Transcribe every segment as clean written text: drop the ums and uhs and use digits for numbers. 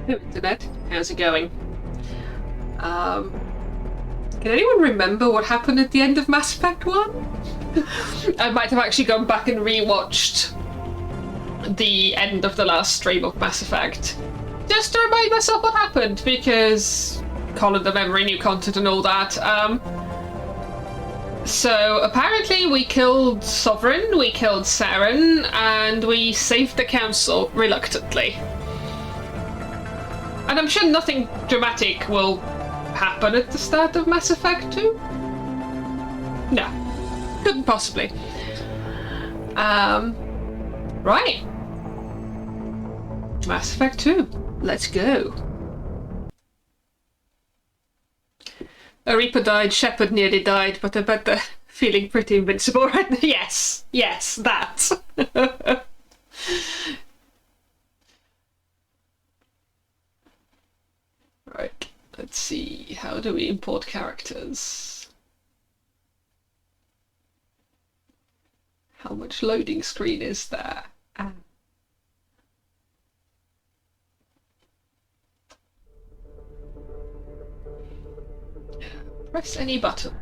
Hello, Internet. How's it going? Can anyone remember what happened at the end of Mass Effect 1? I might have actually gone back and rewatched the end of the last stream of Mass Effect, just to remind myself what happened, because Colin the Memory, new content and all that. So apparently we killed Sovereign, we killed Saren, and we saved the Council, reluctantly. And I'm sure nothing dramatic will happen at the start of Mass Effect 2? No. Couldn't possibly. Right. Mass Effect 2. Let's go. A Reaper died, Shepard nearly died, but I bet they're feeling pretty invincible right now. Yes. Yes, that. Right. Let's see, how do we import characters? How much loading screen is there? Press any button.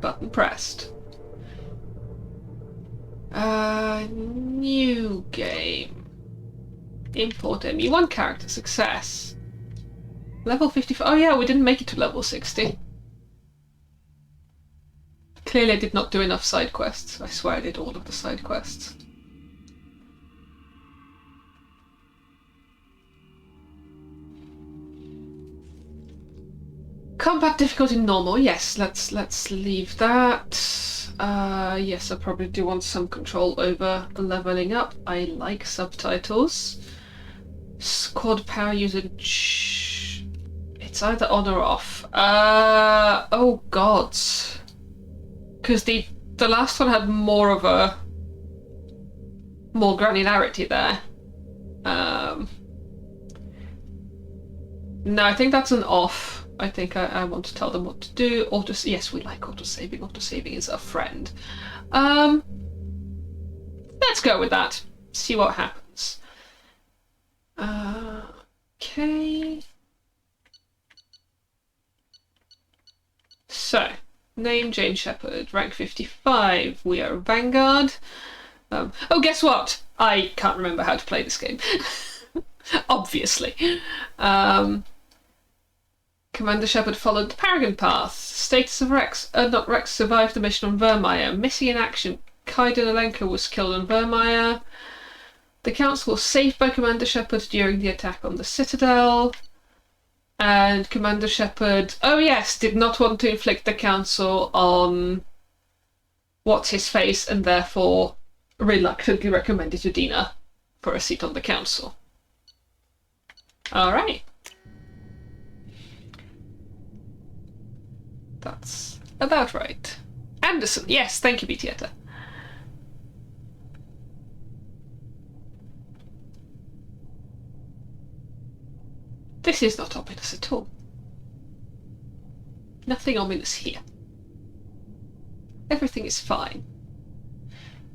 Button pressed. New game. Import ME1 character, success. Level 55. Oh yeah, we didn't make it to level 60. Clearly I did not do enough side quests. I swear I did all of the side quests. Combat difficulty normal. Yes, let's leave that. Yes, I probably do want some control over leveling up. I like subtitles. Squad power usage. It's either on or off. Oh god. Because the last one had more granularity there. No, I think that's an off. I think I want to tell them what to do. Yes, we like auto-saving. Auto-saving is a friend. Let's go with that. See what happens. Okay. So, name Jane Shepard, rank 55. We are Vanguard. Oh, guess what? I can't remember how to play this game. Obviously. Commander Shepard followed the Paragon path. Status of Rex. Not Rex survived the mission on Vermeer. Missing in action. Kaiden Alenka was killed on Vermeer. The Council was saved by Commander Shepard during the attack on the Citadel. And Commander Shepard, oh yes, did not want to inflict the Council on What's-His-Face and therefore reluctantly recommended Udina for a seat on the Council. Alright. That's about right. Anderson, yes, thank you, Betietta. This is not ominous at all. Nothing ominous here. Everything is fine.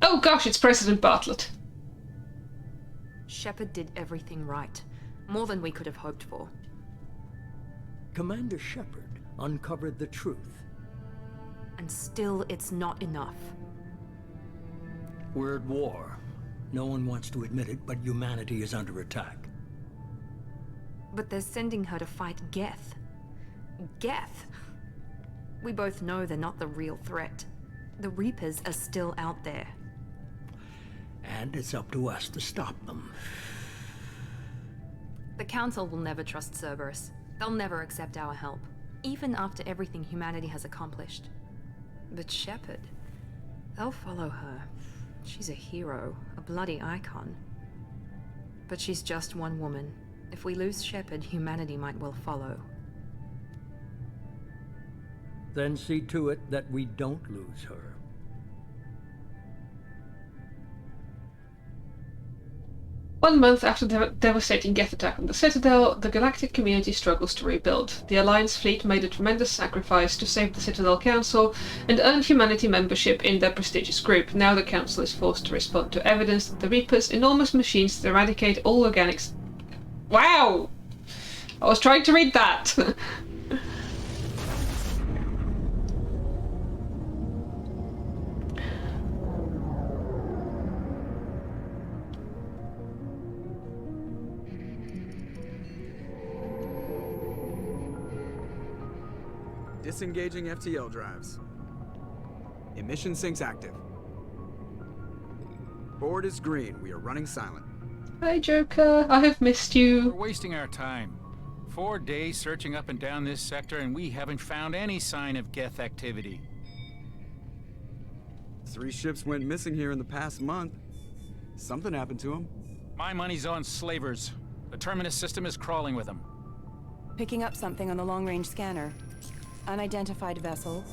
Oh gosh, it's President Bartlett. Shepard did everything right. More than we could have hoped for. Commander Shepard uncovered the truth. And still, it's not enough. We're at war. No one wants to admit it, but humanity is under attack. But they're sending her to fight Geth. Geth! We both know they're not the real threat. The Reapers are still out there. And it's up to us to stop them. The Council will never trust Cerberus. They'll never accept our help, even after everything humanity has accomplished. But Shepard, they'll follow her. She's a hero, a bloody icon. But she's just one woman. If we lose Shepard, humanity might well follow. Then see to it that we don't lose her. One month after the devastating Geth attack on the Citadel, the galactic community struggles to rebuild. The Alliance fleet made a tremendous sacrifice to save the Citadel Council and earned humanity membership in their prestigious group. Now the Council is forced to respond to evidence that the Reapers, enormous machines that eradicate all organics Wow! I was trying to read that. Disengaging FTL drives. Emission sinks active. Board is green. We are running silent. Hi, Joker. I have missed you. We're wasting our time. 4 days searching up and down this sector, and we haven't found any sign of Geth activity. 3 ships went missing here in the past month. Something happened to them. My money's on slavers. The Terminus system is crawling with them. Picking up something on the long-range scanner. Unidentified vessel.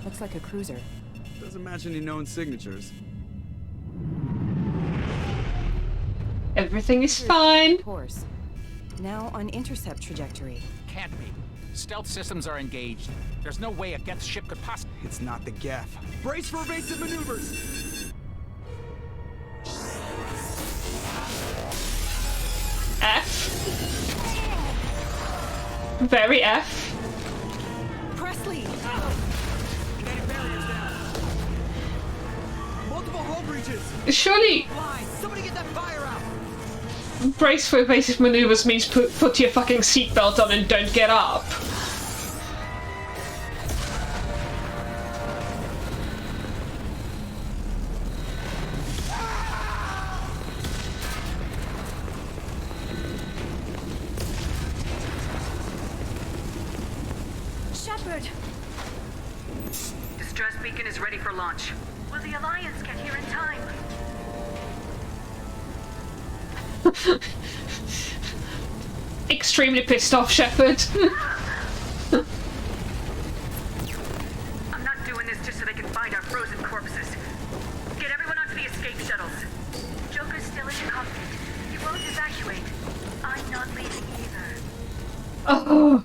Looks like a cruiser. Doesn't match any known signatures. Everything is fine. Course. Now on intercept trajectory. Can't be. Stealth systems are engaged. There's no way a Geth ship could possibly... It's not the Geth. Brace for evasive maneuvers! F. Very F. Presley! Kinetic barriers down. Multiple hull breaches. Surely Fly! Somebody get that fire out! brace for evasive maneuvers means put your fucking seatbelt on and don't get up. Shepard! Distress beacon is ready for launch. Will the Alliance get here in time? Extremely pissed off, Shepard. I'm not doing this just so they can find our frozen corpses. Get everyone onto the escape shuttles. Joker's still in the cockpit. He won't evacuate. I'm not leaving either. Oh.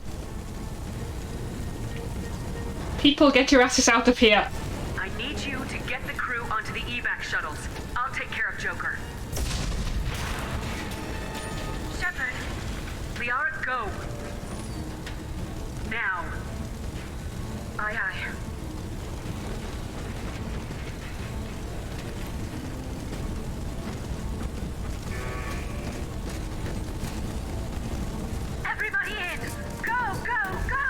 People, get your asses out of here. I need you to get the crew onto the evac shuttles. I'll take care of Joker. Shepard. Liara, go. Now. Aye, aye. Everybody in! Go, go, go!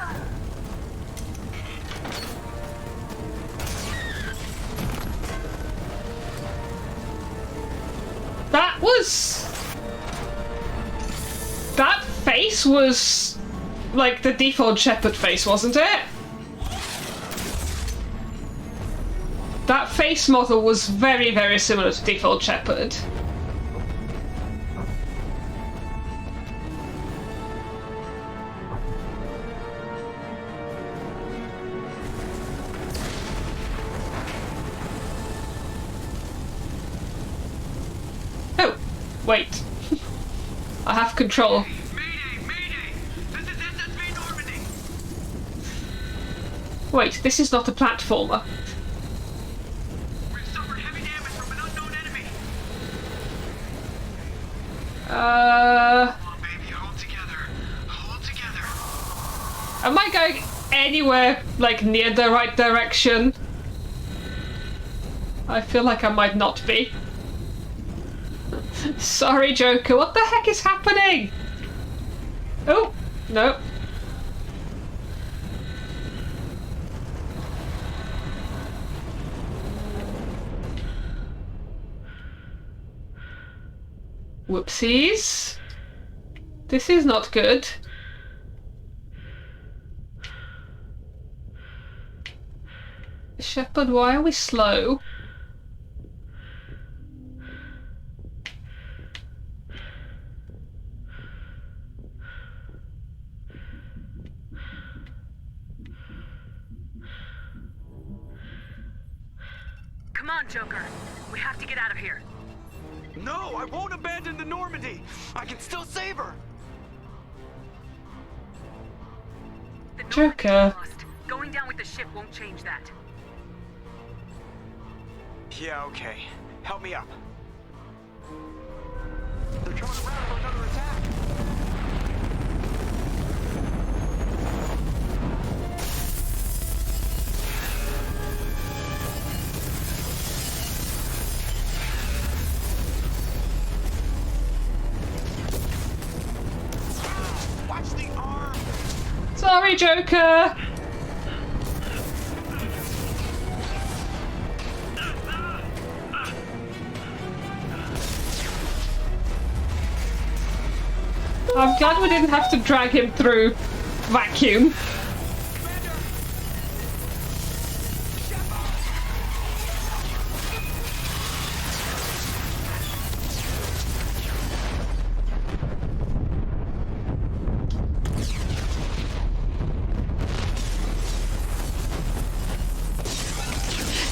That was... That face was like the default Shepard face, wasn't it? That face model was very, very similar to default Shepard. Oh, wait. I have control. Mayday! Mayday! This is SSV Normandy! Wait, this is not a platformer. We've suffered heavy damage from an unknown enemy! Come on, baby, hold together. Hold together. Am I going anywhere, like, near the right direction? I feel like I might not be. Sorry, Joker, what the heck is happening? Oh, no. Whoopsies. This is not good. Shepard, why are we slow? Come on, Joker. We have to get out of here. No, I won't abandon the Normandy! I can still save her! The Joker. Normandy's lost. Going down with the ship won't change that. Yeah, okay. Help me up. The They're coming around for another attack. Watch the arm. Sorry, Joker. I'm glad we didn't have to drag him through vacuum.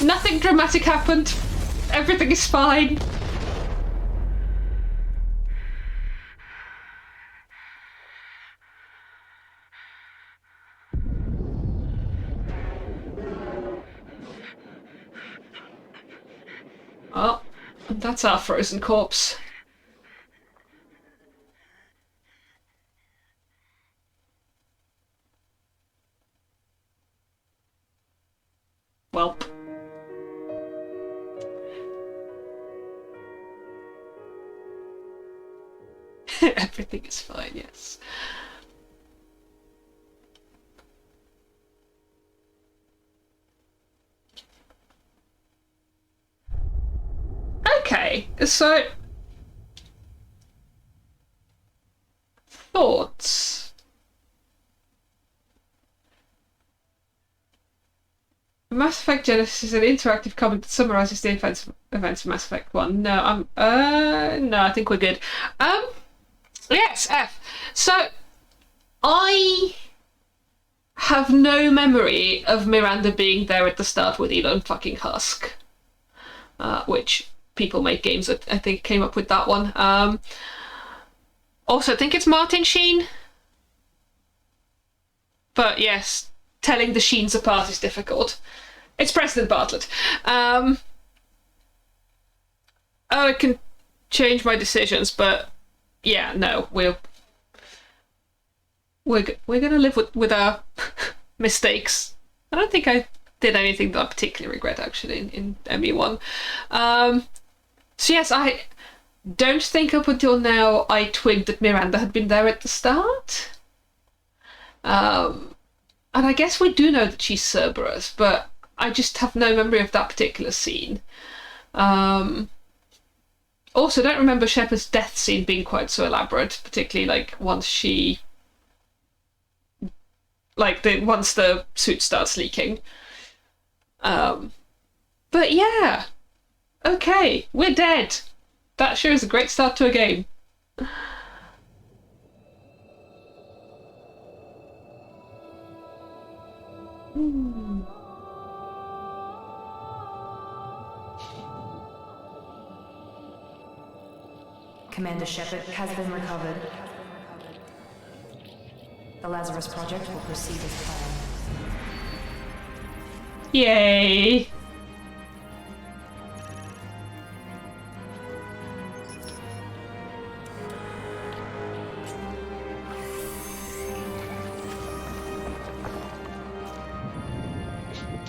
Nothing dramatic happened. Everything is fine. Oh, that's our frozen corpse. Welp. Everything is fine, yes. Okay, so thoughts. Mass Effect Genesis is an interactive comic that summarizes the events of Mass Effect 1. No, I think we're good. Yes, F. So, I have no memory of Miranda being there at the start with Elon fucking Husk. Which people make games that I think came up with that one. Also, I think it's Martin Sheen. But yes, telling the Sheens apart is difficult. It's President Bartlett. Oh, it can change my decisions, but yeah, no, we're gonna live with our mistakes. I don't think I did anything that I particularly regret actually in ME1. So yes, I don't think up until now I twigged that Miranda had been there at the start. And I guess we do know that she's Cerberus, but I just have no memory of that particular scene. Also, I don't remember Shepard's death scene being quite so elaborate, particularly like once she, once the suit starts leaking. But yeah, okay, we're dead. That sure is a great start to a game. Commander Shepard has been recovered. The Lazarus Project will proceed as planned. Yay!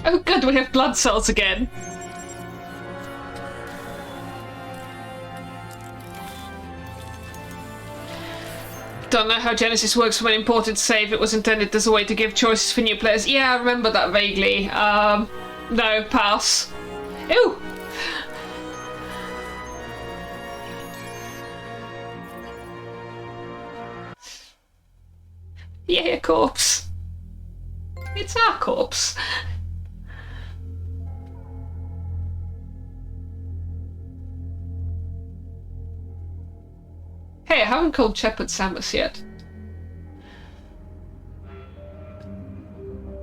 Oh good, we have blood cells again. Don't know how Genesis works from an imported save. It was intended as a way to give choices for new players. Yeah, I remember that vaguely. No, pass. Ew! Yeah, a corpse. It's our corpse. Hey, I haven't called Shepard Samus yet.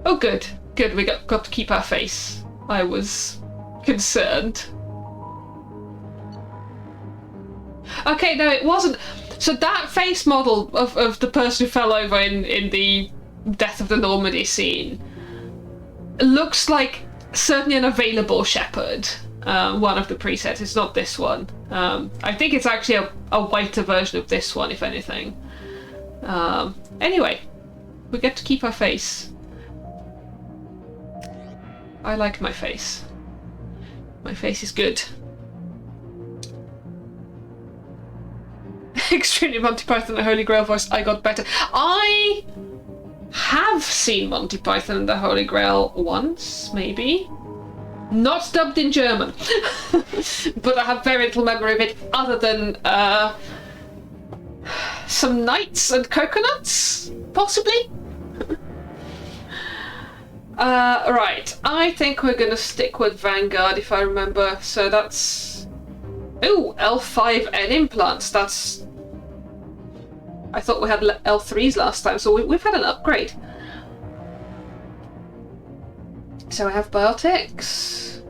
Oh good, good, we got to keep our face. I was concerned. Okay, no, it wasn't. So that face model of the person who fell over in the Death of the Normandy scene looks like certainly an available Shepard. one of the presets. It's not this one. I think it's actually a whiter version of this one, if anything. Anyway, we get to keep our face. I like my face. My face is good. Extremely Monty Python and the Holy Grail voice, I got better. I have seen Monty Python and the Holy Grail once, maybe. Not dubbed in German. But I have very little memory of it other than some knights and coconuts, possibly? Right, I think we're gonna stick with Vanguard if I remember. So that's... Ooh, L5N implants, that's... I thought we had L3s last time, so we've had an upgrade. So I have biotics.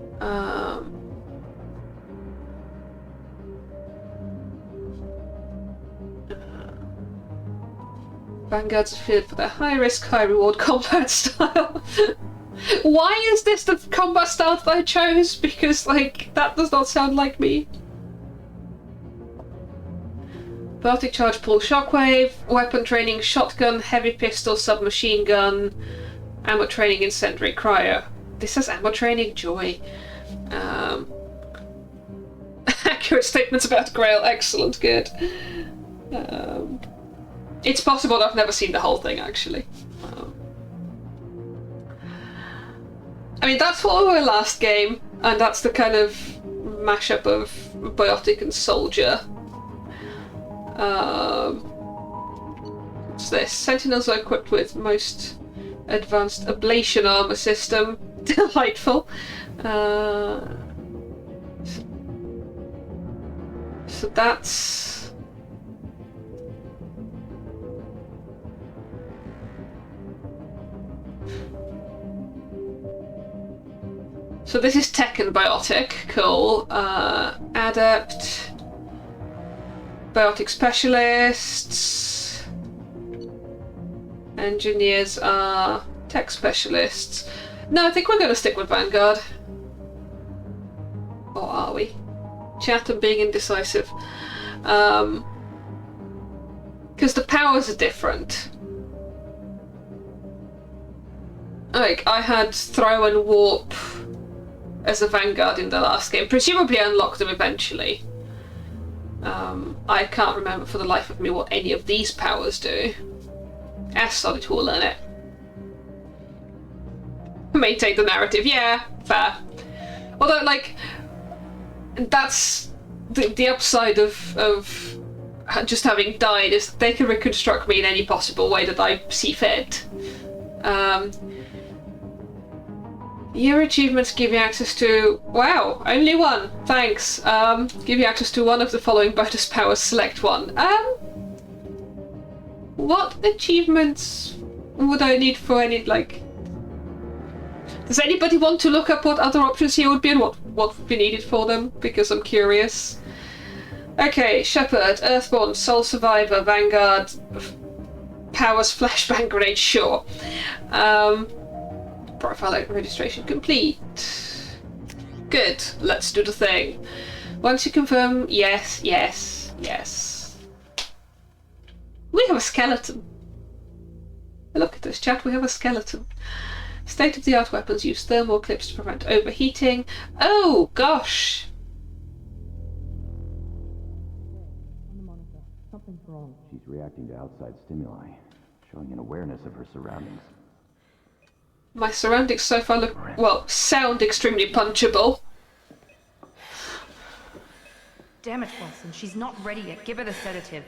Vanguards are feared for their high risk, high reward combat style. Why is this the combat style that I chose? Because, like, that does not sound like me. Biotic charge, pull, shockwave, weapon training, shotgun, heavy pistol, submachine gun, ammo training, incendiary, cryo. This says ammo training, joy. Accurate statements about Grail, excellent, good. It's possible that I've never seen the whole thing, actually. I mean, that's what we were last game, and that's the kind of mashup of Biotic and Soldier. What's this? Sentinels are equipped with most advanced ablation armor system. Delightful. So that's... So this is Tech and Biotic, cool. Adept, Biotic Specialists, Engineers are Tech Specialists. No, I think we're going to stick with Vanguard. Or are we? Chatham being indecisive. Because the powers are different. Like, I had Throw and Warp as a Vanguard in the last game. Presumably I unlocked them eventually. I can't remember for the life of me what any of these powers do. Solid will learn it. Maintain the narrative, yeah, fair. Although, like, that's the upside of just having died is that they can reconstruct me in any possible way that I see fit. Your achievements give you access to... Wow, only one. Thanks. Give you access to one of the following bonus powers. Select one. What achievements would I need for any, like... Does anybody want to look up what other options here would be and what would be needed for them? Because I'm curious. Okay, Shepard, Earthborn, Soul Survivor, Vanguard, Powers, Flashbang Grenade, sure. Profile registration complete. Good, let's do the thing. Once you confirm, yes, yes, yes. We have a skeleton. Look at this, chat, we have a skeleton. State-of-the-art weapons use thermal clips to prevent overheating. Oh, gosh! Something's wrong. She's reacting to outside stimuli, showing an awareness of her surroundings. My surroundings so far look, well, sound extremely punchable. Damn it, Watson, she's not ready yet. Give her the sedative.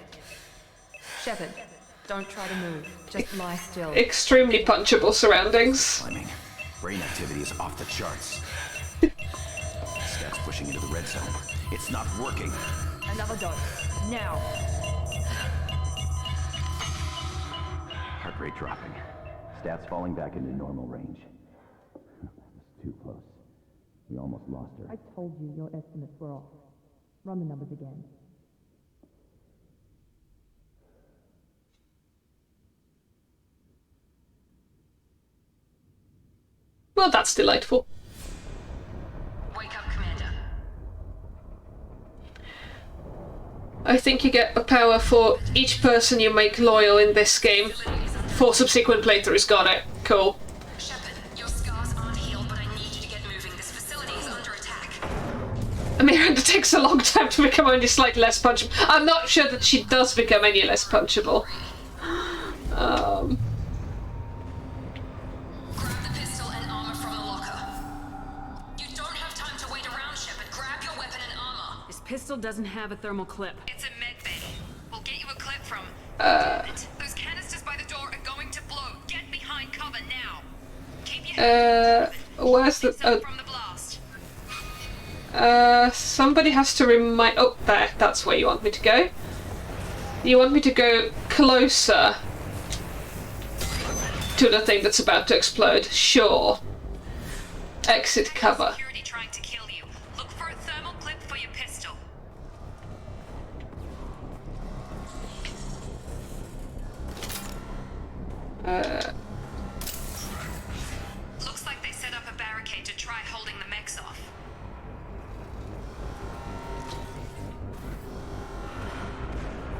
Shepard, don't try to move. Just lie still. Extremely punchable surroundings. Climbing. Brain activity is off the charts. Stats pushing into the red zone. It's not working. Another dose. Now. Heart rate dropping. Stats falling back into normal range. That was too close. We almost lost her. I told you your estimates were off. Run the numbers again. Well, that's delightful. Wake up, Commander. I think you get a power for each person you make loyal in this game. For subsequent playthroughs, got it. Cool. Shepard, your scars aren't healed, but I need you to get moving. This facility is under attack. Miranda takes a long time to become only slightly less punchable. I'm not sure that she does become any less punchable. Grab the pistol and armor from the locker. You don't have time to wait around, Shepard. Grab your weapon and armor. This pistol doesn't have a thermal clip. It's a med bay. We'll get you a clip from... Damn it. Those canisters by the door are going to blow. Get behind cover now. Keep your head where's the... from the blast. Somebody has to remind... Oh, there. That's where you want me to go. You want me to go closer to the thing that's about to explode? Sure. Exit cover. Security trying to kill you. Look for a thermal clip for your pistol. Looks like they set up a barricade to try holding the mechs off.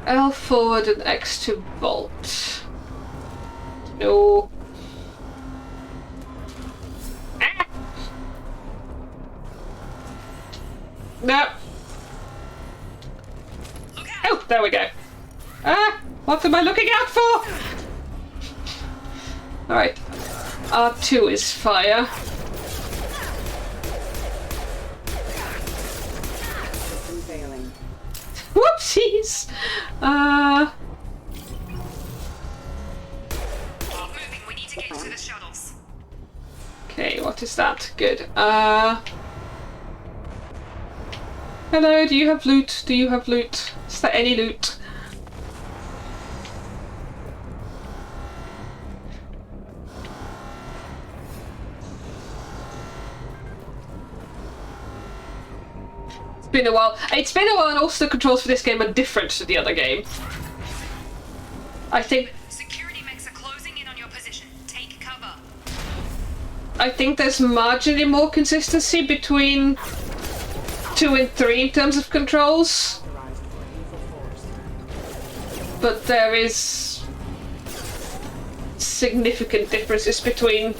L forward and X to vault. No. Ah! No. Oh, there we go. Ah, what am I looking out for? Alright. R2 is fire. Failing. Whoopsies! Keep moving, we need to get to the shuttles. Okay, what is that? Good. Hello, do you have loot? Do you have loot? Is there any loot? It's been a while. It's been a while, and also the controls for this game are different to the other game. I think Security mechs are closing in on your position. Take cover. I think there's marginally more consistency between 2 and 3 in terms of controls. But there is significant differences between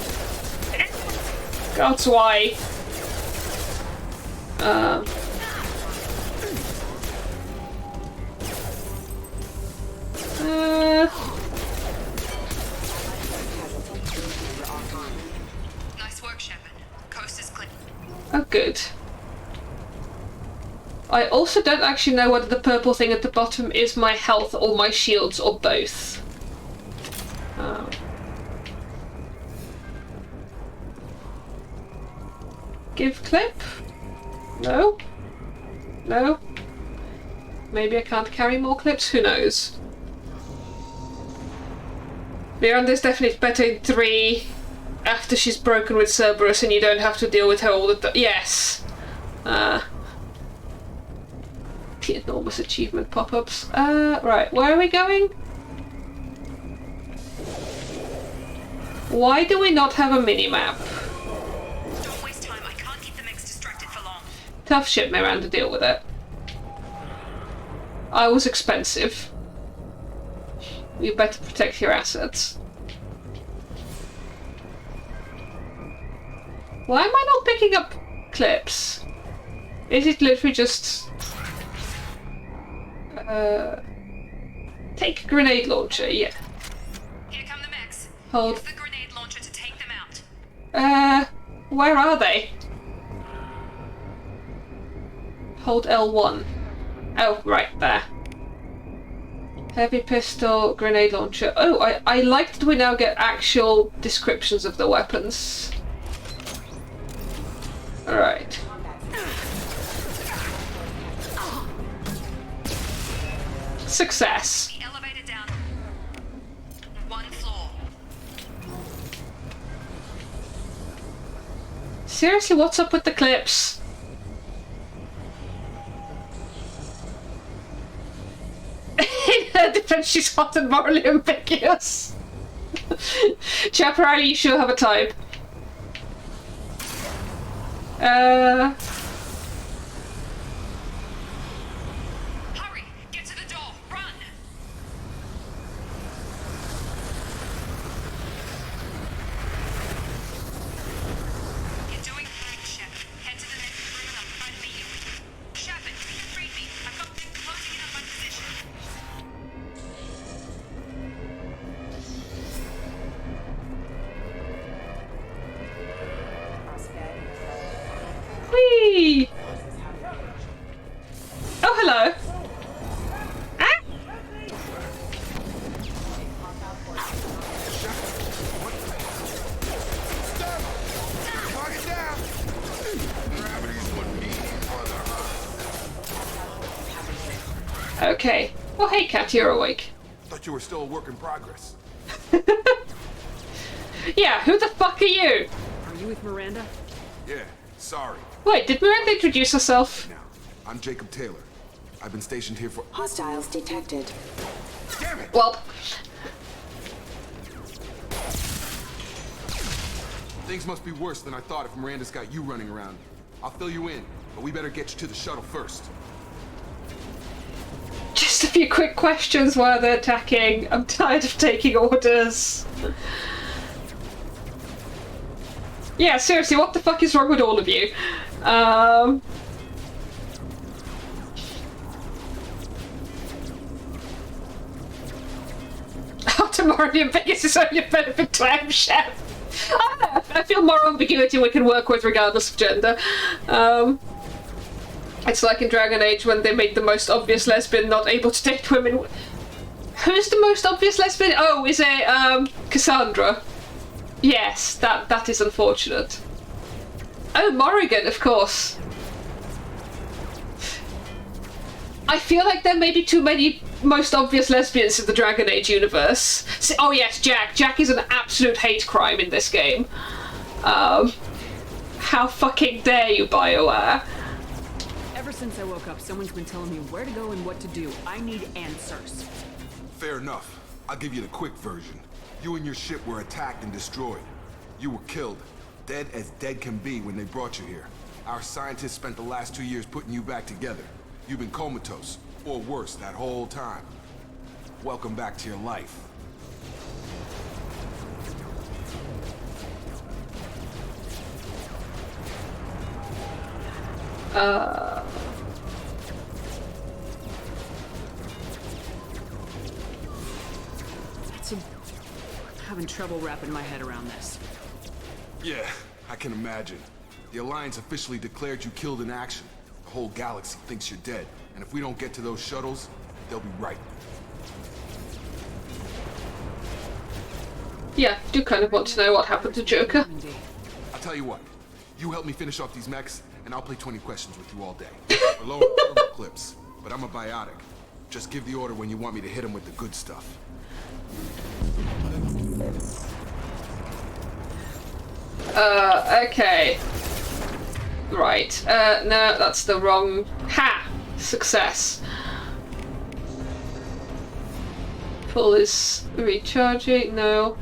God's why. Nice work, Shepard. Coast is clear. Oh, good. I also don't actually know whether the purple thing at the bottom is my health or my shields or both. Give clip? No? No? Maybe I can't carry more clips? Who knows? Miranda's definitely better in 3 after she's broken with Cerberus and you don't have to deal with her all the time. Yes! The enormous achievement pop-ups. Right, where are we going? Why do we not have a mini-map? Don't waste time. I can't keep the mechs distracted for long. Tough shit, Miranda, deal with it. I was expensive. You better protect your assets. Why am I not picking up clips? Is it literally just... take a grenade launcher, yeah. Here come the mechs. Hold. Use the grenade launcher to take them out. Where are they? Hold L1. Oh, right there. Heavy pistol, grenade launcher. Oh, I like that we now get actual descriptions of the weapons. Alright. Success. The elevator down. 1 floor. Seriously, what's up with the clips? In her defense, she's hot and morally ambiguous. Chaparral, you sure have a type. Hurry! Get Whee! Oh, hello. Ah! Okay. Oh, hey, Cat, you're awake. Thought you were still a work in progress. Yeah, who the fuck are you? Are you with Miranda? Yeah, sorry. Wait, did Miranda introduce herself? Now, I'm Jacob Taylor. I've been stationed here for— Hostiles detected. Damn it! Well, Things must be worse than I thought if Miranda's got you running around. I'll fill you in, but we better get you to the shuttle first. just a few quick questions while they're attacking. I'm tired of taking orders. Yeah, seriously, what the fuck is wrong with all of you? Tomorrow Vegas is only a benefit to M Chef. I don't know, I feel more ambiguity we can work with regardless of gender. It's like in Dragon Age when they made the most obvious lesbian not able to date women. Who's the most obvious lesbian? Oh, is it Cassandra? Yes, that is unfortunate. Oh, Morrigan, of course. I feel like there may be too many most obvious lesbians in the Dragon Age universe. Oh yes, Jack. Jack is an absolute hate crime in this game. How fucking dare you, BioWare? Ever since I woke up, someone's been telling me where to go and what to do. I need answers. Fair enough. I'll give you the quick version. You and your ship were attacked and destroyed. You were killed. Dead as dead can be when they brought you here. Our scientists spent the last 2 years putting you back together. You've been comatose, or worse, that whole time. Welcome back to your life. I'm having trouble wrapping my head around this. Yeah, I can imagine. The Alliance officially declared you killed in action. The whole galaxy thinks you're dead, and if we don't get to those shuttles, they'll be right. Yeah, do kind of want to know what happened to Joker. I'll tell you what, you help me finish off these mechs, and I'll play 20 questions with you all day. We're low on thermal clips, but I'm a biotic. Just give the order when you want me to hit them with the good stuff. Okay. Right. No, that's the wrong... Ha! Success. Pull is recharging. No.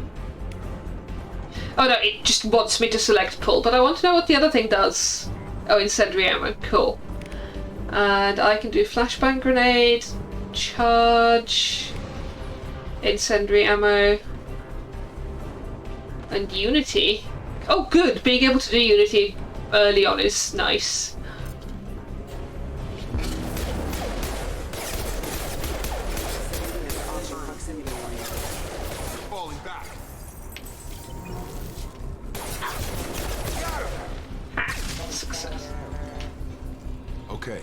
Oh no, it just wants me to select pull, but I want to know what the other thing does. Oh, incendiary ammo. Cool. And I can do flashbang grenade, charge, incendiary ammo, and unity. Oh good, being able to do unity early on is nice. Falling back. Success. Okay.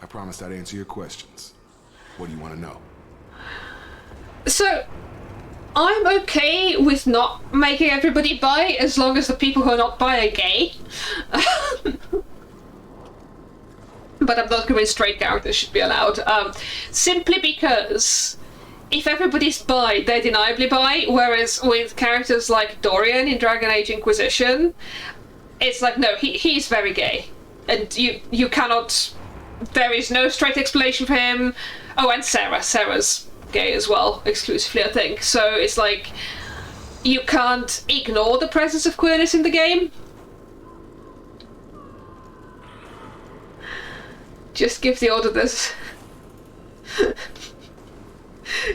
I promised I'd answer your questions. What do you want to know? So, I'm okay with not making everybody bi as long as the people who are not bi are gay. But I'm not convinced straight characters should be allowed. Simply because if everybody's bi, they're deniably bi, whereas with characters like Dorian in Dragon Age Inquisition, it's like, no, he's very gay. And you cannot... There is no straight explanation for him. Oh, and Sarah's gay as well, exclusively, I think. So it's like, you can't ignore the presence of queerness in the game. Just give the order this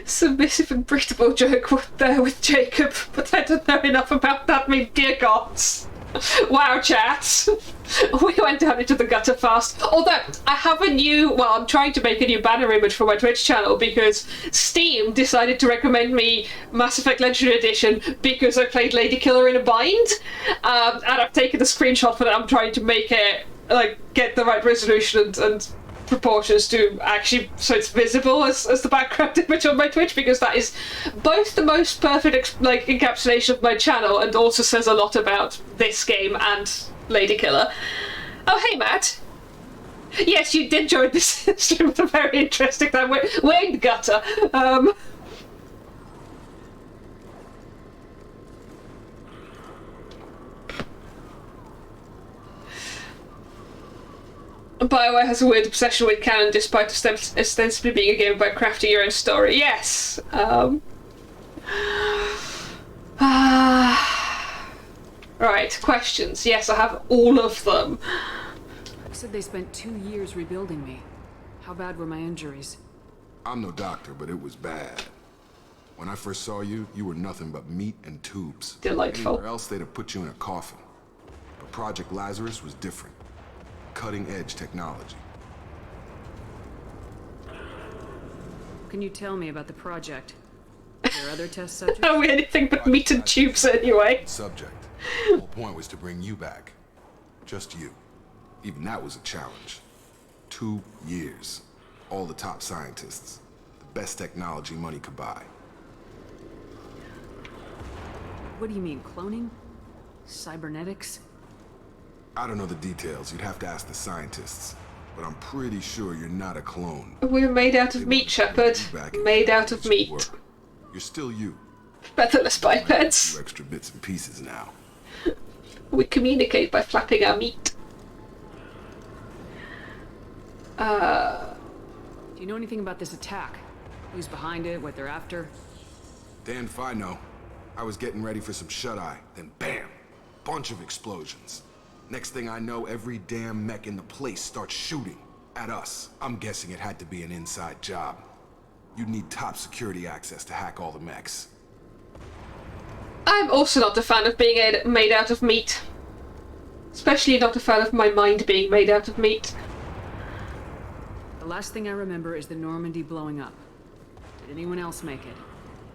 submissive and breathable joke there with Jacob, but I don't know enough about that. I mean, dear gods. Wow, chat. We went down into the gutter fast. Although, I have a new... Well, I'm trying to make a new banner image for my Twitch channel because Steam decided to recommend me Mass Effect Legendary Edition because I played Lady Killer in a bind. And I've taken a screenshot for that. I'm trying to make it like get the right resolution and proportions to actually so it's visible as the background image on my Twitch, because that is both the most perfect like encapsulation of my channel and also says a lot about this game and Lady Killer. Oh hey Matt. Yes, you did join this stream at a very interesting time. We're in the gutter. BioWare has a weird obsession with canon despite ostensibly being a game about crafting your own story. Yes. Right, questions. Yes, I have all of them. You said they spent 2 years rebuilding me. How bad were my injuries? I'm no doctor, but it was bad. When I first saw you, you were nothing but meat and tubes. Delightful. Anywhere else, they'd have put you in a coffin. But Project Lazarus was different. Cutting-edge technology. Can you tell me about the project? Are there other test subjects? Are we anything but meat and tubes anyway? Subject. The whole point was to bring you back. Just you. Even that was a challenge. 2 years. All the top scientists. The best technology money could buy. What do you mean, cloning? Cybernetics? I don't know the details. You'd have to ask the scientists. But I'm pretty sure you're not a clone. We're made out of meat, Shepard. Made out of meat. You're still you. Featherless bipeds. A few extra bits and pieces now. We communicate by flapping our meat. Do you know anything about this attack? Who's behind it, what they're after? Damned if I know. I was getting ready for some shut-eye, then bam! Bunch of explosions. Next thing I know, every damn mech in the place starts shooting at us. I'm guessing it had to be an inside job. You'd need top security access to hack all the mechs. I'm also not a fan of being made out of meat. Especially not a fan of my mind being made out of meat. The last thing I remember is the Normandy blowing up. Did anyone else make it?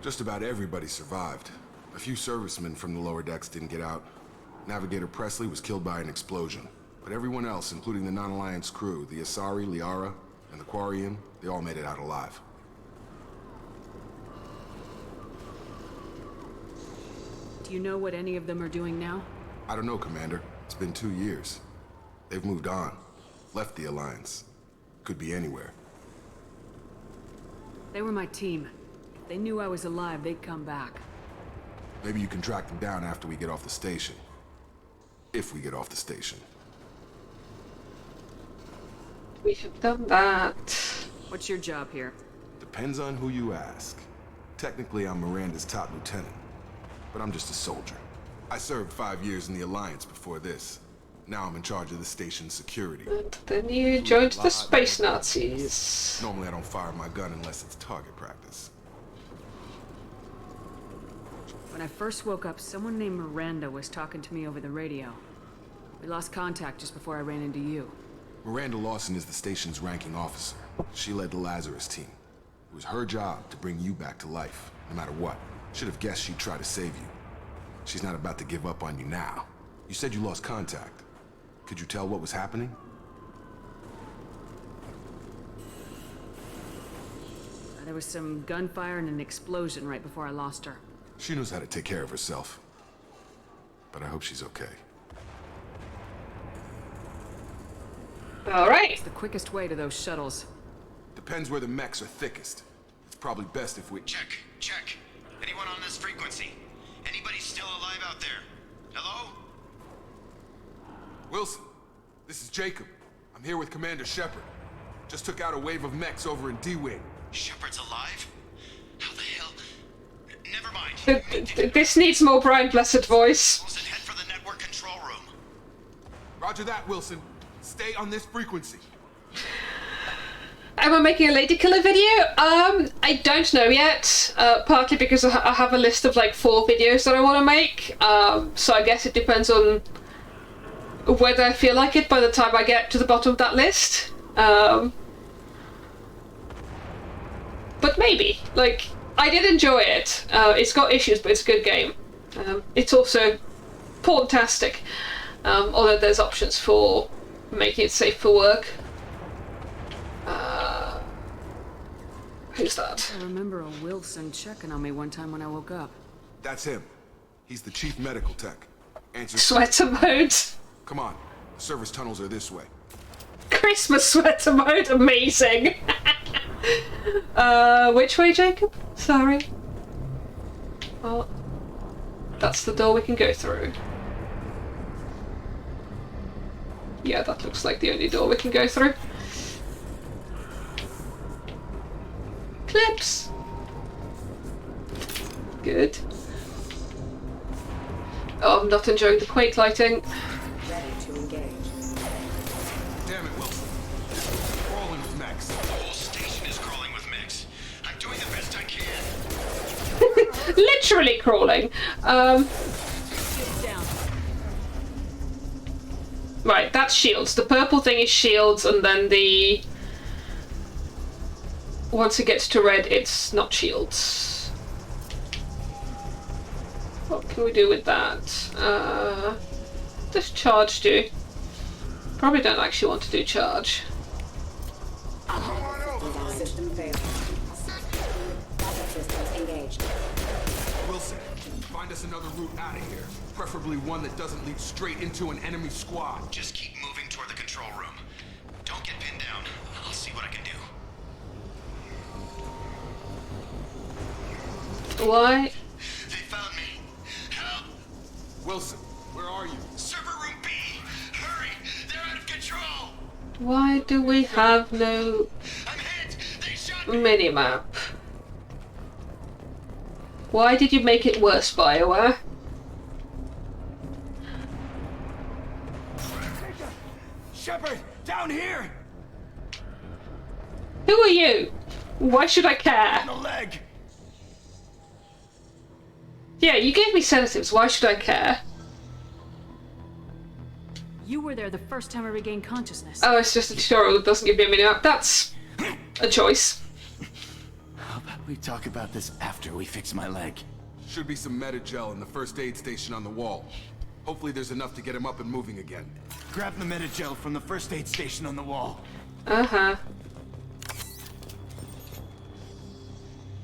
Just about everybody survived. A few servicemen from the lower decks didn't get out. Navigator Presley was killed by an explosion. But everyone else, including the non-Alliance crew, the Asari, Liara, and the Quarian, they all made it out alive. Do you know what any of them are doing now? I don't know, Commander. It's been 2 years. They've moved on. Left the Alliance. Could be anywhere. They were my team. If they knew I was alive, they'd come back. Maybe you can track them down after we get off the station. If we get off the station. We have done that. What's your job here? Depends on who you ask. Technically, I'm Miranda's top lieutenant. But I'm just a soldier. I served 5 years in the Alliance before this. Now I'm in charge of the station's security. And then you joined the Space Nazis. Normally I don't fire my gun unless it's target practice. When I first woke up, someone named Miranda was talking to me over the radio. We lost contact just before I ran into you. Miranda Lawson is the station's ranking officer. She led the Lazarus team. It was her job to bring you back to life, no matter what. Should have guessed she'd try to save you. She's not about to give up on you now. You said you lost contact. Could you tell what was happening? There was some gunfire and an explosion right before I lost her. She knows how to take care of herself. But I hope she's okay. All right. It's the quickest way to those shuttles. Depends where the mechs are thickest. It's probably best if we... Check. Anyone on this frequency? Anybody still alive out there? Hello? Wilson, this is Jacob. I'm here with Commander Shepard. Just took out a wave of mechs over in D-Wing. Shepard's alive? How the hell? Never mind. This needs more Brian Blessed voice. Wilson, head for the network control room. Roger that, Wilson. Stay on this frequency. Am I making a Lady Killer video? I don't know yet. Partly because I have a list of like 4 videos that I want to make. So I guess it depends on whether I feel like it by the time I get to the bottom of that list. But maybe. Like, I did enjoy it. It's got issues, but it's a good game. It's also porn-tastic. Although there's options for making it safe for work. Who's that? I remember a Wilson checking on me one time when I woke up. That's him. He's the chief medical tech. Answer. Sweater mode. Come on. The service tunnels are this way. Christmas sweater mode, amazing. Which way, Jacob? Sorry. Oh, that's the door we can go through. Yeah, that looks like the only door we can go through. Clips! Good. Oh, I'm not enjoying the quake lighting. Ready to engage. Damn it, Wilson. This is crawling with mechs. The whole station is crawling with mechs. I'm doing the best I can. Literally crawling. Right, that's shields. The purple thing is shields, and then the... Once it gets to red, it's not shields. What can we do with that? Does charge do? Probably don't actually want to do charge. System failed. Systems engaged. Wilson, find us another route out of here. Preferably one that doesn't lead straight into an enemy squad. Just keep moving toward the control room. Don't get pinned down. I'll see what I can do. Why? They found me. Help! Wilson, where are you? Server room B! Hurry! They're out of control! Why do we have no minimap? Why did you make it worse, BioWare? Shepard, down here! Who are you? Why should I care? The leg! Yeah, you gave me sedatives, why should I care? You were there the first time I regained consciousness. Oh, it's just a tutorial that doesn't give me a minimap. That's a choice. How about we talk about this after we fix my leg? Should be some Metagel in the first aid station on the wall. Hopefully there's enough to get him up and moving again. Grab the Metagel from the first aid station on the wall. Uh-huh.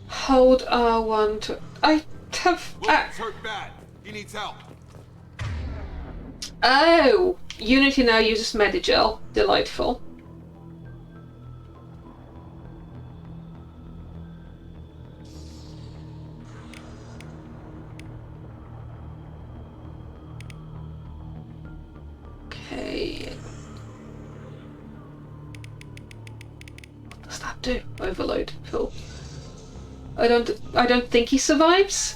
Hold R1 to... I have... Wilson's hurt bad. He needs help. Oh! Unity now uses Metagel. Delightful. Okay. What does that do? Overload. Cool. I don't think he survives.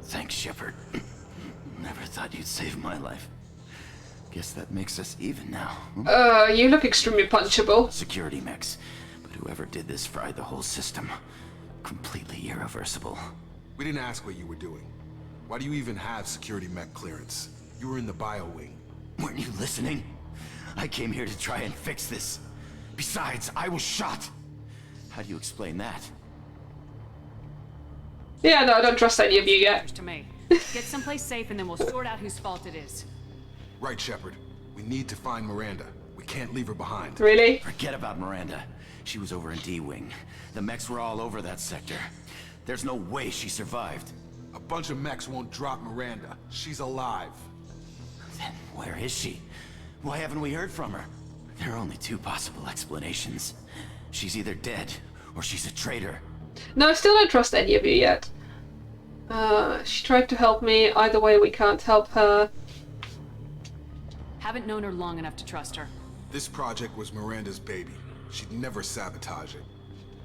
Thanks, Shepard. Never thought you'd save my life. Guess that makes us even now. You look extremely punchable. Security mechs. But whoever did this fried the whole system. Completely irreversible. We didn't ask what you were doing. Why do you even have security mech clearance? You were in the bio wing. Weren't you listening? I came here to try and fix this. Besides, I was shot. How do you explain that? Yeah, no, I don't trust any of you yet. To me. Get someplace safe and then we'll sort out whose fault it is. Right, Shepard. We need to find Miranda. We can't leave her behind. Really? Forget about Miranda. She was over in D-Wing. The mechs were all over that sector. There's no way she survived. A bunch of mechs won't drop Miranda. She's alive. Then where is she? Why haven't we heard from her? There are only two possible explanations. She's either dead, or she's a traitor. No, I still don't trust any of you yet. She tried to help me. Either way, we can't help her. Haven't known her long enough to trust her. This project was Miranda's baby. She'd never sabotage it.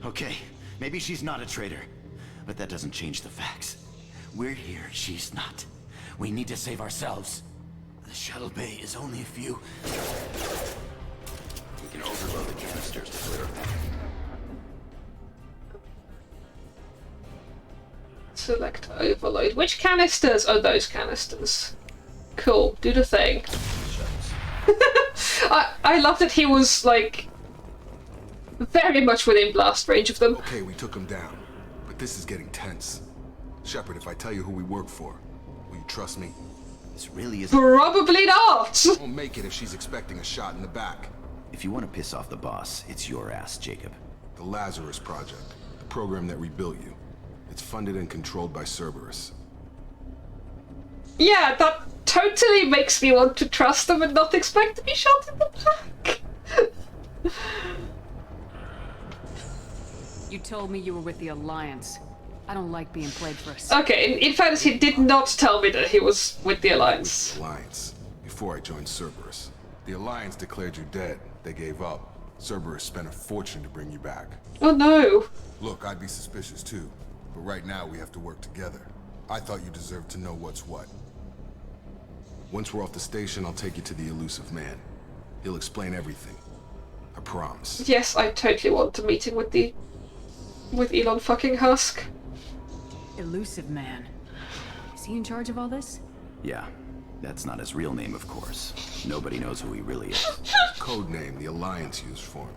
Okay, maybe she's not a traitor. But that doesn't change the facts. We're here, she's not. We need to save ourselves. The shuttle bay is only a few... We can overload the canisters to clear a path. Select overload. Which canisters? Oh, those canisters. Cool. Do the thing. I love that he was, like, very much within blast range of them. Okay, we took him down. But this is getting tense. Shepard, if I tell you who we work for, will you trust me? This really isn't... Probably not! Won't make it if she's expecting a shot in the back. If you want to piss off the boss, it's your ass, Jacob. The Lazarus Project, the program that rebuilt you. It's funded and controlled by Cerberus. Yeah, that totally makes me want to trust them and not expect to be shot in the back. You told me you were with the Alliance. I don't like being played for a... Okay, in fairness, he did not tell me that he was with the Alliance. Alliance. Before I joined Cerberus. The Alliance declared you dead. They gave up. Cerberus spent a fortune to bring you back. Oh no. Look, I'd be suspicious too. But right now we have to work together. I thought you deserved to know what's what. Once we're off the station, I'll take you to the elusive man. He'll explain everything. I promise. Yes, I totally want a meeting with Elon fucking Husk. Elusive man. Is he in charge of all this? Yeah. That's not his real name, of course. Nobody knows who he really is. Code name the Alliance used for him.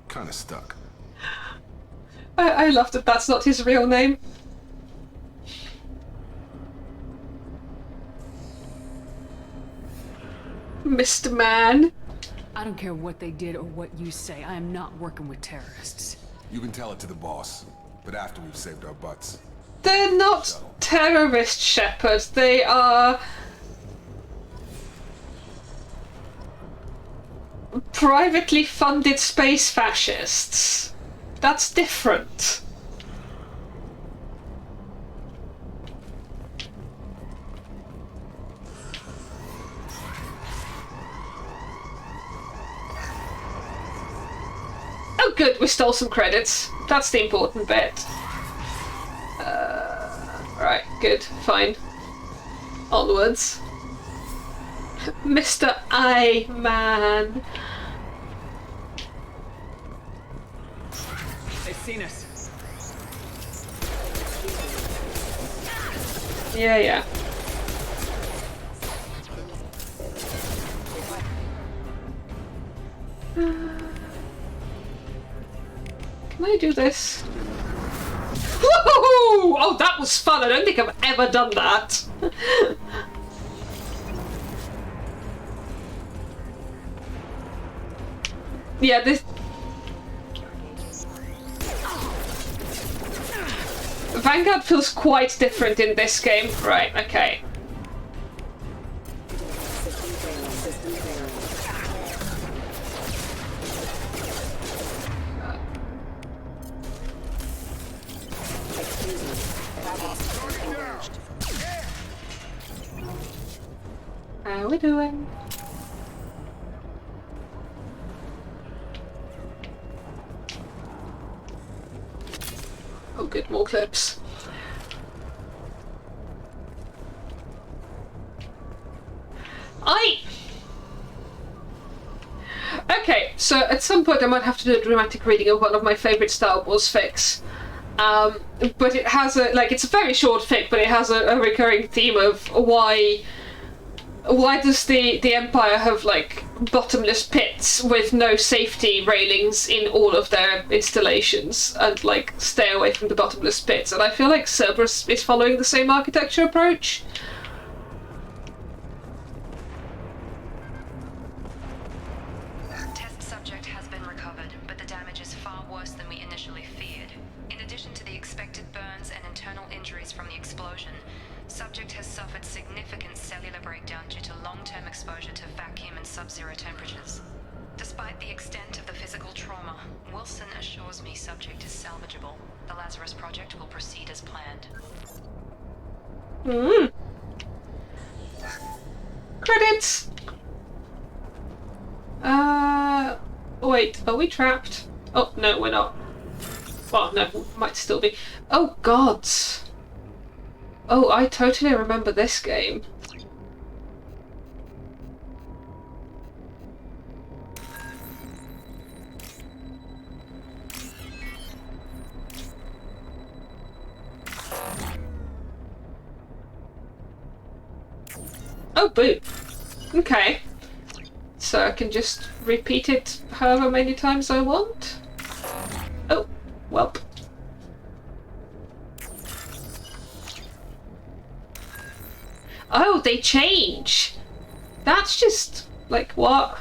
Kinda stuck. I love that that's not his real name. Mr. Man. I don't care what they did or what you say. I am not working with terrorists. You can tell it to the boss, but after we've saved our butts. They're not terrorist Shepard. They are privately funded space fascists. That's different. Oh good, we stole some credits. That's the important bit. Right, good, fine. Onwards. Mr. I-Man. They've seen us. Yeah. Can I do this? Woohoo! Oh, that was fun. I don't think I've ever done that. Yeah, this... Vanguard feels quite different in this game. Right, okay. How are we doing? Oh good, more clips. Okay, so at some point I might have to do a dramatic reading of one of my favourite Star Wars fics. But it has a, like, it's a very short fic, but it has a recurring theme of why does the Empire have, like, bottomless pits with no safety railings in all of their installations, and, like, stay away from the bottomless pits? And I feel like Cerberus is following the same architecture approach. Test subject has been recovered, but the damage is far worse than we initially feared. In addition to the expected burns and internal injuries from the explosion, subject has suffered significant cellular breakdown due to long-term exposure to vacuum and sub-zero temperatures. Despite the extent of the physical trauma, Wilson assures me subject is salvageable. The Lazarus Project will proceed as planned. Credits! Wait, are we trapped? Oh, no, we're not. Well, no, we might still be. Oh, God! Oh, I totally remember this game. Oh, boo. Okay. So I can just repeat it however many times I want? Oh, welp. Oh, they change. That's just like what?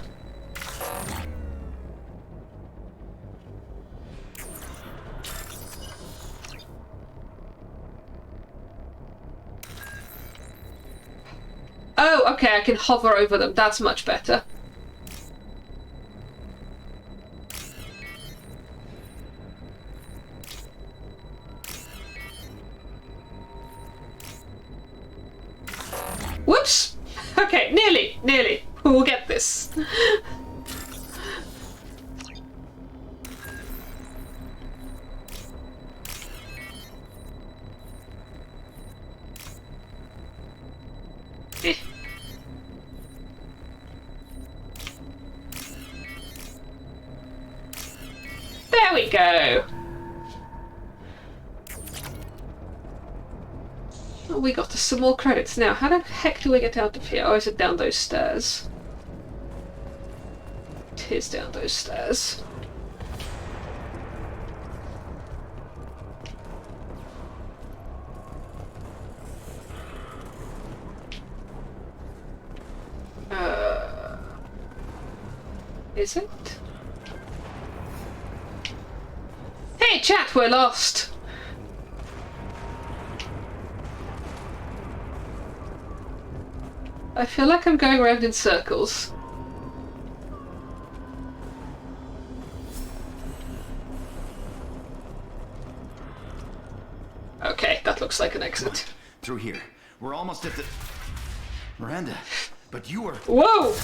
Oh, okay, I can hover over them. That's much better. Whoops! Okay, nearly. We'll get this. There we go. Oh, we got some more credits now. How the heck do we get out of here? Oh, is it down those stairs? It is down those stairs. Is it? Hey chat, we're lost! I feel like I'm going around in circles. Okay, that looks like an exit. Through here. We're almost at the... Miranda, but you were... Whoa!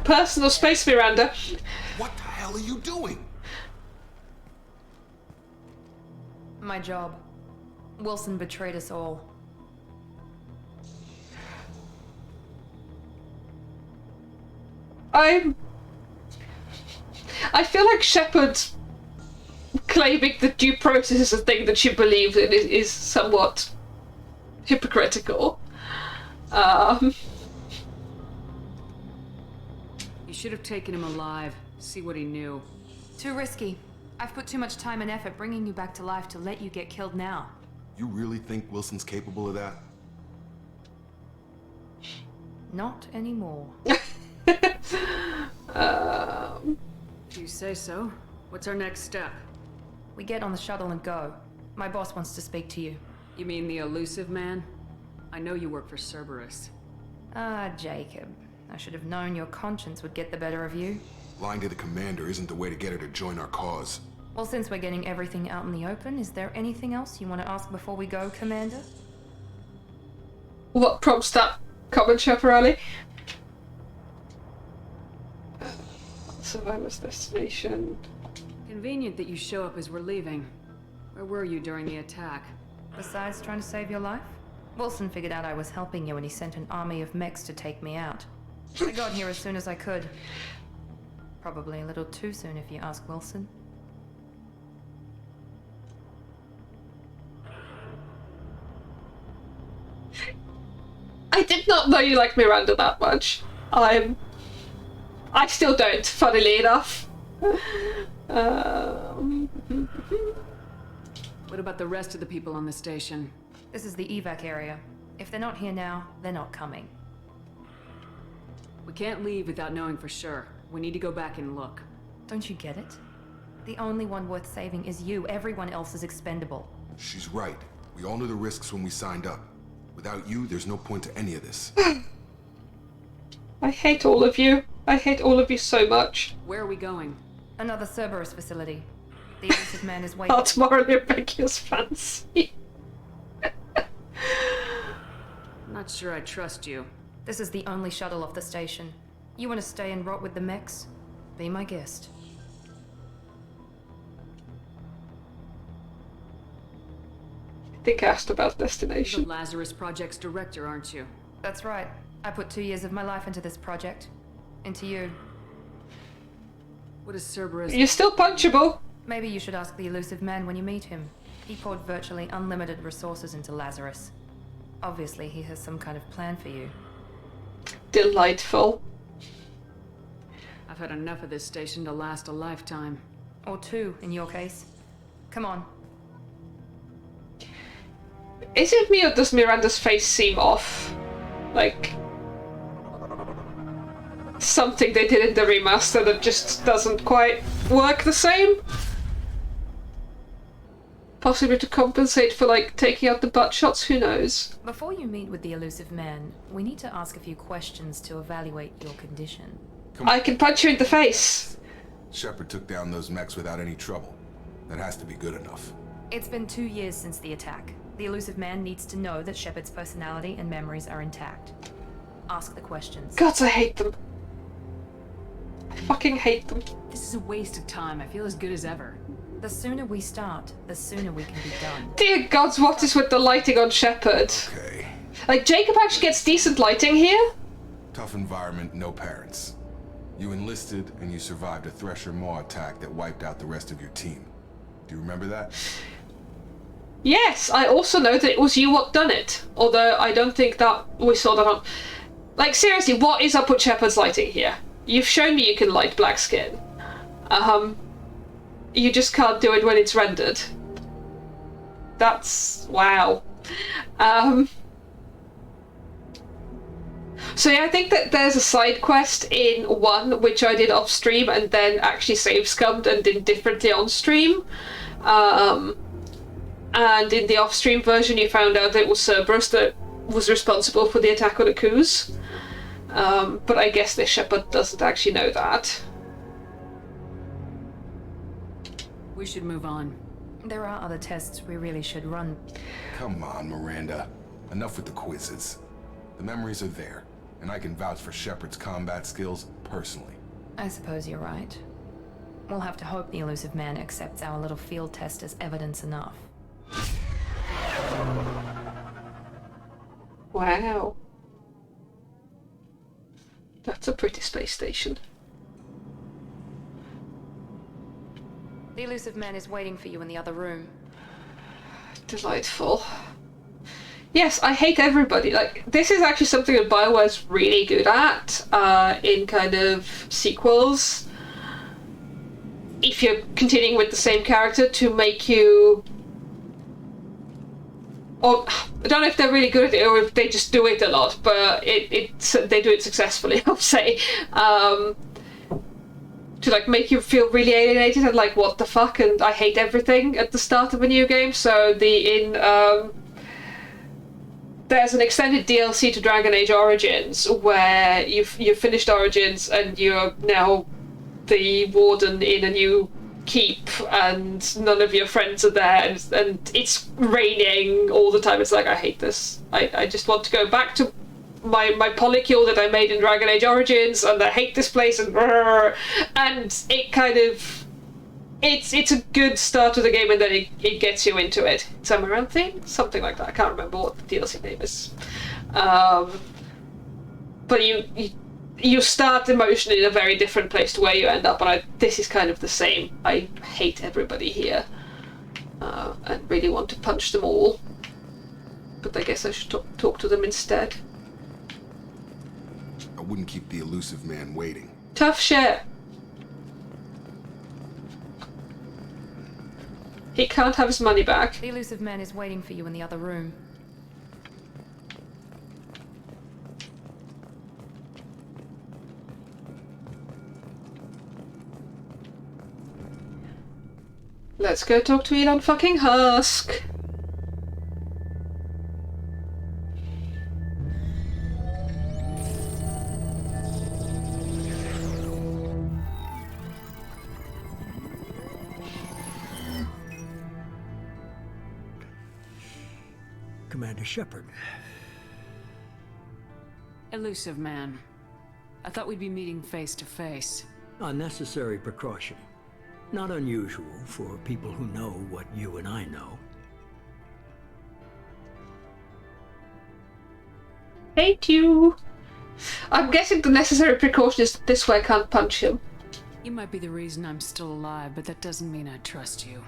Personal space, Miranda. What the hell are you doing? My job. Wilson betrayed us all. I feel like Shepard claiming that due process is a thing that she believes in is somewhat hypocritical. You should have taken him alive. See what he knew. Too risky. I've put too much time and effort bringing you back to life to let you get killed now. You really think Wilson's capable of that? Not anymore. If you say so. What's our next step? We get on the shuttle and go. My boss wants to speak to you. You mean the elusive man? I know you work for Cerberus. Ah, Jacob. I should have known your conscience would get the better of you. Lying to the commander isn't the way to get her to join our cause. Well, since we're getting everything out in the open, is there anything else you want to ask before we go, Commander? What prompts that comment, Shepard? Survivor's destination. Convenient that you show up as we're leaving. Where were you during the attack? Besides trying to save your life? Wilson figured out I was helping you and he sent an army of mechs to take me out. I got here as soon as I could. Probably a little too soon if you ask Wilson. I did not know you liked Miranda that much. I still don't, funnily enough. What about the rest of the people on the station? This is the evac area. If they're not here now, they're not coming. We can't leave without knowing for sure. We need to go back and look. Don't you get it? The only one worth saving is you. Everyone else is expendable. She's right. We all knew the risks when we signed up. Without you, there's no point to any of this. I hate all of you. I hate all of you so much. Where are we going? Another Cerberus facility. The elusive man is waiting. Art morally Becky's fancy. Not sure I trust you. This is the only shuttle off the station. You want to stay and rot with the mechs? Be my guest. I think I asked about destination. You're the Lazarus Project's director, aren't you? That's right. I put 2 years of my life into this project. Into you. What is Cerberus? You're still punchable. Maybe you should ask the elusive man when you meet him. He poured virtually unlimited resources into Lazarus. Obviously, he has some kind of plan for you. Delightful. I've had enough of this station to last a lifetime. Or 2, in your case. Come on. Is it me or does Miranda's face seem off? Like something they did in the remaster that just doesn't quite work the same? Possibly to compensate for, like, taking out the butt shots, who knows? Before you meet with the elusive man, we need to ask a few questions to evaluate your condition. I can punch you in the face! Shepard took down those mechs without any trouble. That has to be good enough. It's been 2 years since the attack. The elusive man needs to know that Shepard's personality and memories are intact. Ask the questions. God, I hate them. I fucking hate them. This is a waste of time. I feel as good as ever. The sooner we start, the sooner we can be done. Dear gods, what is with the lighting on Shepard? Okay. Like, Jacob actually gets decent lighting here? Tough environment, no parents. You enlisted and you survived a Thresher Maw attack that wiped out the rest of your team. Do you remember that? Yes, I also know that it was you what done it. Although I don't think that we saw that on... Like, seriously, what is up with Shepard's lighting here? You've shown me you can light black skin. You just can't do it when it's rendered. That's... wow. So yeah, I think that there's a side quest in 1 which I did off stream and then actually save scummed and did differently on stream. And in the off stream version you found out that it was Cerberus that was responsible for the attack on the Akuz. But I guess this Shepard doesn't actually know that. We should move on. There are other tests we really should run. Come on, Miranda. Enough with the quizzes. The memories are there, and I can vouch for Shepard's combat skills personally. I suppose you're right. We'll have to hope the elusive man accepts our little field test as evidence enough. Wow. That's a pretty space station. The elusive man is waiting for you in the other room. Delightful. Yes, I hate everybody. Like, this is actually something that BioWare's really good at, in kind of sequels. If you're continuing with the same character, to make you... Or, I don't know if they're really good at it or if they just do it a lot, but they do it successfully, I'll say. To like make you feel really alienated and like what the fuck and I hate everything at the start of a new game. So there's an extended DLC to Dragon Age Origins where you've finished Origins and you're now the warden in a new keep and none of your friends are there and it's raining all the time. It's like, I hate this. I just want to go back to my polycule that I made in Dragon Age Origins and I hate this place and it kind of it's a good start to the game and then it gets you into it. Summer thing? Something like that. I can't remember what the DLC name is. But you start emotionally in a very different place to where you end up, and this is kind of the same. I hate everybody here and really want to punch them all. But I guess I should talk to them instead. I wouldn't keep the elusive man waiting. Tough shit. He can't have his money back. The elusive man is waiting for you in the other room. Let's go talk to Elon fucking Husk. Commander Shepard. Elusive man. I thought we'd be meeting face to face. Unnecessary precaution. Not unusual for people who know what you and I know. Hate you. I'm guessing the necessary precaution is that this way I can't punch him. You might be the reason I'm still alive, but that doesn't mean I trust you.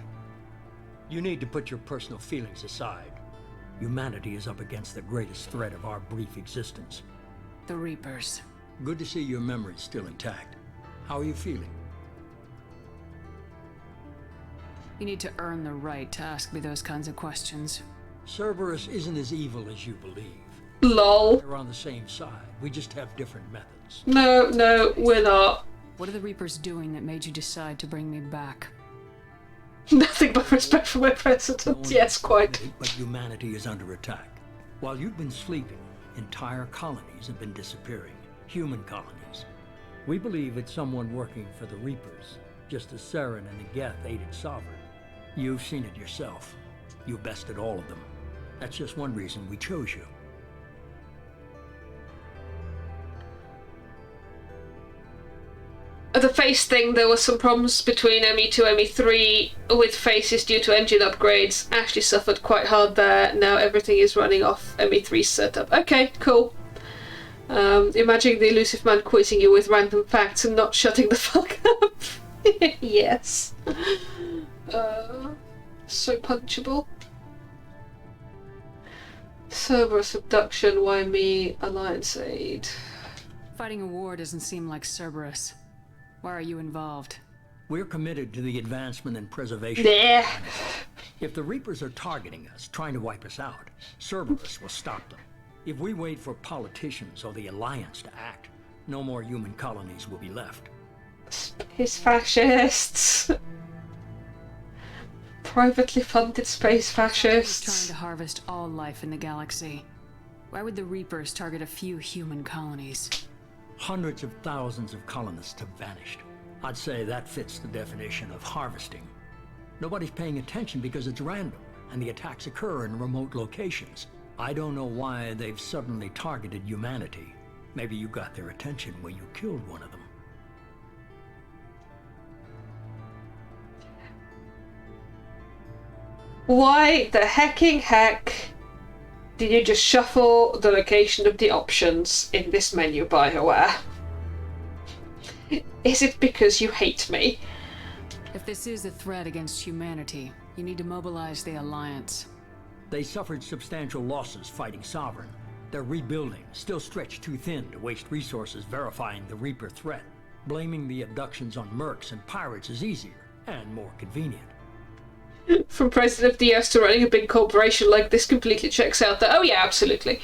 You need to put your personal feelings aside. Humanity is up against the greatest threat of our brief existence. The Reapers. Good to see your memory's still intact. How are you feeling? You need to earn the right to ask me those kinds of questions. Cerberus isn't as evil as you believe. Lol. We're on the same side. We just have different methods. No, we're not. What are the Reapers doing that made you decide to bring me back? Nothing but respect for my president. Yes, quite. But humanity is under attack. While you've been sleeping, entire colonies have been disappearing. Human colonies. We believe it's someone working for the Reapers, just as Saren and the Geth aided Sovereign. You've seen it yourself. You bested all of them. That's just one reason we chose you. The face thing, there were some problems between ME2 and ME3 with faces due to engine upgrades. Ashley suffered quite hard there. Now everything is running off ME3's setup. Okay, cool. Imagine the elusive man quizzing you with random facts and not shutting the fuck up. Yes. So punchable. Cerberus abduction, why me? Alliance aid. Fighting a war doesn't seem like Cerberus. Why are you involved? We're committed to the advancement and preservation. Yeah. If the Reapers are targeting us, trying to wipe us out, Cerberus will stop them. If we wait for politicians or the Alliance to act, no more human colonies will be left. Space fascists. Privately funded space fascists. Trying to harvest all life in the galaxy. Why would the Reapers target a few human colonies? Hundreds of thousands of colonists have vanished. I'd say that fits the definition of harvesting. Nobody's paying attention because it's random, and the attacks occur in remote locations. I don't know why they've suddenly targeted humanity. Maybe you got their attention when you killed one of them. Why the hecking heck did you just shuffle the location of the options in this menu, BioWare? Is it because you hate me? If this is a threat against humanity, you need to mobilize the Alliance. They suffered substantial losses fighting Sovereign. They're rebuilding, still stretched too thin to waste resources verifying the Reaper threat. Blaming the abductions on mercs and pirates is easier and more convenient. From president of the US to running a big corporation like this completely checks out that. Oh yeah, absolutely.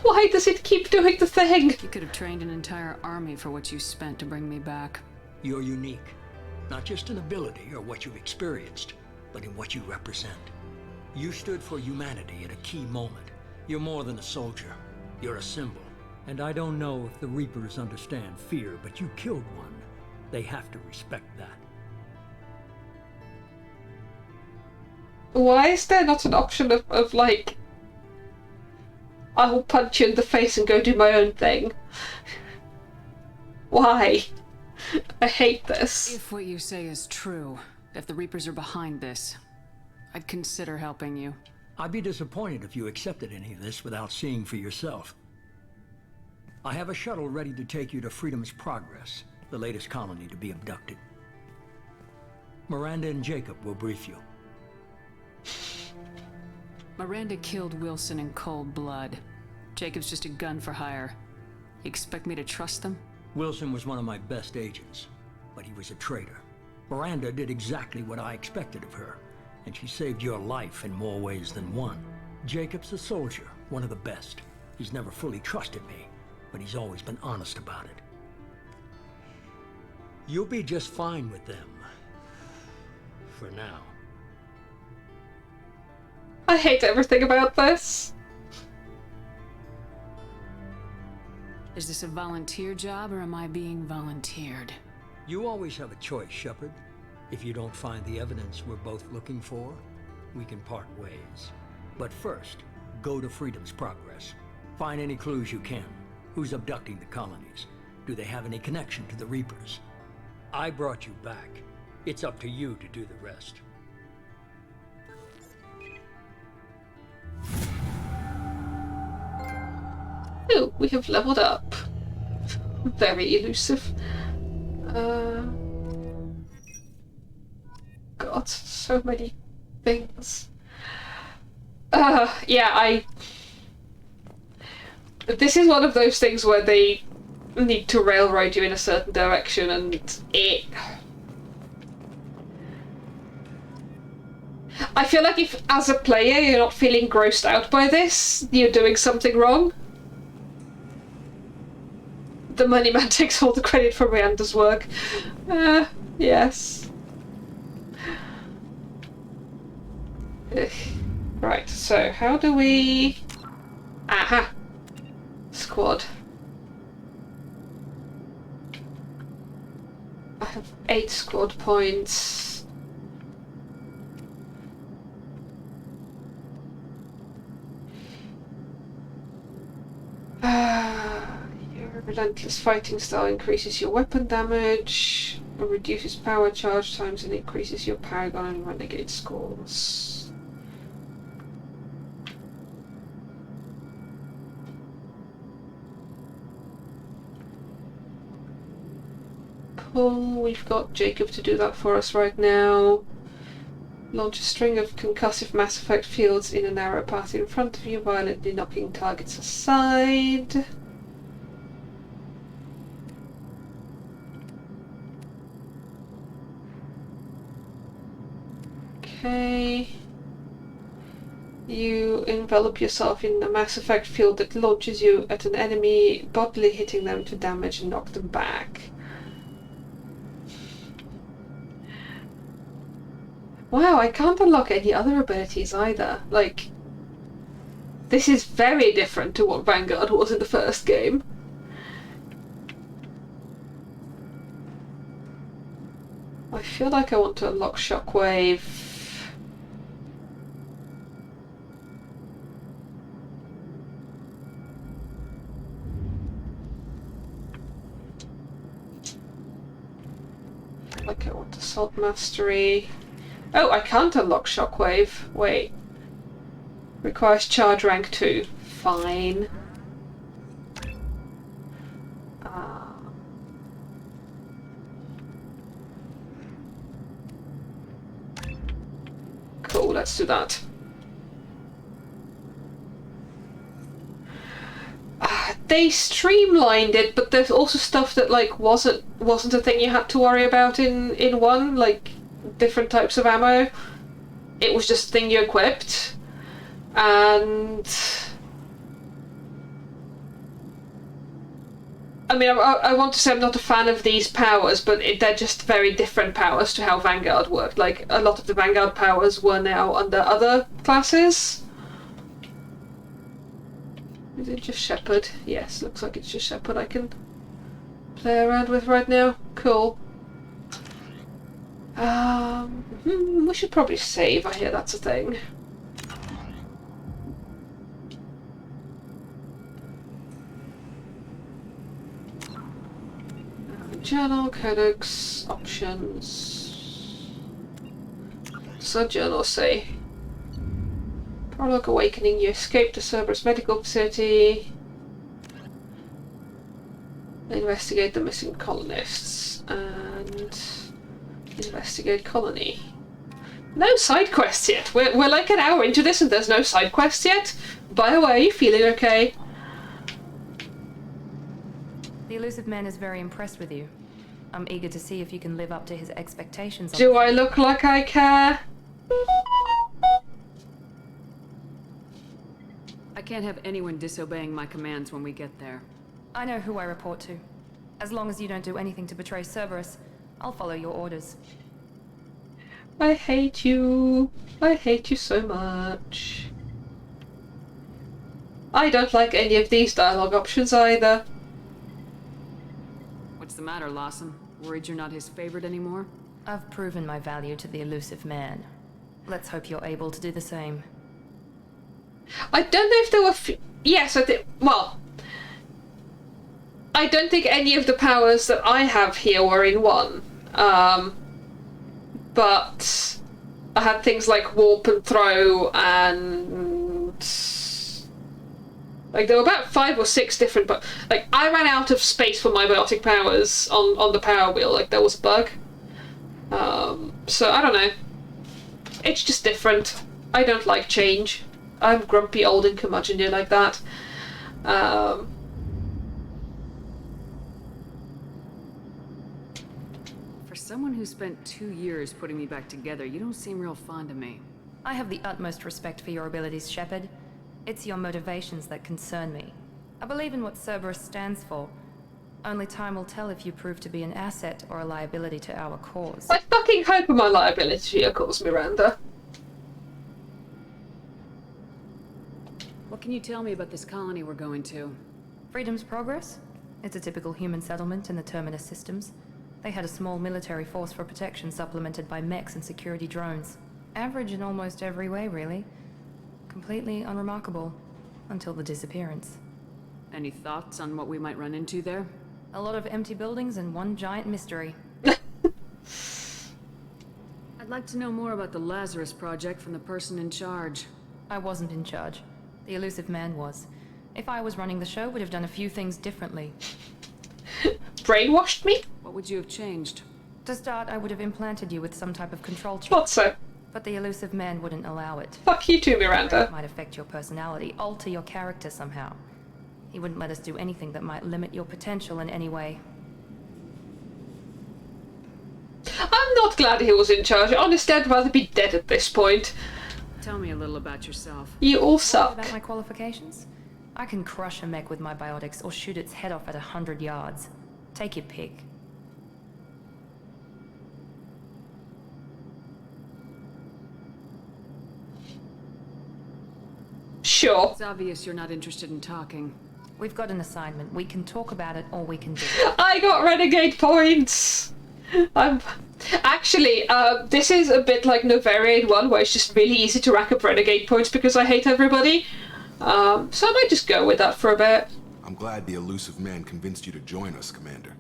Why does it keep doing the thing? You could have trained an entire army for what you spent to bring me back. You're unique. Not just in ability or what you've experienced, but in what you represent. You stood for humanity at a key moment. You're more than a soldier. You're a symbol. And I don't know if the Reapers understand fear, but you killed one. They have to respect that. Why is there not an option of like, I will punch you in the face and go do my own thing? Why? I hate this. If what you say is true, if the Reapers are behind this, I'd consider helping you. I'd be disappointed if you accepted any of this without seeing for yourself. I have a shuttle ready to take you to Freedom's Progress, the latest colony to be abducted. Miranda and Jacob will brief you. Miranda killed Wilson in cold blood. Jacob's just a gun for hire. You expect me to trust them? Wilson was one of my best agents, but he was a traitor. Miranda did exactly what I expected of her, and she saved your life in more ways than one. Jacob's a soldier, one of the best. He's never fully trusted me, but he's always been honest about it. You'll be just fine with them. For now. I hate everything about this. Is this a volunteer job, or am I being volunteered? You always have a choice, Shepard. If you don't find the evidence we're both looking for, we can part ways. But first, go to Freedom's Progress. Find any clues you can. Who's abducting the colonies? Do they have any connection to the Reapers? I brought you back. It's up to you to do the rest. Ooh, we have leveled up. Very elusive. God, so many things. Yeah, this is one of those things where they need to railroad you in a certain direction, and it... I feel like if, as a player, you're not feeling grossed out by this, you're doing something wrong. The money man takes all the credit for Miranda's work. Yes. Ugh. Right, so how do we... Aha! Squad. I have 8 squad points. Your relentless fighting style increases your weapon damage, reduces power charge times, and increases your paragon and renegade scores. Cool, we've got Jacob to do that for us right now. Launch a string of concussive mass effect fields in a narrow path in front of you, violently knocking targets aside. Okay. You envelop yourself in a mass effect field that launches you at an enemy, bodily hitting them to damage and knock them back. Wow, I can't unlock any other abilities either. Like, this is very different to what Vanguard was in the first game. I feel like I want to unlock Shockwave. Like I want Assault Mastery. Oh, I can't unlock Shockwave. Wait. Requires charge rank 2. Fine. Cool, let's do that. They streamlined it, but there's also stuff that like wasn't a thing you had to worry about in 1, like different types of ammo. It was just a thing you equipped, and I mean, I want to say I'm not a fan of these powers, but they're just very different powers to how Vanguard worked. Like, a lot of the Vanguard powers were now under other classes. Is it just Shepard? Yes, looks like it's just Shepard I can play around with right now. Cool. We should probably save. I hear that's a thing. Journal, codex, options. So journal say. Prologue Awakening, you escaped the Cerberus medical facility. Investigate the missing colonists. And investigate colony. No side quests yet. We're like an hour into this and there's no side quests yet. By the way, are you feeling okay? The elusive man is very impressed with you. I'm eager to see if you can live up to his expectations. Do I look like I care? I can't have anyone disobeying my commands when we get there. I know who I report to. As long as you don't do anything to betray Cerberus, I'll follow your orders. I hate you. I hate you so much. I don't like any of these dialogue options either. What's the matter, Lawson? Worried you're not his favorite anymore? I've proven my value to the elusive man. Let's hope you're able to do the same. I don't know if there were... Yes, I think... Well... I don't think any of the powers that I have here were in 1. But... I had things like warp and throw and... Like, there were about 5 or 6 different... But like, I ran out of space for my biotic powers on the power wheel. Like, there was a bug. So, I don't know. It's just different. I don't like change. I'm grumpy, old, and curmudgeon like that. For someone who spent 2 years putting me back together, you don't seem real fond of me. I have the utmost respect for your abilities, Shepard. It's your motivations that concern me. I believe in what Cerberus stands for. Only time will tell if you prove to be an asset or a liability to our cause. I fucking hope I'm a liability to your cause, Miranda. What can you tell me about this colony we're going to? Freedom's Progress? It's a typical human settlement in the Terminus systems. They had a small military force for protection supplemented by mechs and security drones. Average in almost every way, really. Completely unremarkable. Until the disappearance. Any thoughts on what we might run into there? A lot of empty buildings and one giant mystery. I'd like to know more about the Lazarus Project from the person in charge. I wasn't in charge. The elusive man was. If I was running the show, would have done a few things differently. Brainwashed me? What would you have changed? To start, I would have implanted you with some type of control chip. Thought so. But the elusive man wouldn't allow it. Fuck you too, Miranda. It might affect your personality, alter your character somehow. He wouldn't let us do anything that might limit your potential in any way. I'm not glad he was in charge. Honestly, I'd rather be dead at this point. Tell me a little about yourself. You all suck. About my qualifications? I can crush a mech with my biotics or shoot its head off at 100 yards. Take your pick. Sure. It's obvious you're not interested in talking. We've got an assignment. We can talk about it or we can do it. I got renegade points! Actually, this is a bit like Novariate 1, where it's just really easy to rack up renegade points because I hate everybody. So I might just go with that for a bit. I'm glad the elusive man convinced you to join us, Commander.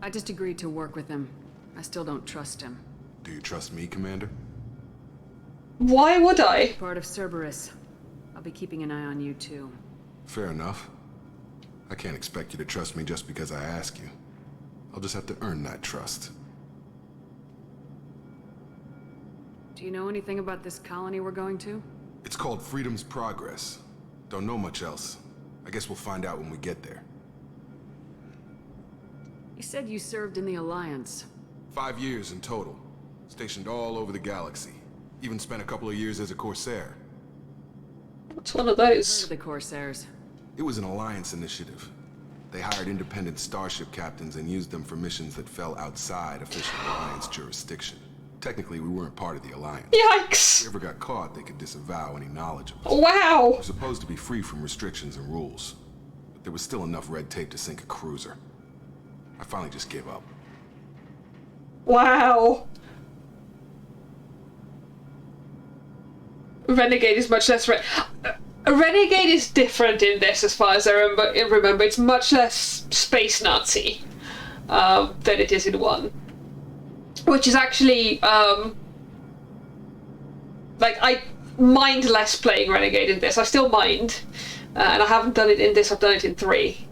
I just agreed to work with him. I still don't trust him. Do you trust me, Commander? Why would I? Part of Cerberus. I'll be keeping an eye on you too. Fair enough. I can't expect you to trust me just because I ask you. I'll just have to earn that trust. Do you know anything about this colony we're going to? It's called Freedom's Progress. Don't know much else. I guess we'll find out when we get there. You said you served in the Alliance. 5 years in total. Stationed all over the galaxy. Even spent a couple of years as a Corsair. What's one of those? Heard of the Corsairs. It was an Alliance initiative. They hired independent starship captains and used them for missions that fell outside official Alliance jurisdiction. Technically, we weren't part of the Alliance. Yikes! If we ever got caught, they could disavow any knowledge of us. Wow! We're supposed to be free from restrictions and rules. But there was still enough red tape to sink a cruiser. I finally just gave up. Wow! Renegade is much less Renegade is different in this, as far as I remember. It's much less space Nazi than it is in 1. Which is actually, like, I mind less playing Renegade in this. I still mind. And I haven't done it in this, I've done it in 3.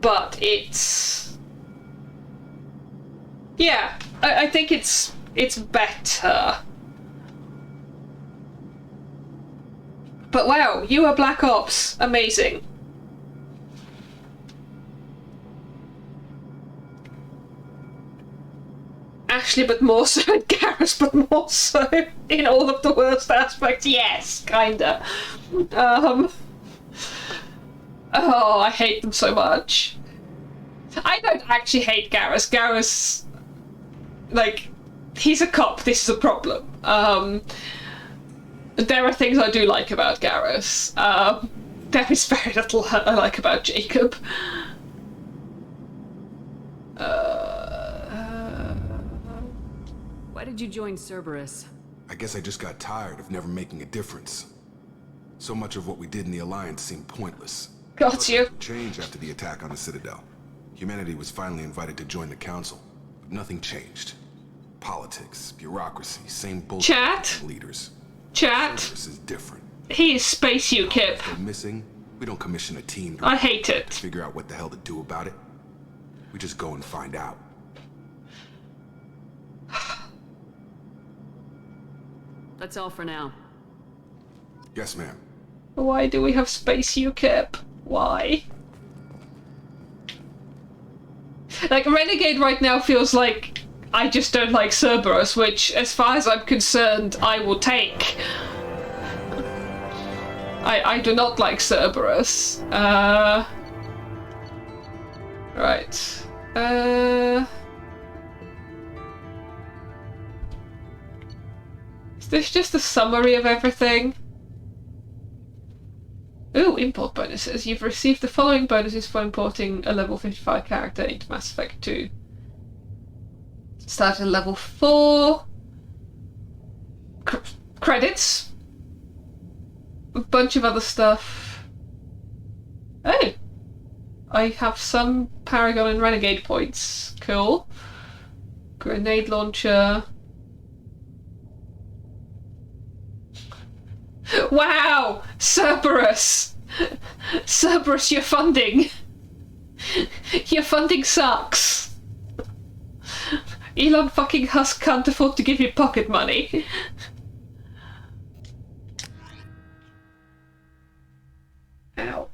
But it's... Yeah, I think it's better. But wow, you are Black Ops. Amazing. Ashley, but more so, and Garrus, but more so in all of the worst aspects. Yes, kinda. Oh, I hate them so much. I don't actually hate Garrus. Garrus, like, he's a cop. This is a problem. There are things I do like about Garrus. There is very little I like about Jacob. Why did you join Cerberus? I guess I just got tired of never making a difference. So much of what we did in the Alliance seemed pointless. Got you. Changed after the attack on the Citadel. Humanity was finally invited to join the Council, but nothing changed. Politics, bureaucracy, same bullshit. Chat. Leaders. Chat. Cerberus is different. He is Space UKIP. If they're missing, we don't commission a team I hate it. To figure out what the hell to do about it. We just go and find out. That's all for now. Yes, ma'am. Why do we have Space UKIP? Why? Like, Renegade right now feels like I just don't like Cerberus, which, as far as I'm concerned, I will take. I do not like Cerberus. Right. Is this just a summary of everything? Ooh, import bonuses. You've received the following bonuses for importing a level 55 character into Mass Effect 2. Start at level 4. Credits. A bunch of other stuff. Oh! I have some Paragon and Renegade points. Cool. Grenade launcher. Wow! Cerberus! Cerberus, your funding! Your funding sucks! Elon fucking Husk can't afford to give you pocket money. Ow.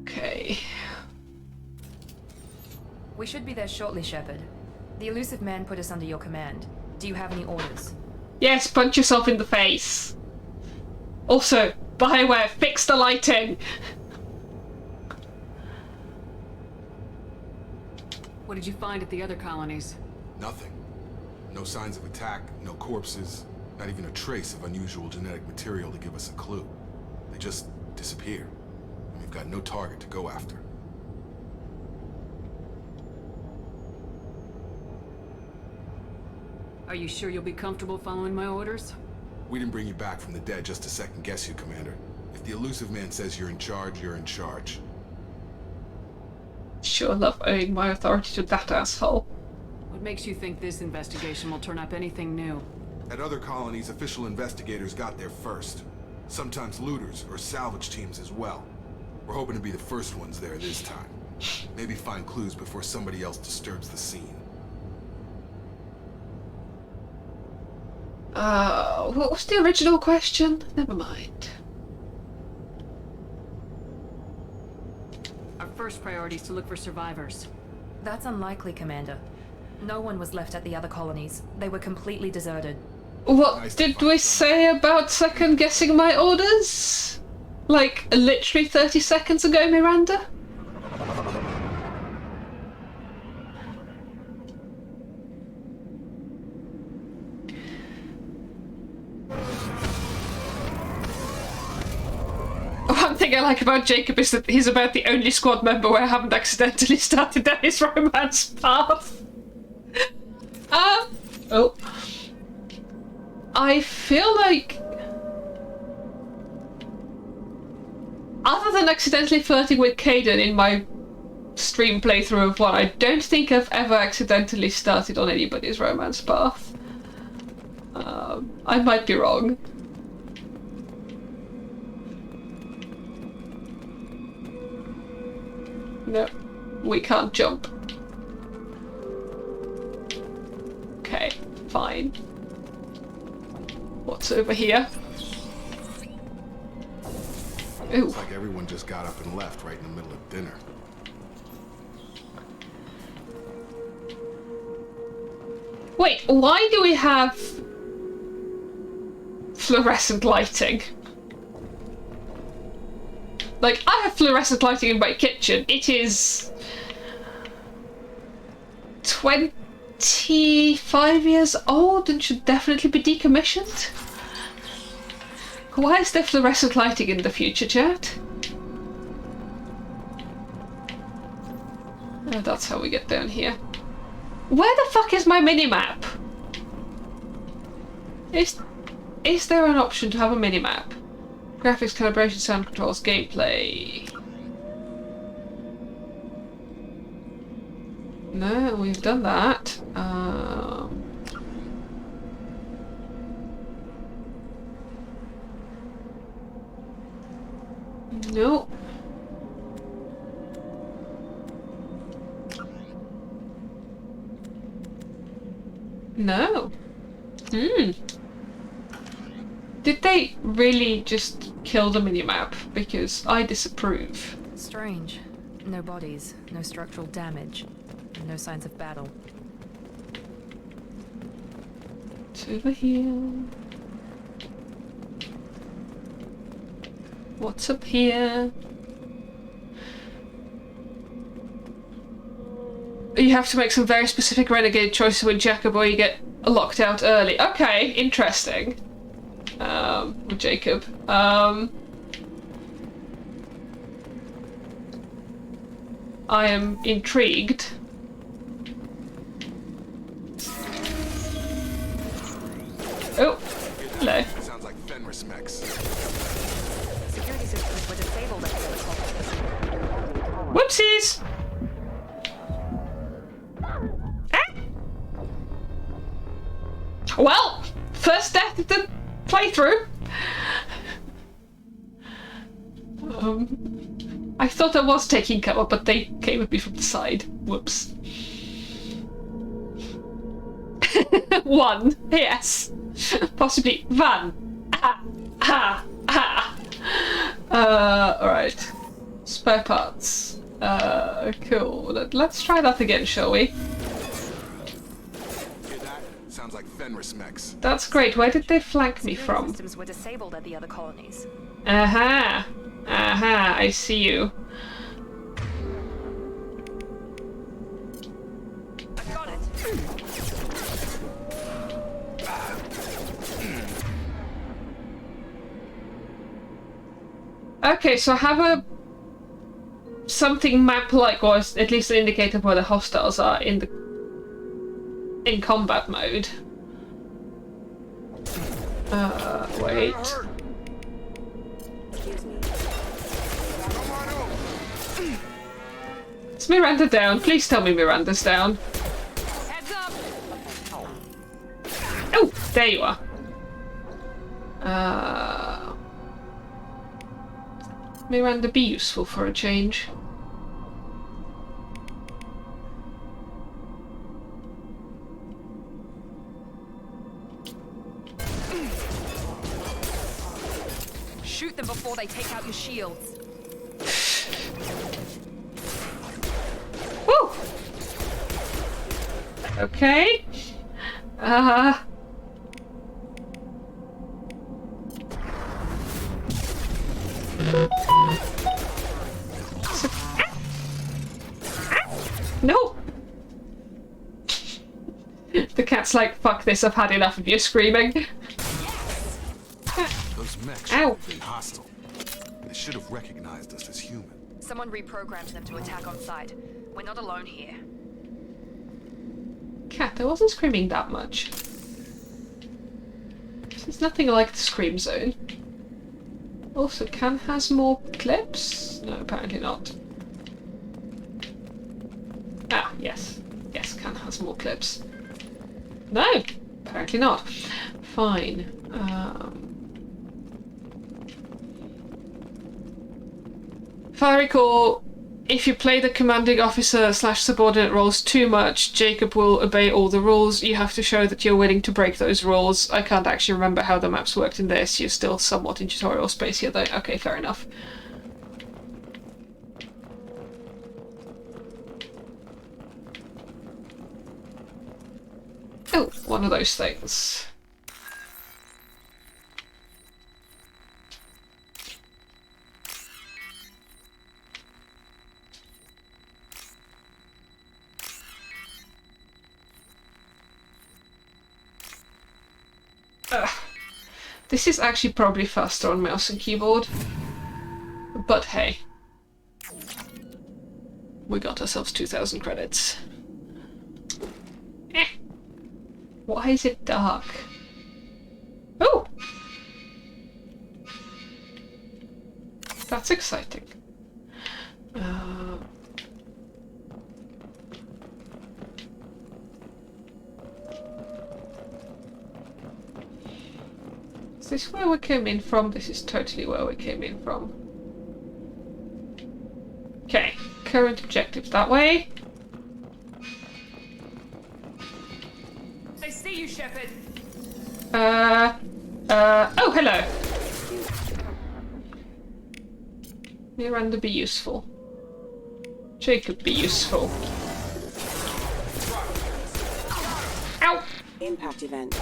Okay. We should be there shortly, Shepard. The elusive man put us under your command. Do you have any orders? Yes, punch yourself in the face. Also, Bioware, fix the lighting! What did you find at the other colonies? Nothing. No signs of attack, no corpses, not even a trace of unusual genetic material to give us a clue. They just disappear. And we've got no target to go after. Are you sure you'll be comfortable following my orders? We didn't bring you back from the dead just to second guess you, Commander. If the elusive man says you're in charge, you're in charge. Sure love owing my authority to that asshole. What makes you think this investigation will turn up anything new? At other colonies, official investigators got there first. Sometimes looters or salvage teams as well. We're hoping to be the first ones there this time. Maybe find clues before somebody else disturbs the scene. What was the original question? Never mind. Our first priority is to look for survivors. That's unlikely, Commander. No one was left at the other colonies. They were completely deserted. What did we say about second guessing my orders? Like, literally 30 seconds ago, Miranda? One thing I like about Jacob is that he's about the only squad member where I haven't accidentally started down his romance path. Oh. I feel like... Other than accidentally flirting with Caden in my stream playthrough of one, I don't think I've ever accidentally started on anybody's romance path. I might be wrong. No, we can't jump. Okay, fine. What's over here? Ooh. Looks like everyone just got up and left right in the middle of dinner. Wait, why do we have fluorescent lighting? Like, I have fluorescent lighting in my kitchen. It is 25 years old and should definitely be decommissioned. Why is there fluorescent lighting in the future, chat? Oh, that's how we get down here. Where the fuck is my minimap? Is there an option to have a minimap? Graphics, calibration, sound controls, gameplay. No, we've done that. No. No. Hmm. Did they really just kill the minimap? Because I disapprove. Strange. No bodies, no structural damage, and no signs of battle. It's over here. What's up here? You have to make some very specific renegade choices with Jacob or you get locked out early. Okay, interesting. With Jacob. I am intrigued. Oh, hello. Sounds like Fenris mechs. Security systems were disabled at the other colonies. Whoopsies! Well, first death of the playthrough. I thought I was taking cover, but they came at me from the side. Whoops. One, yes. Possibly one. Alright. Spare parts. Cool. Let's try that again, shall we? Hear that? Sounds like Fenris mechs. That's great. Where did they flank me from? Systems were disabled at the other colonies. Aha! Aha, I see you. I got it. Okay, so I have a something map-like, or at least an indicator of where the hostiles are in combat mode. Wait. Is Miranda down? Please tell me Miranda's down. Heads up. Oh, there you are. Miranda, be useful for a change. Shoot them before they take out your shields. Woo! Okay. No! The cat's like, fuck this, I've had enough of you screaming. Those mechs Ow. have been hostile. They should have recognized us as human. Someone reprogrammed them to attack on sight. We're not alone here. Cat, I wasn't screaming that much. There's nothing like the scream zone. Also, Can has more clips? No, apparently not. Ah, yes. Yes, Can has more clips. No, apparently not. Fine. If I recall, if you play the commanding officer / subordinate roles too much, Jacob will obey all the rules. You have to show that you're willing to break those rules. I can't actually remember how the maps worked in this. You're still somewhat in tutorial space here though. Okay, fair enough. Oh, one of those things. This is actually probably faster on mouse and keyboard. But hey. We got ourselves 2,000 credits. Why is it dark? Oh! That's exciting. Is this where we came in from? This is totally where we came in from. Okay, current objective that way. I see you, Shepard. Oh, hello. Miranda be useful. Jacob be useful. Ow! Impact event.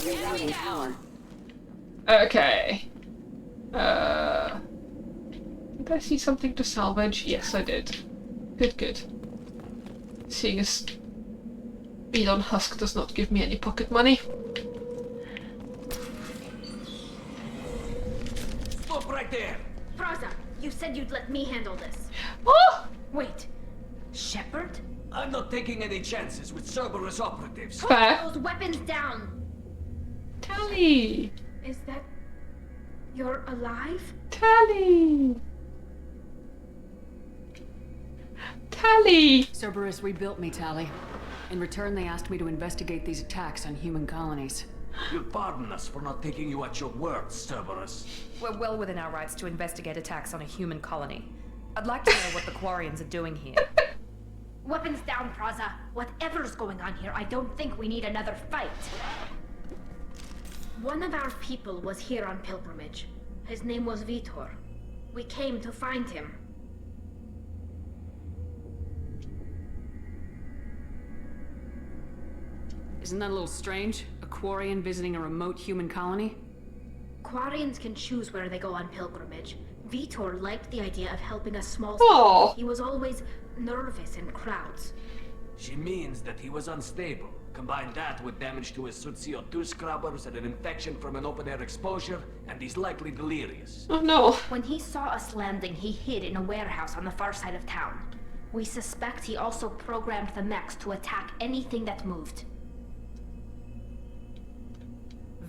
Reloading power. Okay. Did I see something to salvage? Yes, I did. Good, good. Seeing as Elon Husk does not give me any pocket money. Stop right there! Praza, you said you'd let me handle this. Oh! Wait. Shepard? I'm not taking any chances with Cerberus operatives. Fair. Put those weapons down! Tally! Is that... you're alive? Tally! Tally! Cerberus rebuilt me, Tally. In return, they asked me to investigate these attacks on human colonies. You'll pardon us for not taking you at your word, Cerberus. We're well within our rights to investigate attacks on a human colony. I'd like to know what the Quarians are doing here. Weapons down, Praza. Whatever's going on here, I don't think we need another fight. One of our people was here on pilgrimage. His name was Vitor. We came to find him. Isn't that a little strange? A Quarian visiting a remote human colony? Quarians can choose where they go on pilgrimage. Vitor liked the idea of helping a small Aww. He was always nervous in crowds. She means that he was unstable. Combine that with damage to his suit CO2 scrubbers and an infection from an open-air exposure, and he's likely delirious. Oh no. When he saw us landing, he hid in a warehouse on the far side of town. We suspect he also programmed the mechs to attack anything that moved.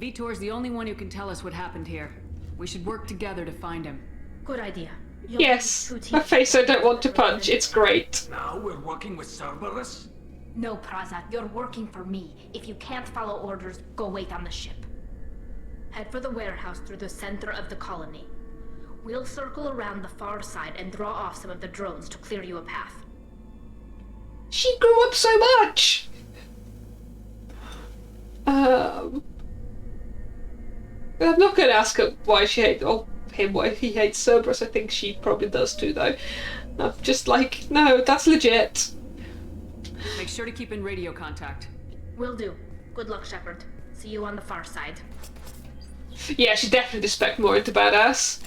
Vitor's the only one who can tell us what happened here. We should work together to find him. Good idea. Yes, a face I don't want to punch. It's great. Now we're working with Cerberus? No, Praza, you're working for me. If you can't follow orders, go wait on the ship. Head for the warehouse through the center of the colony. We'll circle around the far side and draw off some of the drones to clear you a path. She grew up so much! I'm not going to ask her why she hates, or him why he hates Cerberus. I think she probably does too, though. I'm just like, no, that's legit. Make sure to keep in radio contact. Will do. Good luck, Shepard. See you on the far side. Yeah, she definitely spec more into badass.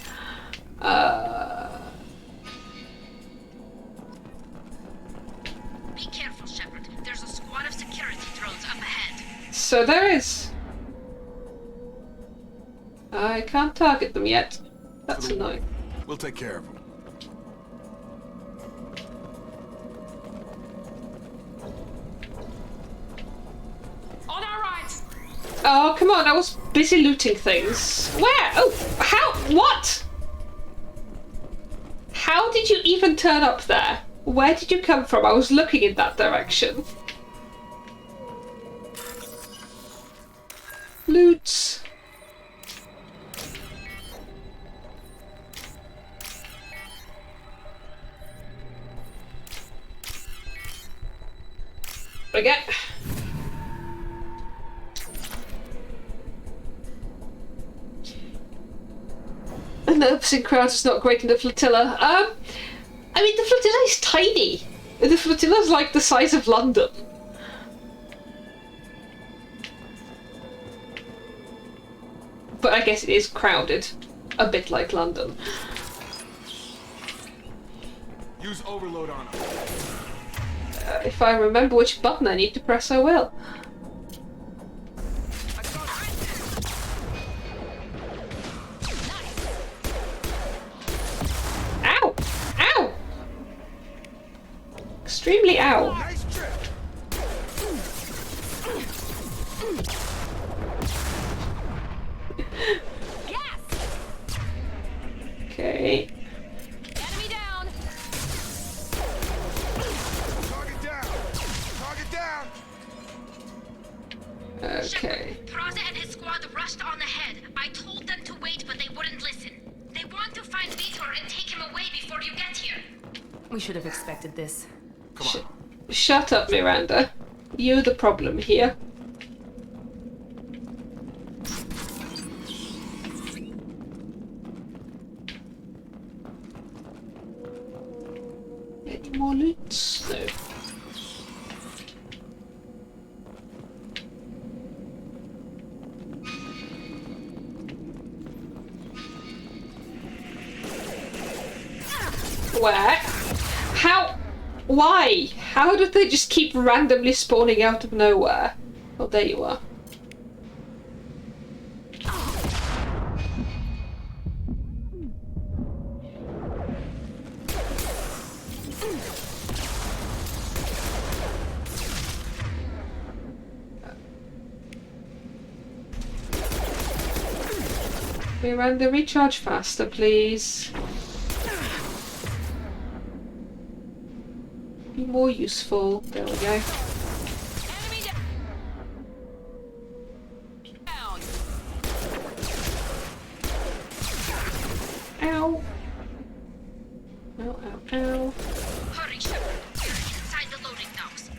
Be careful, Shepard. There's a squad of security drones up ahead. So there is. I can't target them yet. That's annoying. We'll take care of them. On our right! Oh, come on, I was busy looting things. Where? Oh, how? What? How did you even turn up there? Where did you come from? I was looking in that direction. Loot. Again. And the opposing crowd is not great in the flotilla. I mean, the flotilla is tiny. The flotilla is like the size of London. But I guess it is crowded. A bit like London. Use overload on them. If I remember which button I need to press, I will. Ow! Ow! Extremely ow. Nice trip. Okay. Enemy down! Target down. Target down. Okay. Praza and his squad rushed on ahead. I told them to wait, but they wouldn't listen. They want to find Vitor and take him away before you get here. We should have expected this. Come on. Shut up, Miranda. You're the problem here. Any more loot? No. Where? How? Why? How did they just keep randomly spawning out of nowhere? Oh, there you are. Miranda, recharge faster, please. Be more useful. There we go. Ow. Ow, ow, ow. Hurry, Shepard. We're inside the loading docks.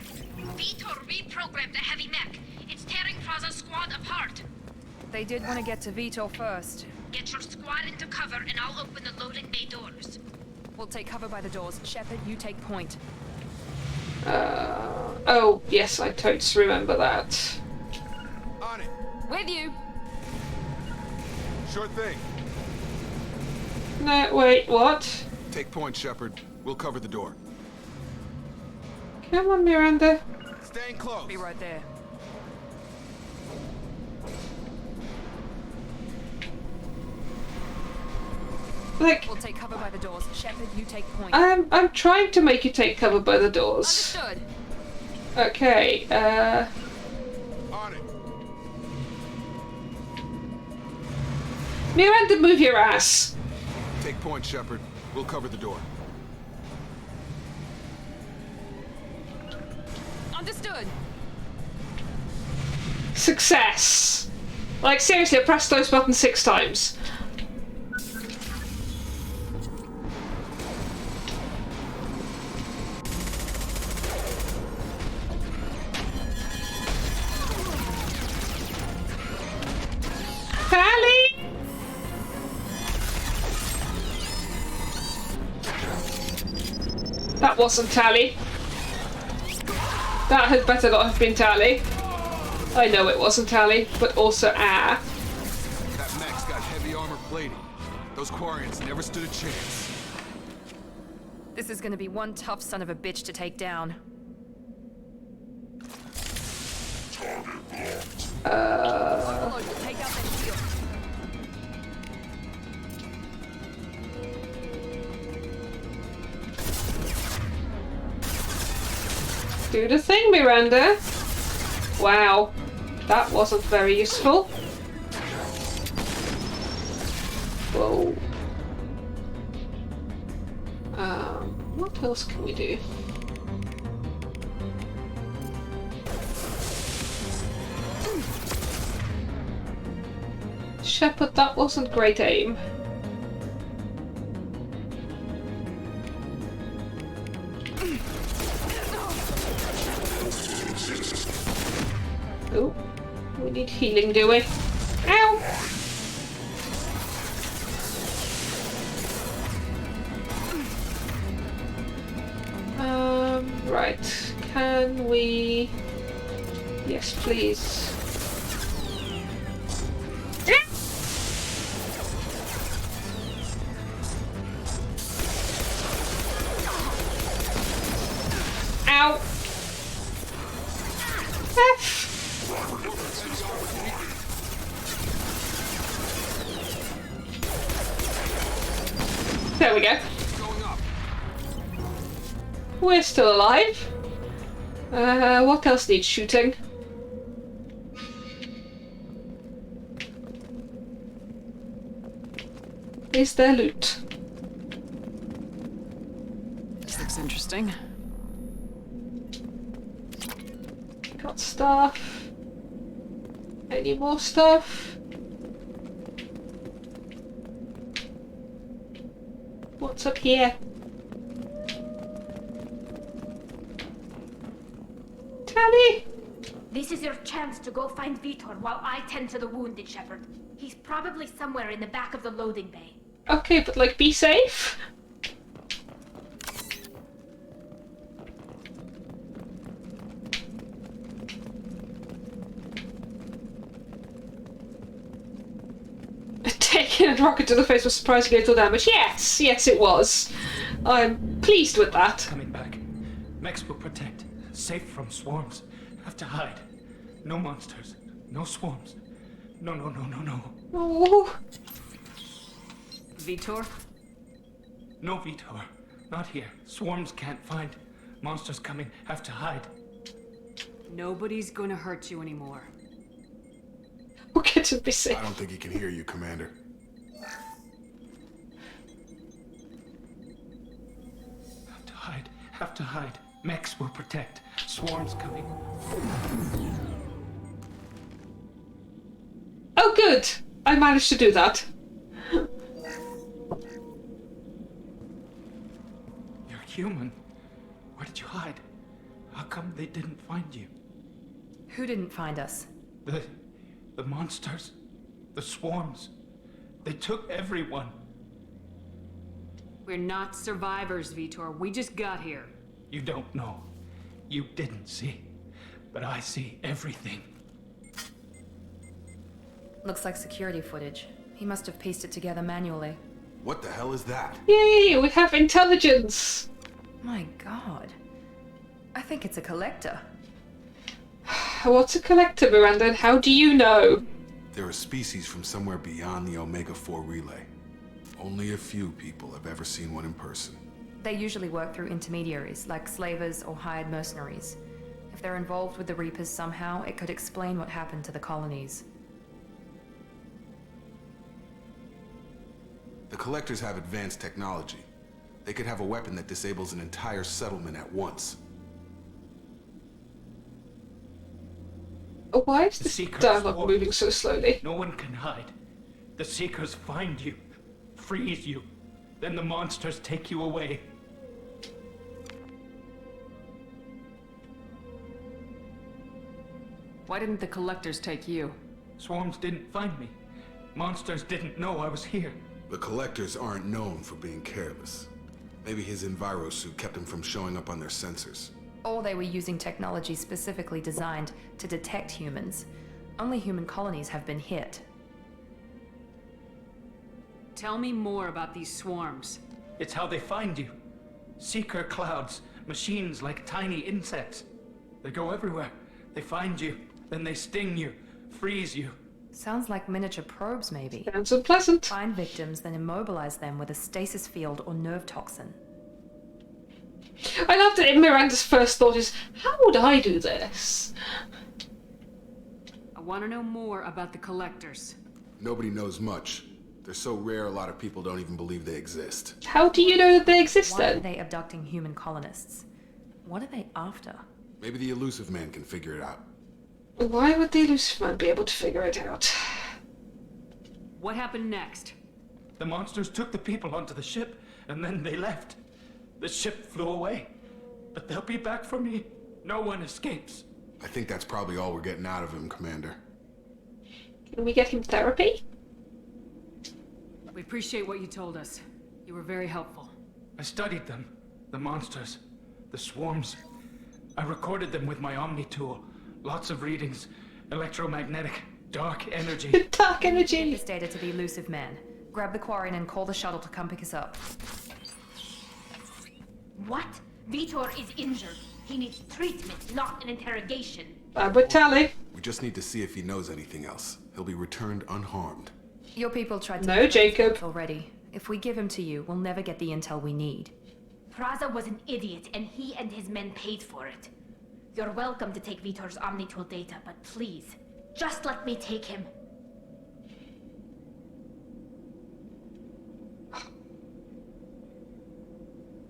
Vitor reprogrammed the heavy mech. It's tearing Praza's squad apart. They did want to get to Vitor first. Get your squad into cover and I'll open the loading bay doors. We'll take cover by the doors. Shepard, you take point. Oh, yes, I totes remember that. On it. With you! Sure thing. No, wait, what? Take point, Shepard. We'll cover the door. Come on, Miranda. Staying close. Be right there. Like, we'll take cover by the doors. Shepard, you take point. I'm trying to make you take cover by the doors. Understood. Okay, On it. Miranda, move your ass. Take point, Shepard. We'll cover the door. Understood. Success. Like, seriously, I pressed those buttons 6 times. Tally! That wasn't Tally. That had better not have been Tally. I know it wasn't Tally, but also That mech's got heavy armor plating. Those Quarians never stood a chance. This is gonna be one tough son of a bitch to take down. Take out that shield. Do the thing, Miranda. Wow, that wasn't very useful. Whoa. What else can we do? Shepard, that wasn't great aim. Oh, we need healing, do we? Ow! Right. Can we... Yes, please. Ow! There we go. We're still alive. What else needs shooting? Is there loot? This looks interesting. Got stuff. Any more stuff? What's up here? Tally? This is your chance to go find Vitor while I tend to the wounded, Shepard. He's probably somewhere in the back of the loading bay. Okay, but like, be safe? Taking a rocket to the face was surprisingly little damage. Yes, yes it was. I'm pleased with that. Coming back. Mex will protect. Safe from swarms. Have to hide. No monsters. No swarms. No. Oh. Vitor? No Vitor. Not here. Swarms can't find. Monsters coming. Have to hide. Nobody's gonna hurt you anymore. We'll get to be safe. I don't think he can hear you, Commander. Have to hide. Have to hide. Mex will protect. Swarms coming. Oh good! I managed to do that. You're human. Where did you hide? How come they didn't find you? Who didn't find us? The monsters. The swarms. They took everyone. We're not survivors, Vitor. We just got here. You don't know. You didn't see. But I see everything. Looks like security footage. He must have pieced it together manually. What the hell is that? Yay, we have intelligence! My god. I think it's a collector. What's a collector, Miranda, and how do you know? They're a species from somewhere beyond the Omega-4 relay. Only a few people have ever seen one in person. They usually work through intermediaries, like slavers or hired mercenaries. If they're involved with the Reapers somehow, it could explain what happened to the colonies. The collectors have advanced technology. They could have a weapon that disables an entire settlement at once. Why is this dialogue moving so slowly? No one can hide. The Seekers find you, freeze you, then the monsters take you away. Why didn't the collectors take you? Swarms didn't find me. Monsters didn't know I was here. The collectors aren't known for being careless. Maybe his enviro suit kept him from showing up on their sensors. Or they were using technology specifically designed to detect humans. Only human colonies have been hit. Tell me more about these swarms. It's how they find you. Seeker clouds, machines like tiny insects. They go everywhere. They find you, then they sting you, freeze you. Sounds like miniature probes, maybe. Sounds unpleasant. Find victims, then immobilize them with a stasis field or nerve toxin. I love that Miranda's first thought is, how would I do this? I want to know more about the collectors. Nobody knows much. They're so rare a lot of people don't even believe they exist. How do you know that they exist then? Why are they abducting human colonists? What are they after? Maybe the elusive man can figure it out. Why would the elusive man be able to figure it out? What happened next? The monsters took the people onto the ship, and then they left. The ship flew away. But they'll be back for me. No one escapes. I think that's probably all we're getting out of him, Commander. Can we get him therapy? We appreciate what you told us. You were very helpful. I studied them. The monsters. The swarms. I recorded them with my Omni tool. Lots of readings. Electromagnetic. Dark energy. Dark energy! Give this data to the elusive man. Grab the Quarian and call the shuttle to come pick us up. What? Vitor is injured. He needs treatment, not an interrogation. With Tally. We just need to see if he knows anything else. He'll be returned unharmed. Your people tried to... No, Jacob. Already. If we give him to you, we'll never get the intel we need. Praza was an idiot, and he and his men paid for it. You're welcome to take Vitor's Omnitool data, but please, just let me take him.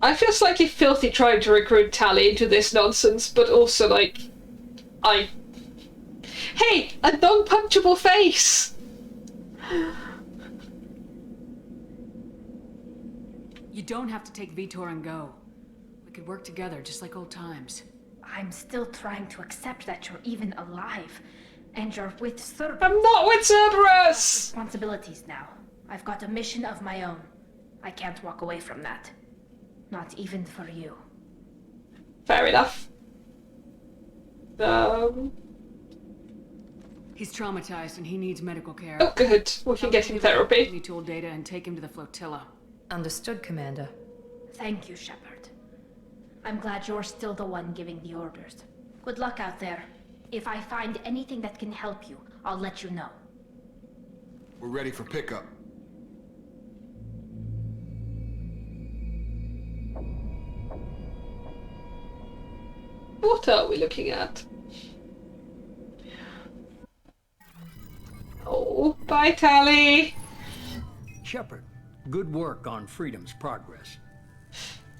I feel slightly filthy trying to recruit Tally into this nonsense, but also like... Hey! A non-punchable face! You don't have to take Vitor and go. We could work together, just like old times. I'm still trying to accept that you're even alive. And you're with Cerberus. I'm not with Cerberus! Responsibilities now. I've got a mission of my own. I can't walk away from that. Not even for you. Fair enough. He's traumatized and he needs medical care. Oh, good. We can get him therapy. Untitled data and take him to the flotilla. Understood, Commander. Thank you, Shepard. I'm glad you're still the one giving the orders. Good luck out there. If I find anything that can help you, I'll let you know. We're ready for pickup. What are we looking at? Oh, bye, Tally! Shepard, good work on Freedom's progress.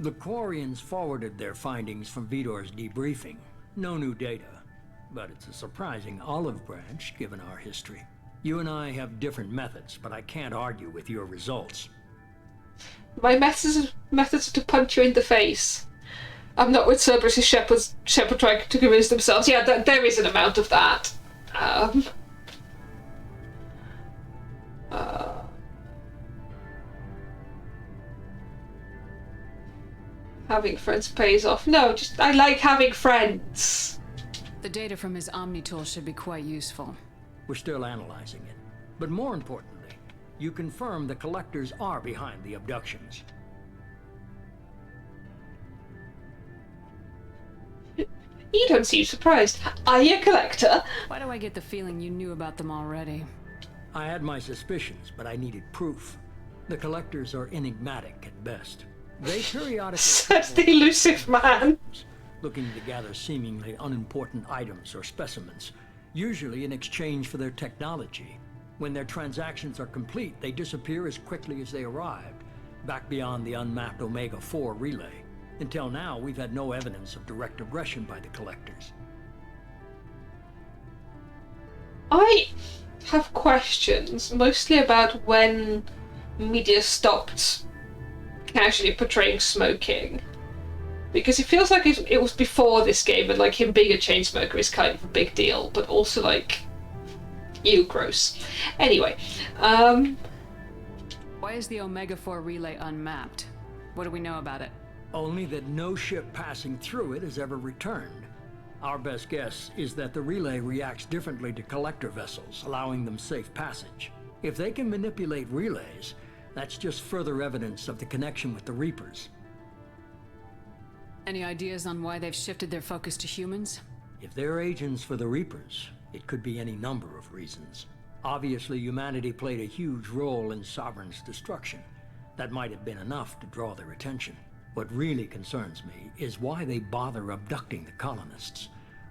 The Quarians forwarded their findings from Vidor's debriefing. No new data, but it's a surprising olive branch given our history. You and I have different methods, but I can't argue with your results. My methods are to punch you in the face. I'm not with Cerberus' Shepard trying to convince themselves. Yeah, there is an amount of that. Having friends pays off. No, just I like having friends. The data from his Omni tool should be quite useful. We're still analyzing it. But more importantly, you confirm the collectors are behind the abductions. You don't seem surprised. Are you a collector? Why do I get the feeling you knew about them already? I had my suspicions, but I needed proof. The collectors are enigmatic at best. They periodically... Such the elusive man. Looking to gather seemingly unimportant items or specimens, usually in exchange for their technology. When their transactions are complete, they disappear as quickly as they arrived, back beyond the unmapped Omega-4 relay. Until now, we've had no evidence of direct aggression by the collectors. I have questions, mostly about when media stopped casually portraying smoking. Because it feels like it was before this game, and like him being a chain smoker is kind of a big deal, but also like, ew, gross. Anyway, Why is the Omega-4 relay unmapped? What do we know about it? Only that no ship passing through it has ever returned. Our best guess is that the relay reacts differently to collector vessels, allowing them safe passage. If they can manipulate relays, that's just further evidence of the connection with the Reapers. Any ideas on why they've shifted their focus to humans? If they're agents for the Reapers, it could be any number of reasons. Obviously, humanity played a huge role in Sovereign's destruction. That might have been enough to draw their attention. What really concerns me is why they bother abducting the colonists.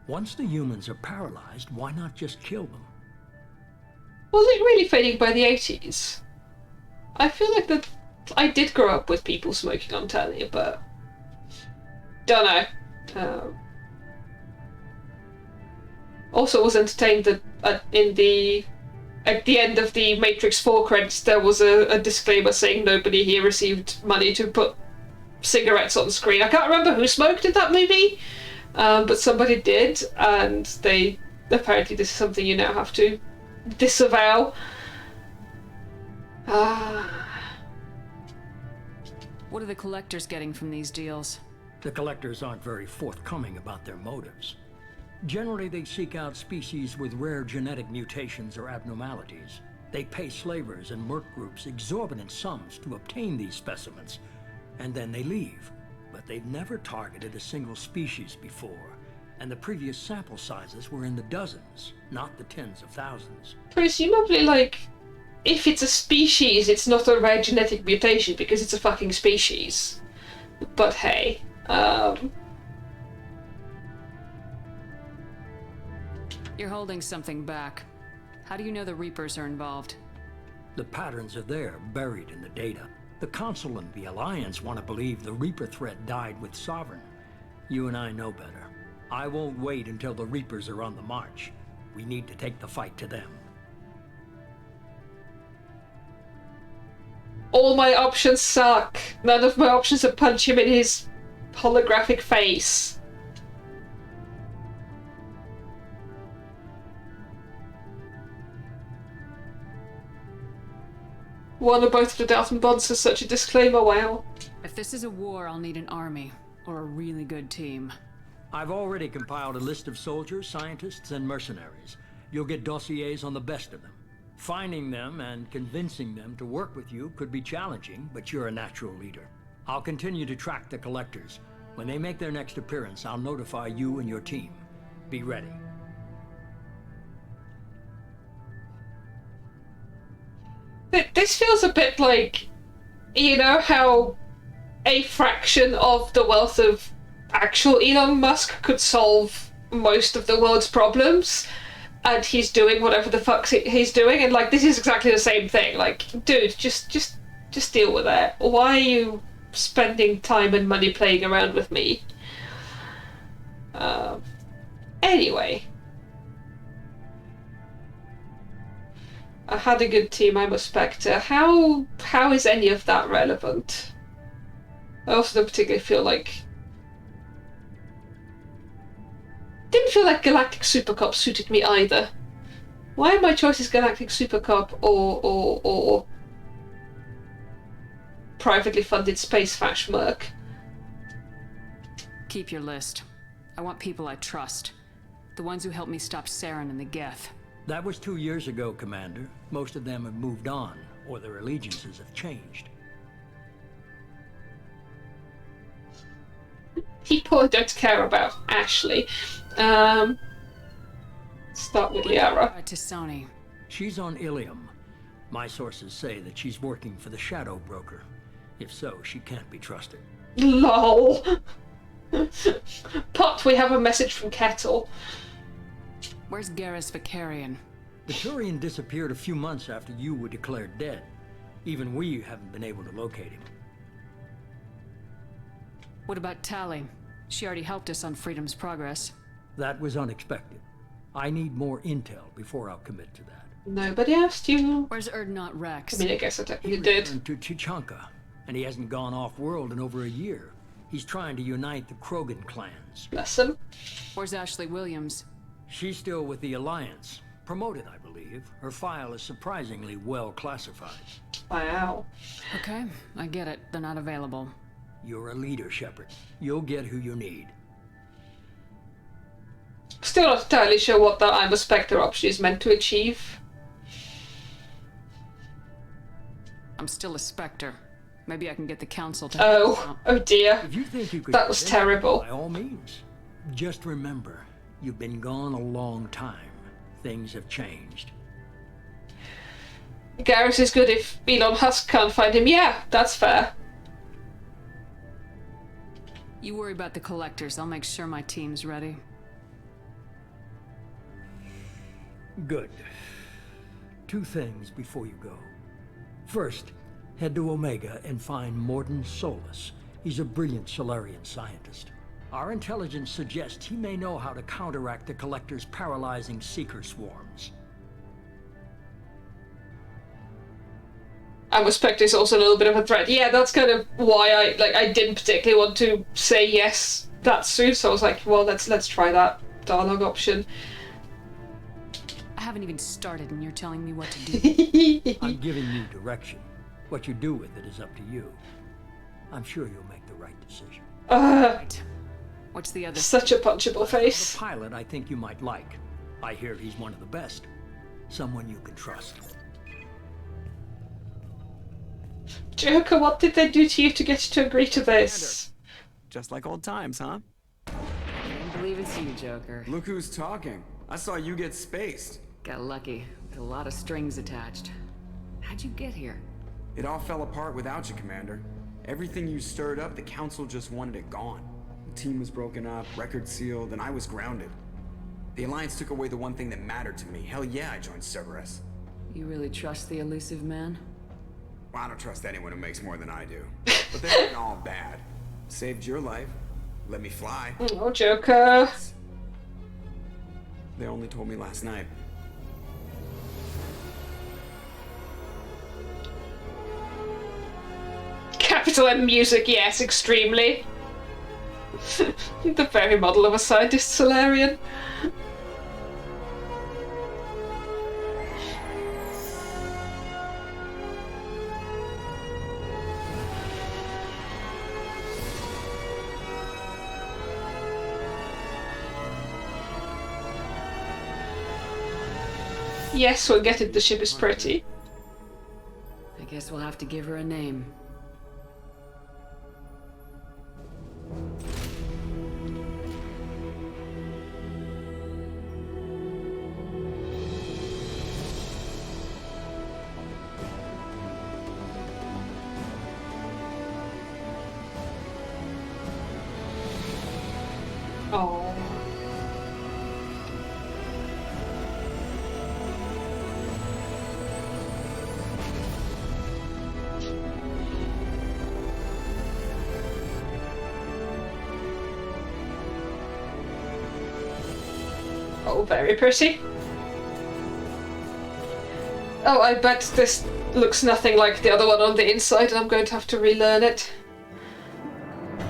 Once the humans are paralyzed, why not just kill them? Was it really fading by the 80s? I feel like that I did grow up with people smoking on telly, but don't know. Also was entertained that at the end of the Matrix 4 credits there was a disclaimer saying nobody here received money to put cigarettes on screen. I can't remember who smoked in that movie, but somebody did, and they apparently this is something you now have to disavow. What are the collectors getting from these deals? The collectors aren't very forthcoming about their motives. Generally, they seek out species with rare genetic mutations or abnormalities. They pay slavers and merc groups exorbitant sums to obtain these specimens, and then they leave. But they've never targeted a single species before, and the previous sample sizes were in the dozens, not the tens of thousands. Presumably, like, if it's a species, it's not a rare genetic mutation because it's a fucking species. But hey, You're holding something back. How do you know the Reapers are involved? The patterns are there, buried in the data. The Council and the Alliance want to believe the Reaper threat died with Sovereign. You and I know better. I won't wait until the Reapers are on the march. We need to take the fight to them. all my options suck. None of my options are punch him in his holographic face. one or both of the Dalton bonds as such a disclaimer. Wow. If this is a war, I'll need an army, or a really good team. I've already compiled a list of soldiers, scientists, and mercenaries. You'll get dossiers on the best of them. Finding them and convincing them to work with you could be challenging, but you're a natural leader. I'll continue to track the collectors. When they make their next appearance, I'll notify you and your team. Be ready. This feels a bit like, you know, how a fraction of the wealth of actual Elon Musk could solve most of the world's problems, and he's doing whatever the fuck he's doing, and like this is exactly the same thing. Like, dude, just deal with it. Why are you spending time and money playing around with me? Anyway. I had a good team, I'm a Spectre. How is any of that relevant? I also don't particularly feel like... Didn't feel like Galactic Super Cop suited me either. Why are my choices Galactic Super Cop or privately funded space fash merc? Keep your list. I want people I trust. The ones who helped me stop Saren and the Geth. That was 2 years ago, Commander. Most of them have moved on, or their allegiances have changed. People I don't care about, Ashley. Start with Liara. To Sony. She's on Ilium. My sources say that she's working for the Shadow Broker. If so, she can't be trusted. LOL. Pot, we have a message from Kettle. Where's Garrus Vicarian? The Turian disappeared a few months after you were declared dead. Even we haven't been able to locate him. What about Tali? She already helped us on Freedom's Progress. That was unexpected. I need more intel before I'll commit to that. Nobody asked you. Where's Erdnot Rex? I mean, I guess I technically He did. returned to Chichanka, and he hasn't gone off-world in over a year. He's trying to unite the Krogan clans. Bless him. Where's Ashley Williams? She's still with the Alliance. Promoted, I believe. Her file is surprisingly well classified. Wow. Okay, I get it. They're not available. You're a leader, Shepard. You'll get who you need. Still not entirely sure what the I'm a Spectre option is meant to achieve. I'm still a Spectre. Maybe I can get the Council to... Oh dear. If you think you could that was terrible. By all means. Just remember, you've been gone a long time. Things have changed. Garrus is good if Elon Musk can't find him. Yeah, that's fair. You worry about the collectors. I'll make sure my team's ready. Good. 2 things before you go. First, head to Omega and find Morden Solus. He's a brilliant Solarian scientist. Our intelligence suggests he may know how to counteract the Collector's paralyzing Seeker swarms. I'm a Spectre is also a little bit of a threat. Yeah, that's kind of why I didn't particularly want to say yes that soon. So I was like, well, let's try that dialogue option. I haven't even started and you're telling me what to do. I'm giving you direction. What you do with it is up to you. I'm sure you'll make the right decision. Right. What's the other? Such a punchable face. The pilot I think you might like. I hear he's one of the best. Someone you can trust. Joker, what did they do to you to get you to agree to this? Just like old times, huh? I can't believe it's you, Joker. Look who's talking. I saw you get spaced. Got lucky. With a lot of strings attached. How'd you get here? It all fell apart without you, Commander. Everything you stirred up, the Council just wanted it gone. The team was broken up, record sealed, and I was grounded. The Alliance took away the one thing that mattered to me. Hell yeah, I joined Cerberus. You really trust the elusive man? Well, I don't trust anyone who makes more than I do. But they weren't all bad. Saved your life. Let me fly. Oh, Joker. They only told me last night. Capital M music, yes, extremely. The very model of a scientist Solarian. Yes, we'll get it. The ship is pretty. I guess we'll have to give her a name. Oh. Oh, very pretty. Oh, I bet this looks nothing like the other one on the inside, and I'm going to have to relearn it.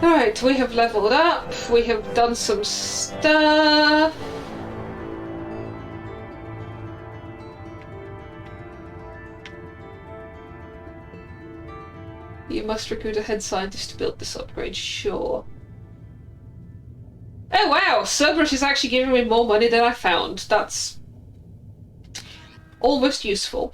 Alright, we have leveled up, we have done some stuff. You must recruit a head scientist to build this upgrade, sure. Oh wow, Cerberus is actually giving me more money than I found. That's almost useful.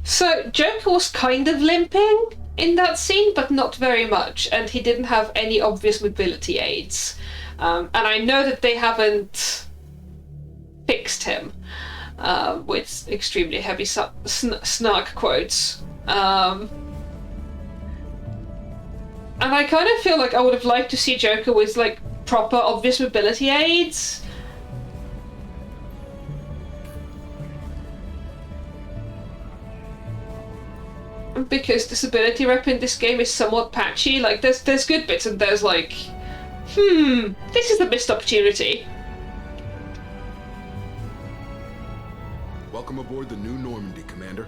So Joker was kind of limping in that scene, but not very much, and he didn't have any obvious mobility aids. And I know that they haven't fixed him with extremely heavy snark quotes. And I kind of feel like I would have liked to see Joker with, like, proper obvious mobility aids. Because disability rep in this game is somewhat patchy. Like, there's good bits and there's like, this is a missed opportunity. Welcome aboard the new Normandy, Commander.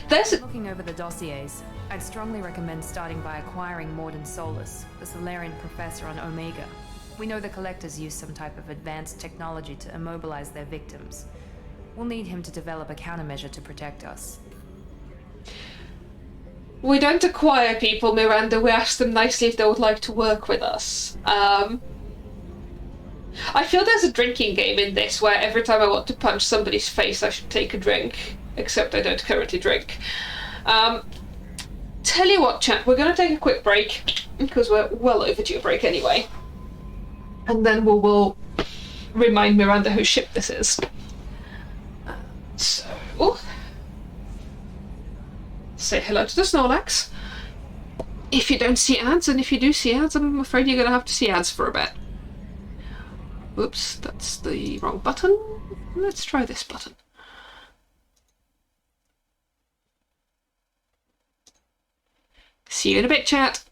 Looking over the dossiers, I'd strongly recommend starting by acquiring Morden Solus, the Solarian professor on Omega. We know the Collectors use some type of advanced technology to immobilize their victims. We'll need him to develop a countermeasure to protect us. We don't acquire people, Miranda. We ask them nicely if they would like to work with us. I feel there's a drinking game in this where every time I want to punch somebody's face I should take a drink. Except I don't currently drink. Tell you what, chat, we're going to take a quick break, because we're well overdue a break anyway. And then we will remind Miranda whose ship this is. So, say hello to the Snorlax. If you don't see ads, and if you do see ads, I'm afraid you're going to have to see ads for a bit. Oops, that's the wrong button. Let's try this button. See you in a bit, chat.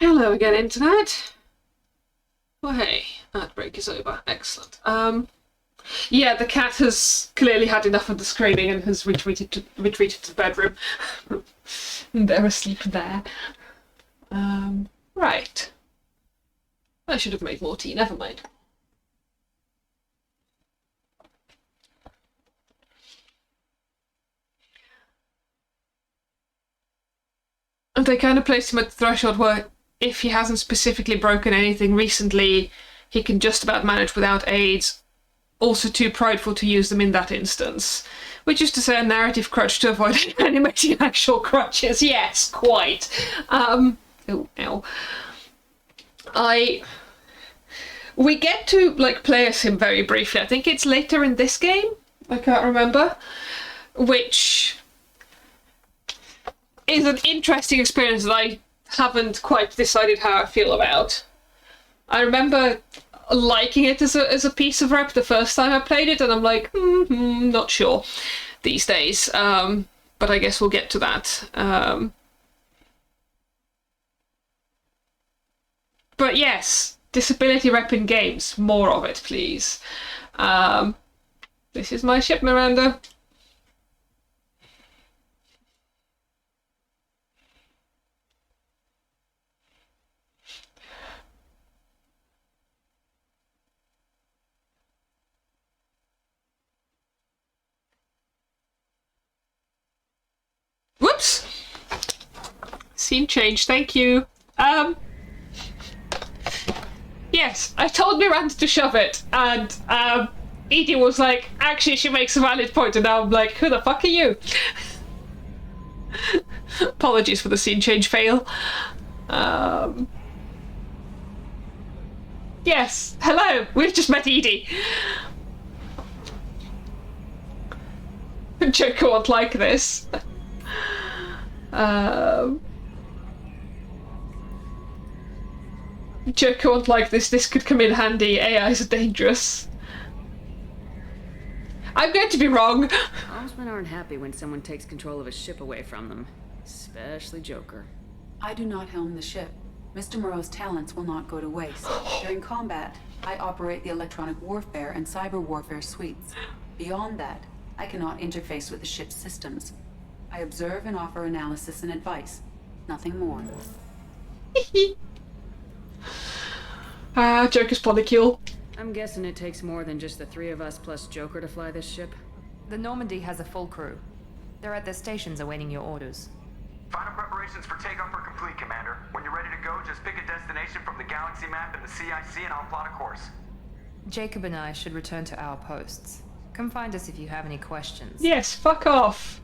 Hello again, Internet. Well, hey, outbreak is over. Excellent. Yeah, the cat has clearly had enough of the screaming and has retreated to the bedroom. And they're asleep there. Right. I should have made more tea, never mind. And they kind of placed him at the threshold where if he hasn't specifically broken anything recently, he can just about manage without aids. Also too prideful to use them in that instance. Which is to say a narrative crutch to avoid animating actual crutches. Yes, quite. Oh, ow. We get to, like, play as him very briefly. I think it's later in this game. I can't remember. Which is an interesting experience that I haven't quite decided how I feel about. I remember liking it as a piece of rep the first time I played it, and I'm like, not sure these days. But I guess we'll get to that. But yes, disability rep in games. More of it, please. This is my ship, Miranda. Whoops! Scene change, thank you. Yes, I told Miranda to shove it, and Edie was like, actually she makes a valid point, and now I'm like, who the fuck are you? Apologies for the scene change fail. Yes, hello, we've just met Edie. Joker won't like this. Joker won't like this. This could come in handy. AIs are dangerous. I'm going to be wrong. Armsmen aren't happy when someone takes control of a ship away from them. Especially Joker. I do not helm the ship. Mr. Moreau's talents will not go to waste. During combat, I operate the electronic warfare and cyber warfare suites. Beyond that, I cannot interface with the ship's systems. I observe and offer analysis and advice. Nothing more. Joker's polycule. I'm guessing it takes more than just the three of us plus Joker to fly this ship. The Normandy has a full crew. They're at their stations awaiting your orders. Final preparations for takeoff are complete, Commander. When you're ready to go, just pick a destination from the galaxy map and the CIC and I'll plot a course. Jacob and I should return to our posts. Come find us if you have any questions. Yes, fuck off.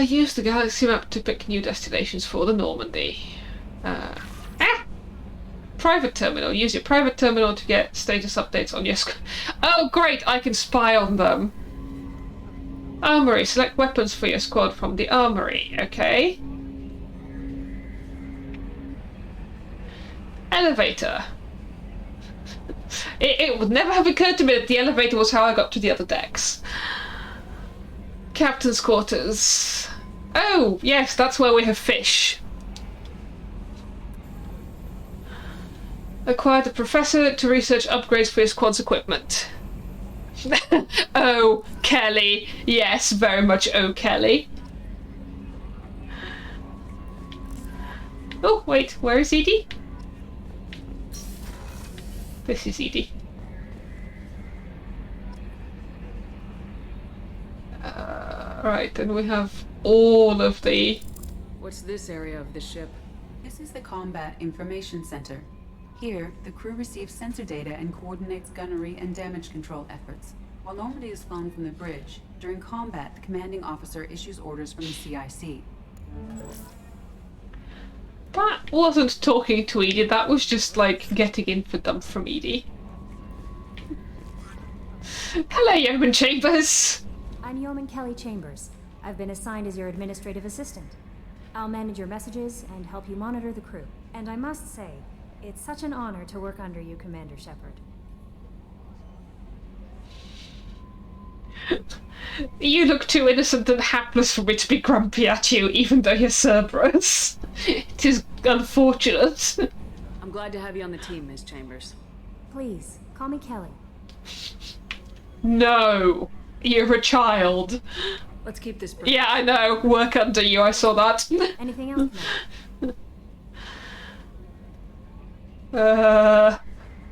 Use the galaxy map to pick new destinations for the Normandy. Private terminal. Use your private terminal to get status updates on your Oh, great! I can spy on them. Armory. Select weapons for your squad from the armory. Okay. Elevator. It would never have occurred to me that the elevator was how I got to the other decks. Captain's quarters. Oh, yes, that's where we have fish. Acquire the professor to research upgrades for your squad's equipment. Oh, Kelly. Yes, very much oh, Kelly. Oh, wait, where is Edie? This is Edie. Right, and we have all of the... What's this area of the ship? This is the Combat Information Center. Here, the crew receives sensor data and coordinates gunnery and damage control efforts. While Normandy is flown from the bridge, during combat, the commanding officer issues orders from the CIC. That wasn't talking to Edie, that was just, like, getting info dump from Edie. Hello, Yeoman Chambers! I'm Yeoman Kelly Chambers. I've been assigned as your administrative assistant. I'll manage your messages and help you monitor the crew. And I must say, it's such an honor to work under you, Commander Shepard. You look too innocent and hapless for me to be grumpy at you, even though you're Cerberus. It is unfortunate. I'm glad to have you on the team, Ms. Chambers. Please, call me Kelly. No, you're a child. Let's keep this. Yeah, I know. Work under you. I saw that. Anything else? Do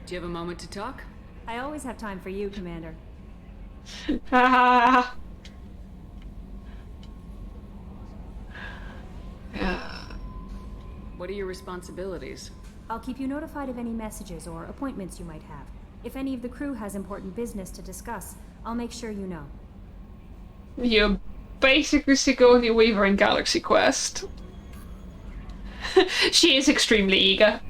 you have a moment to talk? I always have time for you, Commander. Ah. What are your responsibilities? I'll keep you notified of any messages or appointments you might have. If any of the crew has important business to discuss, I'll make sure you know. You're basically Sigourney Weaver in Galaxy Quest. She is extremely eager.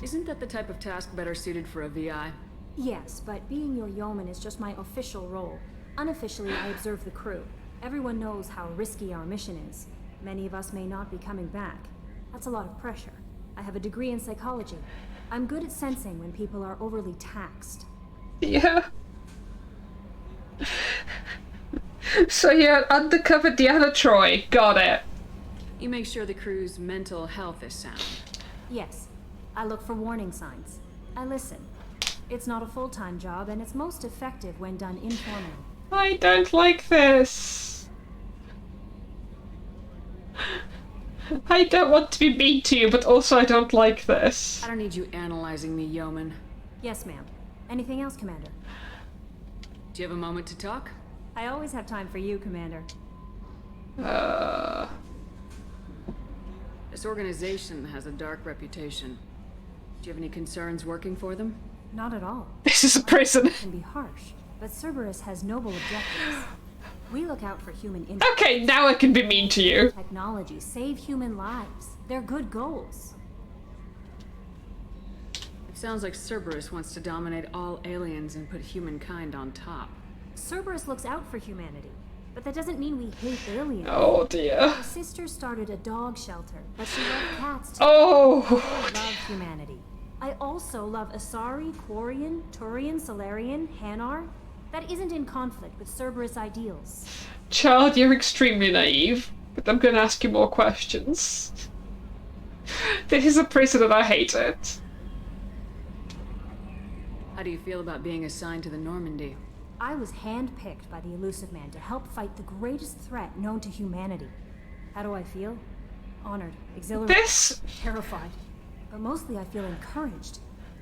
Isn't that the type of task better suited for a VI? Yes, but being your yeoman is just my official role. Unofficially, I observe the crew. Everyone knows how risky our mission is. Many of us may not be coming back. That's a lot of pressure. I have a degree in psychology. I'm good at sensing when people are overly taxed. Yeah. So you're undercover Deanna Troi. Got it. You make sure the crew's mental health is sound. Yes. I look for warning signs. I listen. It's not a full-time job, and it's most effective when done informally. I don't like this. I don't want to be mean to you, but also I don't like this. I don't need you analyzing me, yeoman. Yes, ma'am. Anything else, Commander? Do you have a moment to talk? I always have time for you, Commander. This organization has a dark reputation. Do you have any concerns working for them? Not at all. This is a prison. It can be harsh, but Cerberus has noble objectives. We look out for human interests. Okay, now I can be mean to you. Technology save human lives. They're good goals. It sounds like Cerberus wants to dominate all aliens and put humankind on top. Cerberus looks out for humanity, but that doesn't mean we hate aliens. Oh dear. My sister started a dog shelter, but she loved cats too. Oh. I love humanity. I also love Asari, Quarian, Turian, Solarian, Hanar. That isn't in conflict with Cerberus ideals. Child, you're extremely naive, but I'm going to ask you more questions. This is a prison and I hate it. How do you feel about being assigned to the Normandy? I was handpicked by the Elusive Man to help fight the greatest threat known to humanity. How do I feel? Honored, exhilarated, terrified. But mostly I feel encouraged.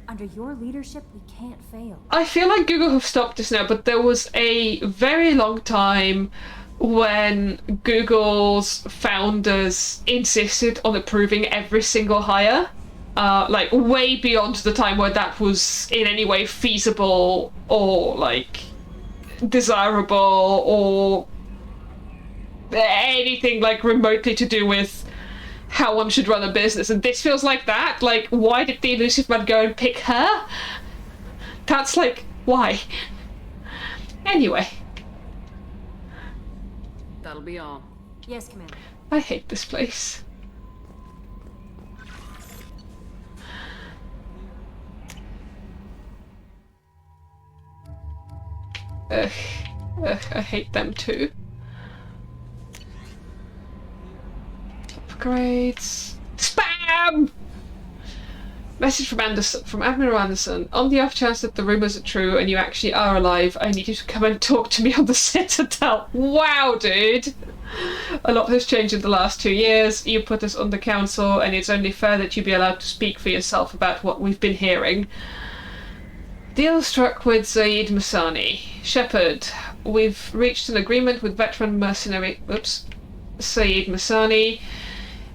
Under your leadership, we can't fail. I feel like Google have stopped this now, but there was a very long time when Google's founders insisted on approving every single hire. Like, way beyond the time where that was in any way feasible or, like, desirable or anything, like, remotely to do with how one should run a business. And this feels like that. Like, why did the Elusive Man go and pick her? That's like, why? Anyway. That'll be all. Yes, Commander. I hate this place. Ugh, I hate them too. Upgrades. Spam! Message from Admiral Anderson. On the off chance that the rumors are true and you actually are alive, I need you to come and talk to me on the Citadel. Wow, dude! A lot has changed in the last 2 years. You put us on the council, and it's only fair that you be allowed to speak for yourself about what we've been hearing. Deal struck with Zaid Masani. Shepard, we've reached an agreement with veteran mercenary... Zaid Masani.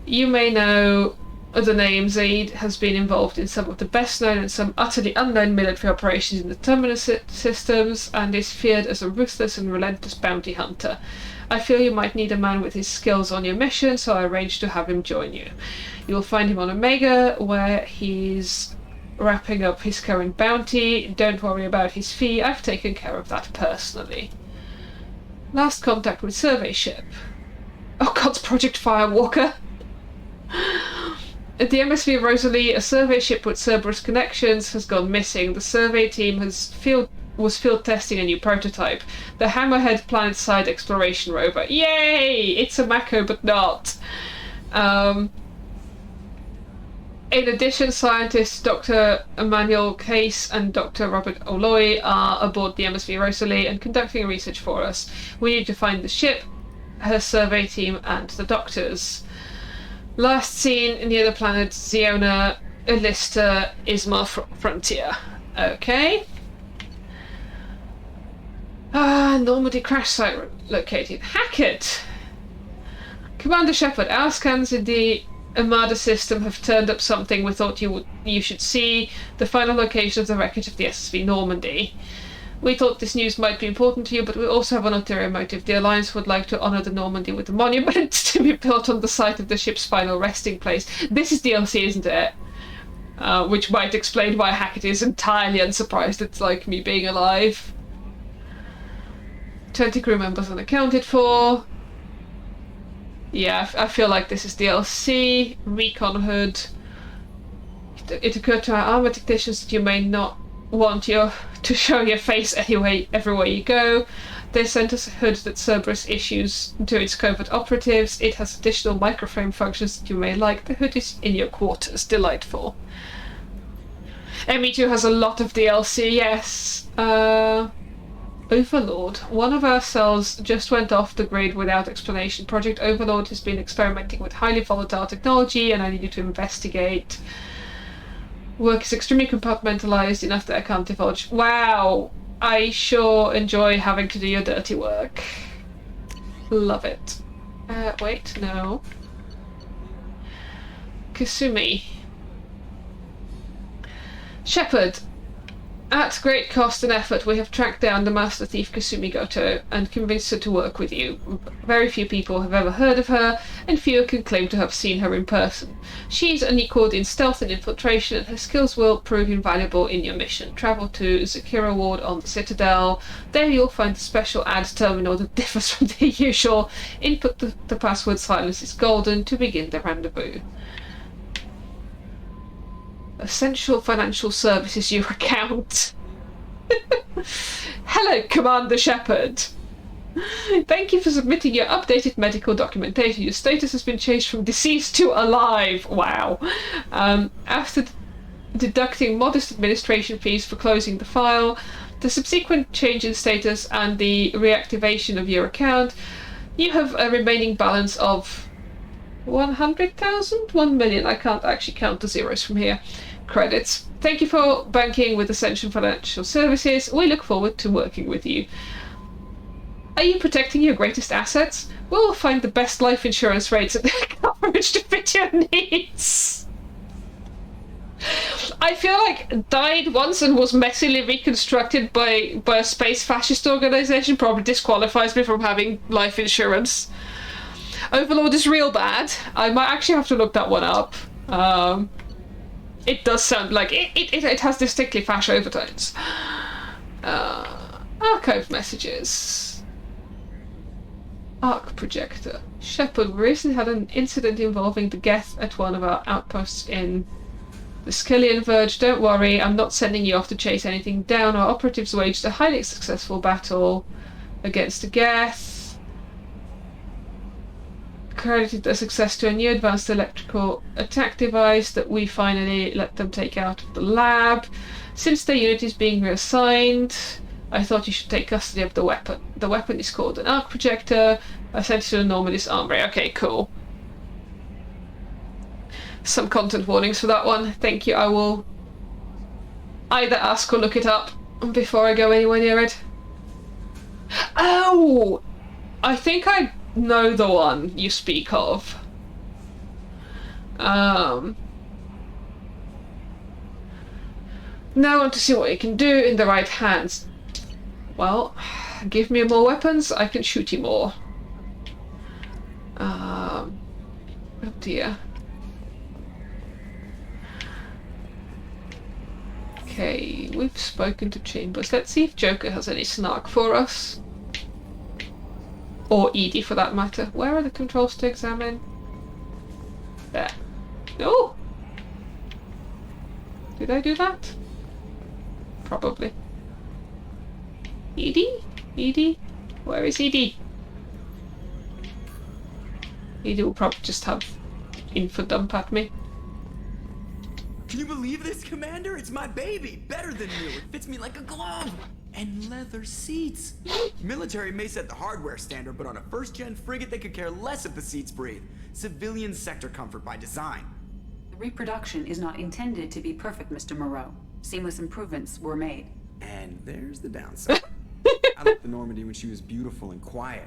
You may know the name. Zaid has been involved in some of the best known and some utterly unknown military operations in the Terminus systems, and is feared as a ruthless and relentless bounty hunter. I feel you might need a man with his skills on your mission, so I arranged to have him join you. You'll find him on Omega, where he's wrapping up his current bounty. Don't worry about his fee, I've taken care of that personally. Last contact with survey ship. Oh god, Project Firewalker! At the MSV Rosalie, a survey ship with Cerberus connections has gone missing. The survey team has field was field testing a new prototype, the Hammerhead planet-side exploration rover. Yay! It's a Mako, but not. In addition, scientists Dr. Emmanuel Case and Dr. Robert Oloy are aboard the MSV Rosalie and conducting research for us. We need to find the ship, her survey team, and the doctors. Last seen near the planet Ziona, Illista, Ismar Frontier. Okay. Normandy crash site located. Hackett! Commander Shepard, our scans in the Armada system have turned up something we thought you should see, the final location of the wreckage of the SSV Normandy. We thought this news might be important to you, but we also have an ulterior motive. The Alliance would like to honour the Normandy with a monument to be built on the site of the ship's final resting place. This is DLC, isn't it? Which might explain why Hackett is entirely unsurprised it's like me being alive. 20 crew members unaccounted for. Yeah, I feel like this is DLC. Recon Hood. It occurred to our armor technicians that you may not want to show your face everywhere you go. They sent us a hood that Cerberus issues to its covert operatives. It has additional microframe functions that you may like. The hood is in your quarters. Delightful. ME2 has a lot of DLC, yes. Overlord. One of our cells just went off the grid without explanation. Project Overlord has been experimenting with highly volatile technology and I need you to investigate. Work is extremely compartmentalized, enough that I can't divulge. Wow! I sure enjoy having to do your dirty work. Love it. Wait, no. Kasumi. Shepard. At great cost and effort, we have tracked down the master thief Kasumi Goto and convinced her to work with you. Very few people have ever heard of her, and few can claim to have seen her in person. She's unequaled in stealth and infiltration, and her skills will prove invaluable in your mission. Travel to Zakira Ward on the Citadel. There you'll find a special ad terminal that differs from the usual. Input the password Silence is Golden to begin the rendezvous. Essential Financial Services your account. Hello, Commander Shepard. Thank you for submitting your updated medical documentation. Your status has been changed from deceased to alive. Wow. After deducting modest administration fees for closing the file, the subsequent change in status and the reactivation of your account, you have a remaining balance of 100,000? 1 million. I can't actually count the zeros from here. Credits. Thank you for banking with Ascension Financial Services. We look forward to working with you. Are you protecting your greatest assets? We'll find the best life insurance rates and coverage to fit your needs. I feel like died once and was messily reconstructed by a space fascist organization probably disqualifies me from having life insurance. Overlord is real bad. I might actually have to look that one up. It does sound like it has distinctly fash overtones. Archive messages. Arc projector. Shepard, we recently had an incident involving the Geth at one of our outposts in the Skillian Verge. Don't worry, I'm not sending you off to chase anything down. Our operatives waged a highly successful battle against the Geth. Credited their success to a new advanced electrical attack device that we finally let them take out of the lab. Since their unit is being reassigned, I thought you should take custody of the weapon. The weapon is called an arc projector. I sent it to the Normandy's armory. Okay, cool. Some content warnings for that one. Thank you. I will either ask or look it up before I go anywhere near it. Oh! I think I know the one you speak of. Now I want to see what you can do in the right hands. Well, give me more weapons, I can shoot you more. Oh dear. Okay, we've spoken to Chambers. Let's see if Joker has any snark for us. Or Edie for that matter. Where are the controls to examine? There. Oh! Did I do that? Probably. Edie? Edie? Where is Edie? Edie will probably just have info dump at me. Can you believe this, Commander? It's my baby! Better than new! It fits me like a glove! And leather seats! Military may set the hardware standard, but on a first-gen frigate they could care less if the seats breathe. Civilian sector comfort by design. The reproduction is not intended to be perfect, Mr. Moreau. Seamless improvements were made. And there's the downside. I liked the Normandy when she was beautiful and quiet.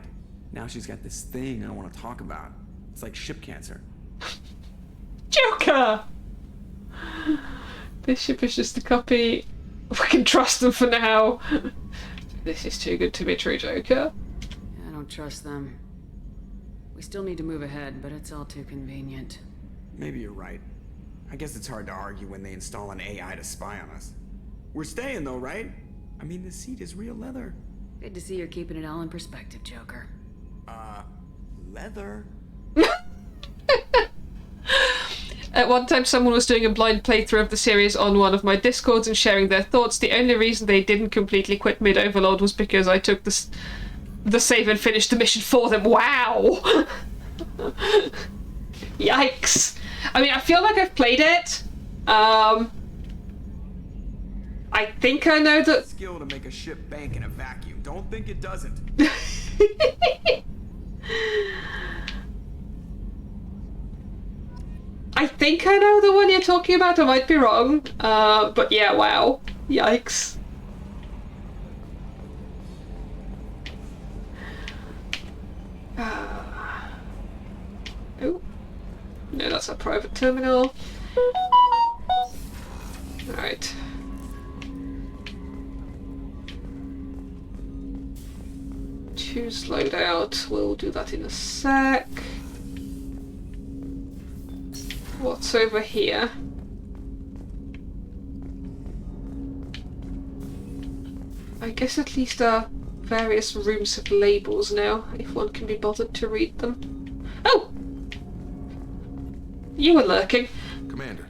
Now she's got this thing I don't want to talk about. It's like ship cancer. Joker! This ship is just a copy. We can trust them for now. This is too good to be true, Joker. I don't trust them. We still need to move ahead, but it's all too convenient. Maybe you're right. I guess it's hard to argue when they install an AI to spy on us. We're staying though, right? I mean, the seat is real leather. Good to see you're keeping it all in perspective, Joker. Leather? At one time someone was doing a blind playthrough of the series on one of my discords and sharing their thoughts. The only reason they didn't completely quit mid-Overlord was because I took the save and finished the mission for them. Wow! Yikes! I mean, I feel like I've played it. I think I know that... Skill to make a ship bank in a vacuum. Don't think it doesn't. I think I know the one you're talking about, I might be wrong. But yeah, wow. Yikes. Oh. No, that's our private terminal. Alright. Choose loadout. We'll do that in a sec. What's over here? I guess at least our various rooms have labels now, if one can be bothered to read them. Oh! You were lurking. Commander,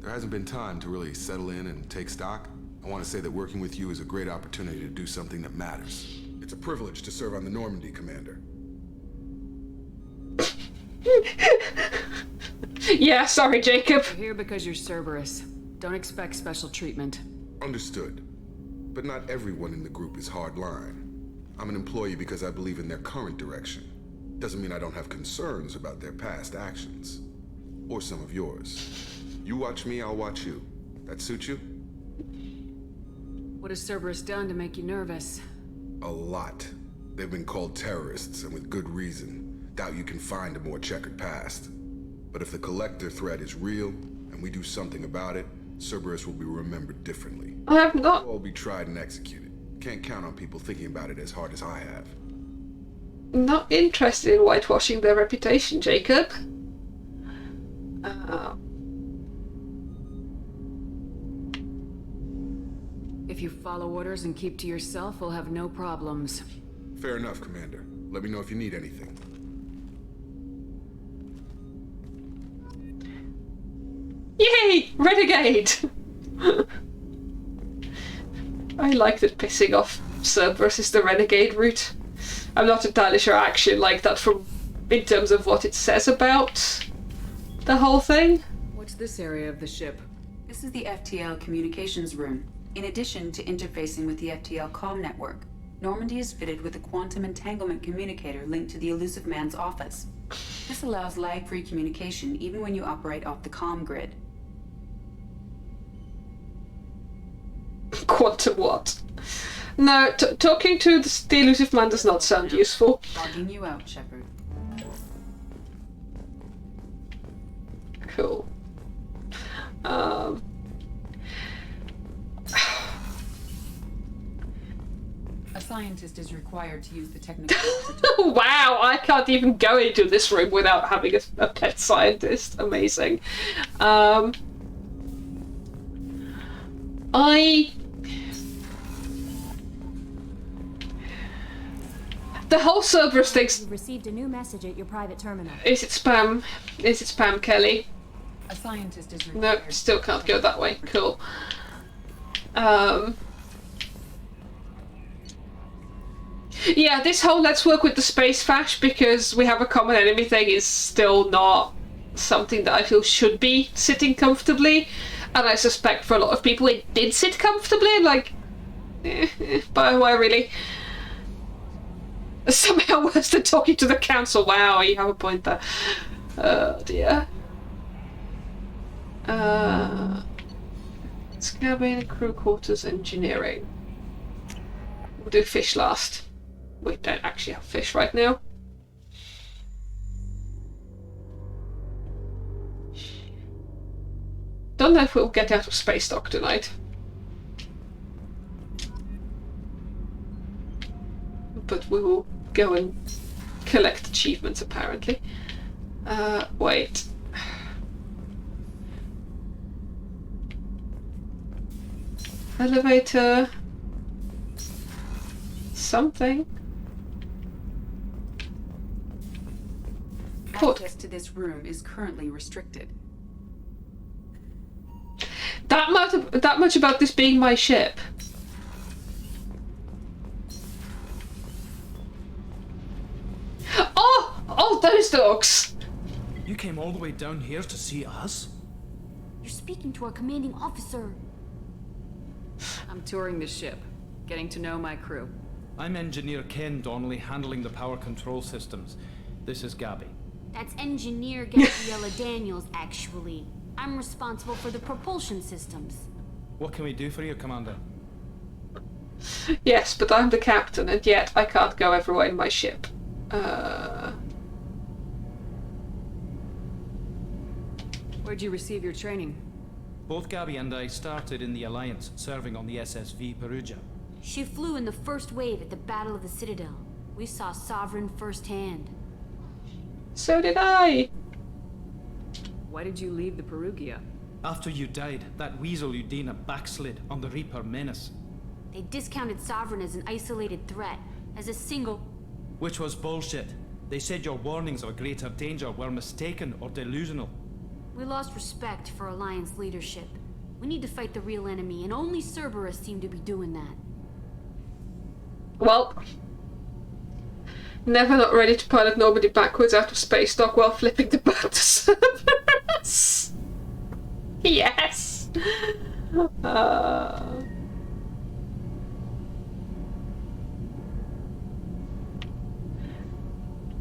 there hasn't been time to really settle in and take stock. I want to say that working with you is a great opportunity to do something that matters. It's a privilege to serve on the Normandy, Commander. Yeah, sorry, Jacob. You're here because you're Cerberus. Don't expect special treatment. Understood. But not everyone in the group is hardline. I'm an employee because I believe in their current direction. Doesn't mean I don't have concerns about their past actions. Or some of yours. You watch me, I'll watch you. That suit you? What has Cerberus done to make you nervous? A lot. They've been called terrorists, and with good reason. Doubt you can find a more checkered past. But if the Collector threat is real, and we do something about it, Cerberus will be remembered differently. I have not... We'll all be tried and executed. Can't count on people thinking about it as hard as I have. Not interested in whitewashing their reputation, Jacob. If you follow orders and keep to yourself, we'll have no problems. Fair enough, Commander. Let me know if you need anything. Yay! Renegade! I like that pissing off Cerberus is the renegade route. I'm not entirely sure I actually like that from in terms of what it says about the whole thing. What's this area of the ship? This is the Ftl Communications Room. In addition to interfacing with the Ftl comm network, Normandy is fitted with a quantum entanglement communicator linked to the Elusive Man's office. This allows lag-free communication even when you operate off the comm grid. Quantum what? No, talking to the Elusive Man does not sound useful. Logging you out, Shepard. Cool. A scientist is required to use the technical... Wow, I can't even go into this room without having a pet scientist. Amazing. The whole Cerberus thing's... You received a new message at your private terminal. Is it spam? Is it spam, Kelly? A scientist is required... No, still can't go that way. Cool. Yeah, this whole let's work with the space fash because we have a common enemy thing is still not something that I feel should be sitting comfortably. And I suspect for a lot of people it did sit comfortably, like, but why really? Somehow worse than talking to the council. Wow, you have a point there. Oh dear. Scabbing, crew quarters, engineering. We'll do fish last. We don't actually have fish right now. Don't know if we'll get out of space dock tonight. But we will go and collect achievements apparently. Wait. Elevator. Something. Access to this room is currently restricted. That much about this being my ship. Oh, those dogs! You came all the way down here to see us? You're speaking to our commanding officer. I'm touring the ship, getting to know my crew. I'm Engineer Ken Donnelly, handling the power control systems. This is Gabby. That's Engineer Gabriella Daniels, actually. I'm responsible for the propulsion systems. What can we do for you, Commander? Yes, but I'm the captain, and yet I can't go everywhere in my ship. Where'd you receive your training? Both Gabby and I started in the Alliance, serving on the SSV Perugia. She flew in the first wave at the Battle of the Citadel. We saw Sovereign firsthand. So did I! Why did you leave the Perugia? After you died, that weasel Udina backslid on the Reaper menace. They discounted Sovereign as an isolated threat, as a single... Which was bullshit. They said your warnings of a greater danger were mistaken or delusional. We lost respect for Alliance leadership. We need to fight the real enemy, and only Cerberus seem to be doing that. Well, never not ready to pilot Normandy backwards out of space dock while flipping the bird to Cerberus. Yes!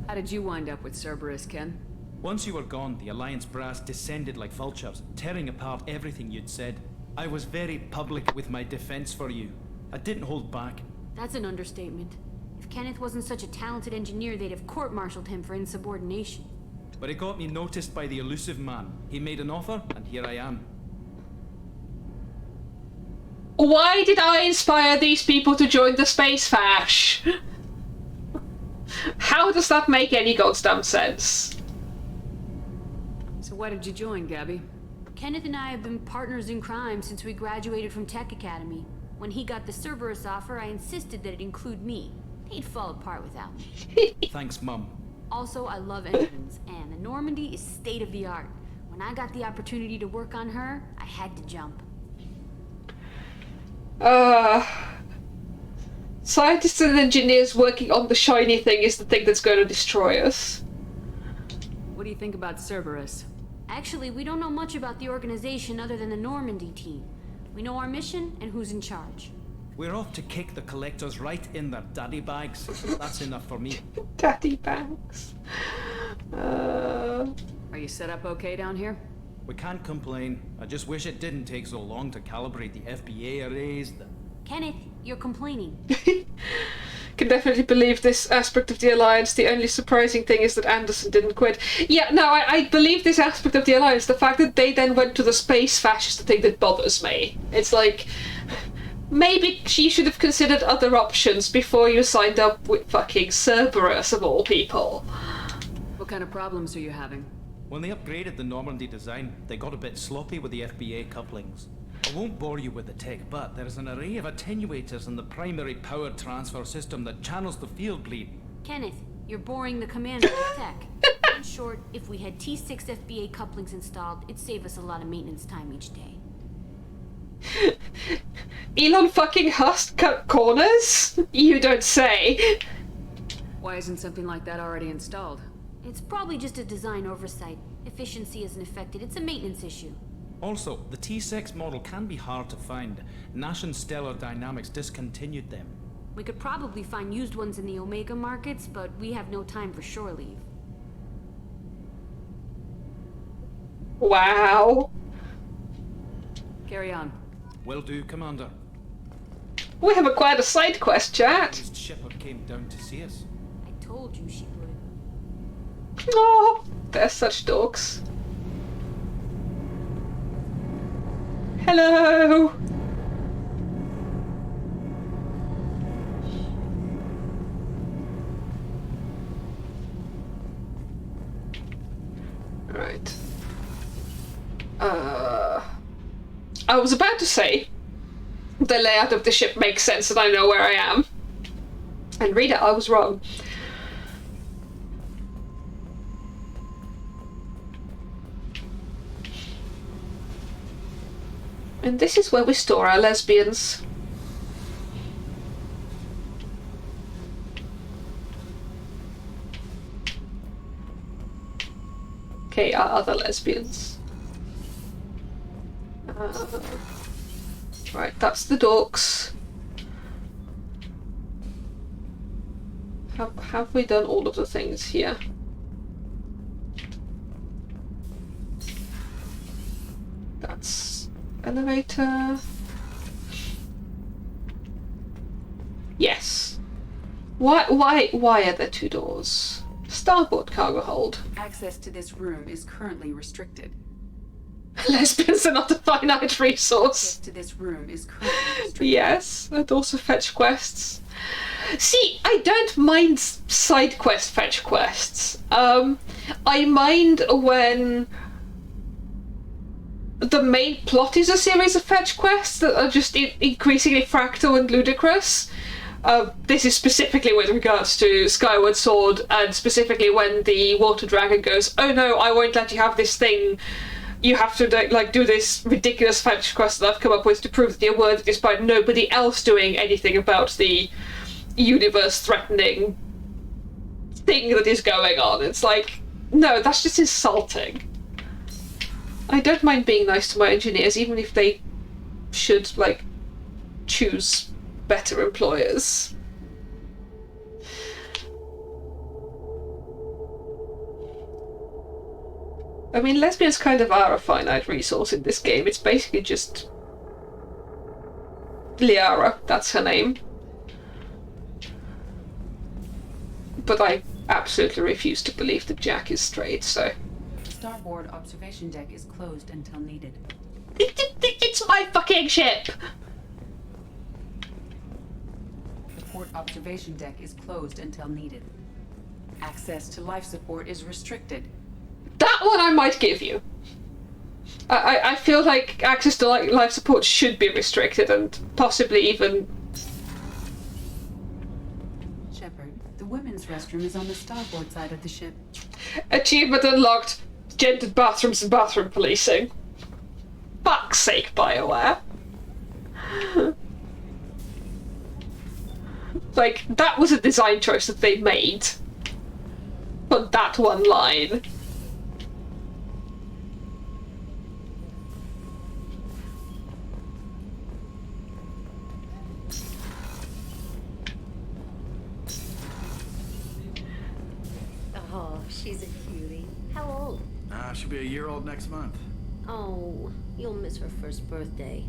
How did you wind up with Cerberus, Ken? Once you were gone, the Alliance brass descended like vultures, tearing apart everything you'd said. I was very public with my defense for you. I didn't hold back. That's an understatement. If Kenneth wasn't such a talented engineer, they'd have court-martialed him for insubordination. But it got me noticed by the elusive man. He made an offer, and here I am. Why did I inspire these people to join the space fash? How does that make any goddamn sense? So why did you join, Gabby? Kenneth and I have been partners in crime since we graduated from Tech Academy. When he got the Cerberus offer, I insisted that it include me. He'd fall apart without me. Thanks, Mum. Also, I love engines, and the Normandy is state-of-the-art. When I got the opportunity to work on her, I had to jump. Scientists and engineers working on the shiny thing is the thing that's going to destroy us. What do you think about Cerberus? Actually, we don't know much about the organization other than the Normandy team. We know our mission and who's in charge. We're off to kick the collectors right in their daddy bags. That's enough for me. Daddy bags. Are you set up okay down here? We can't complain. I just wish it didn't take so long to calibrate the FBA arrays. Kenneth, you're complaining. Can definitely believe this aspect of the Alliance. The only surprising thing is that Anderson didn't quit. Yeah, no, I believe this aspect of the Alliance. The fact that they then went to the space fash is the thing that bothers me. It's like, maybe she should have considered other options before you signed up with fucking Cerberus, of all people. What kind of problems are you having? When they upgraded the Normandy design, they got a bit sloppy with the FBA couplings. I won't bore you with the tech, but there is an array of attenuators in the primary power transfer system that channels the field bleed. Kenneth, you're boring the commander with tech. In short, if we had T6 FBA couplings installed, it'd save us a lot of maintenance time each day. Elon fucking Husk cut corners? You don't say. Why isn't something like that already installed? It's probably just a design oversight. Efficiency isn't affected. It's a maintenance issue. Also, the T6 model can be hard to find. Nash and Stellar Dynamics discontinued them. We could probably find used ones in the Omega markets, but we have no time for shore leave. Wow. Carry on. Will do, Commander. We have quite a side quest, chat. Shepard came down to see us. I told you she would. Oh, they're such dogs. Hello. Right. I was about to say the layout of the ship makes sense and I know where I am. And read it, I was wrong. And this is where we store our lesbians. Okay, our other lesbians. Right, that's the dorks. Have we done all of the things here? That's elevator. Yes. Why are there two doors? Starboard cargo hold. Access to this room is currently restricted. Lesbians are not a finite resource. Access to this room is currently restricted. Yes, and also fetch quests. See, I don't mind side quest fetch quests. I mind when the main plot is a series of fetch quests that are just increasingly fractal and ludicrous. This is specifically with regards to Skyward Sword, and specifically when the water dragon goes, "Oh no, I won't let you have this thing. You have to do this ridiculous fetch quest that I've come up with to prove that you're worthy despite nobody else doing anything about the universe-threatening thing that is going on." It's like, no, that's just insulting. I don't mind being nice to my engineers, even if they should, choose better employers. I mean, lesbians kind of are a finite resource in this game. It's basically just Liara, that's her name. But I absolutely refuse to believe that Jack is straight, so... The starboard observation deck is closed until needed. It's my fucking ship! The port observation deck is closed until needed. Access to life support is restricted. That one I might give you. I feel like access to life support should be restricted and possibly even... Shepard, the women's restroom is on the starboard side of the ship. Achievement unlocked. Gendered bathrooms and bathroom policing. Fuck's sake, BioWare. That was a design choice that they made. On that one line. Oh, she's a cutie. How old? She'll be a year old next month. Oh, you'll miss her first birthday.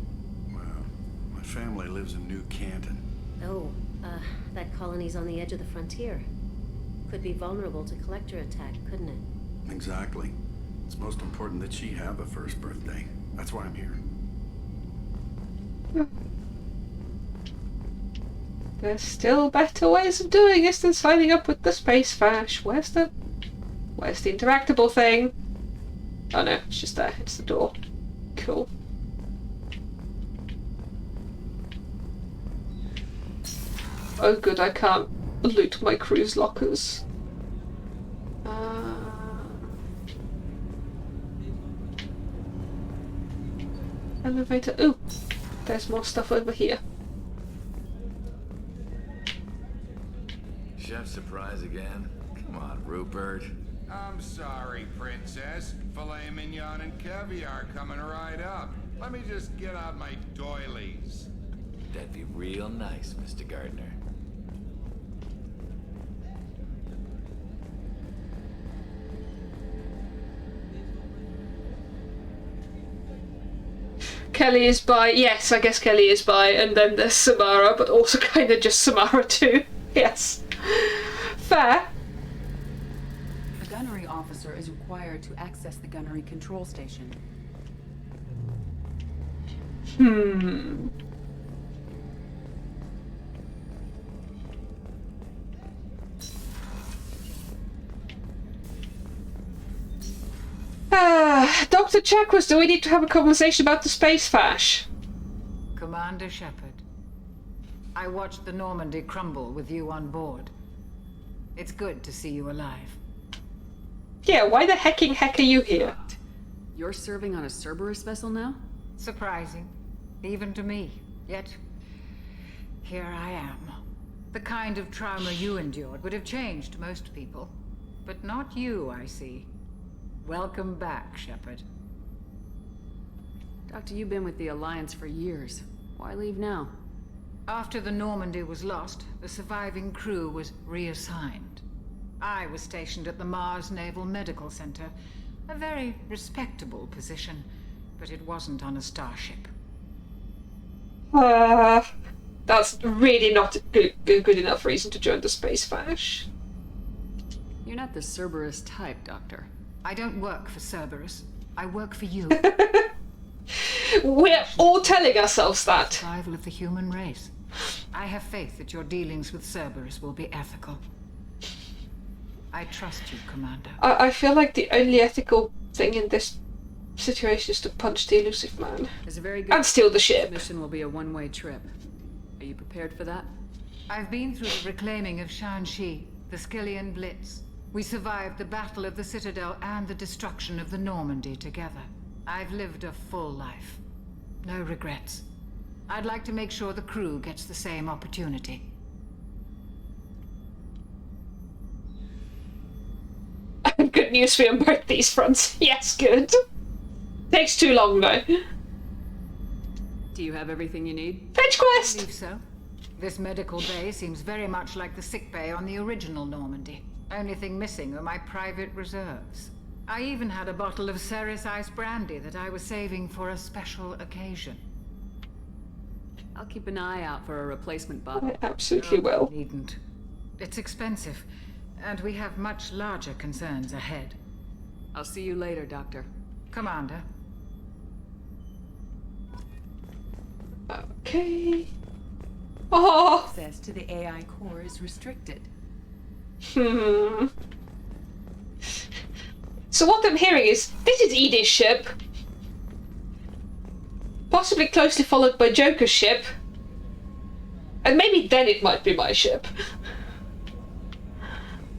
Well, my family lives in New Canton. Oh, that colony's on the edge of the frontier. Could be vulnerable to collector attack, couldn't it? Exactly. It's most important that she have a first birthday. That's why I'm here. There's still better ways of doing this than signing up with the space fash. Where's the interactable thing? Oh no, it's just there. It's the door. Cool. Oh good, I can't loot my cruise lockers. Elevator. Ooh. There's more stuff over here. Chef surprise again? Come on, Rupert. I'm sorry, Princess. Filet mignon and caviar coming right up. Let me just get out my doilies. That'd be real nice, Mr. Gardner. Kelly is by. Yes, I guess Kelly is by. And then there's Samara, but also kind of just Samara too. Yes. Fair. The gunnery officer is required to access the gunnery control station. Dr. Chakras, do we need to have a conversation about the space fash? Commander Shepard, I watched the Normandy crumble with you on board. It's good to see you alive. Yeah, why the heck are you here? You're serving on a Cerberus vessel now? Surprising, even to me. Yet, here I am. The kind of trauma you endured would have changed most people. But not you, I see. Welcome back, Shepard. Doctor, you've been with the Alliance for years. Why leave now? After the Normandy was lost, the surviving crew was reassigned. I was stationed at the Mars Naval Medical Center, a very respectable position, but it wasn't on a starship. That's really not a good enough reason to join the space fash. You're not the Cerberus type, Doctor. I don't work for Cerberus. I work for you. We're all telling ourselves that. Survival of the human race. I have faith that your dealings with Cerberus will be ethical. I trust you, Commander. I feel like the only ethical thing in this situation is to punch the elusive man. There's a very good and steal the ship. This mission will be a one-way trip. Are you prepared for that? I've been through the reclaiming of Shanxi, the Skillian Blitz. We survived the Battle of the Citadel and the destruction of the Normandy together. I've lived a full life. No regrets. I'd like to make sure the crew gets the same opportunity. Good news for you on both these fronts. Yes, good. Takes too long though. Do you have everything you need? Fetch quest! I believe so. This medical bay seems very much like the sick bay on the original Normandy. Only thing missing are my private reserves. I even had a bottle of Ceres Ice brandy that I was saving for a special occasion. I'll keep an eye out for a replacement bottle. I absolutely will. Needn't. It's expensive, and we have much larger concerns ahead. I'll see you later, Doctor. Commander. Okay. Oh. Access to the AI core is restricted. So what I'm hearing is, this is Edie's ship. Possibly closely followed by Joker's ship. And maybe then it might be my ship.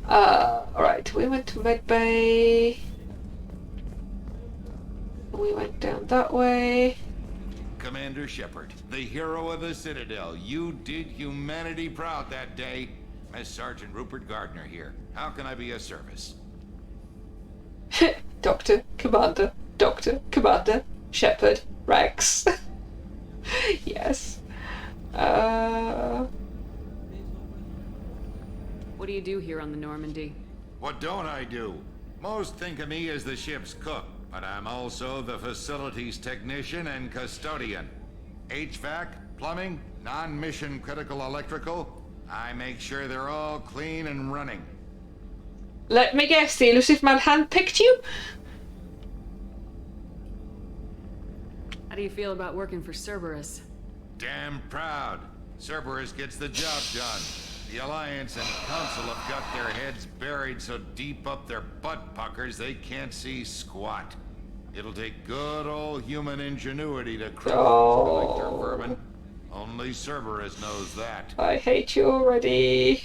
Alright, we went to Medbay. We went down that way. Commander Shepard, the hero of the Citadel. You did humanity proud that day. Miss Sergeant Rupert Gardner here. How can I be of service? Doctor, Commander, Shepard, Rex. Yes. What do you do here on the Normandy? What don't I do? Most think of me as the ship's cook, but I'm also the facilities technician and custodian. HVAC, plumbing, non-mission critical electrical. I make sure they're all clean and running. Let me guess, the elusive man handpicked you? How do you feel about working for Cerberus? Damn proud. Cerberus gets the job done. The Alliance and Council have got their heads buried so deep up their butt puckers they can't see squat. It'll take good old human ingenuity to crush like their vermin. Only Cerberus knows that. I hate you already.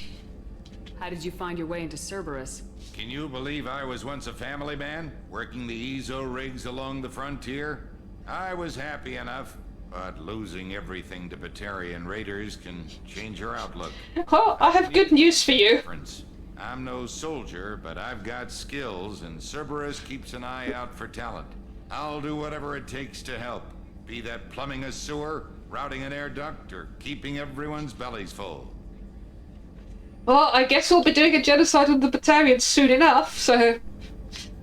How did you find your way into Cerberus? Can you believe I was once a family man, working the EZO rigs along the frontier? I was happy enough, But losing everything to Batarian raiders can change your outlook. Well, I have good news for you. I'm no soldier, but I've got skills, and Cerberus keeps an eye out for talent. I'll do whatever it takes to help. Be that plumbing a sewer, routing an air duct, or keeping everyone's bellies full. Well, I guess we'll be doing a genocide on the Batarians soon enough, so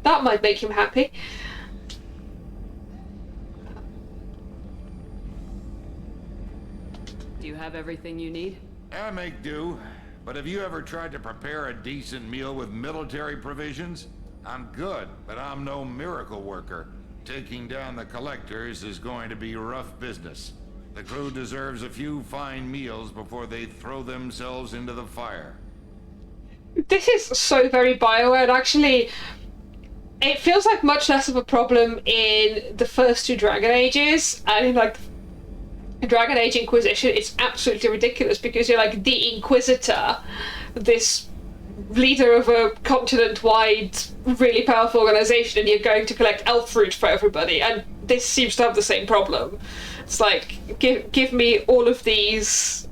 that might make him happy. Do you have everything you need? I make do, but have you ever tried to prepare a decent meal with military provisions? I'm good, but I'm no miracle worker. Taking down the collectors is going to be rough business. The crew deserves a few fine meals before they throw themselves into the fire. This is so very BioWare, and actually, it feels like much less of a problem in the first two Dragon Ages, and in like Dragon Age Inquisition, it's absolutely ridiculous because you're like the Inquisitor, this leader of a continent-wide, really powerful organization, and you're going to collect elf fruit for everybody, and this seems to have the same problem. It's like, give me all of these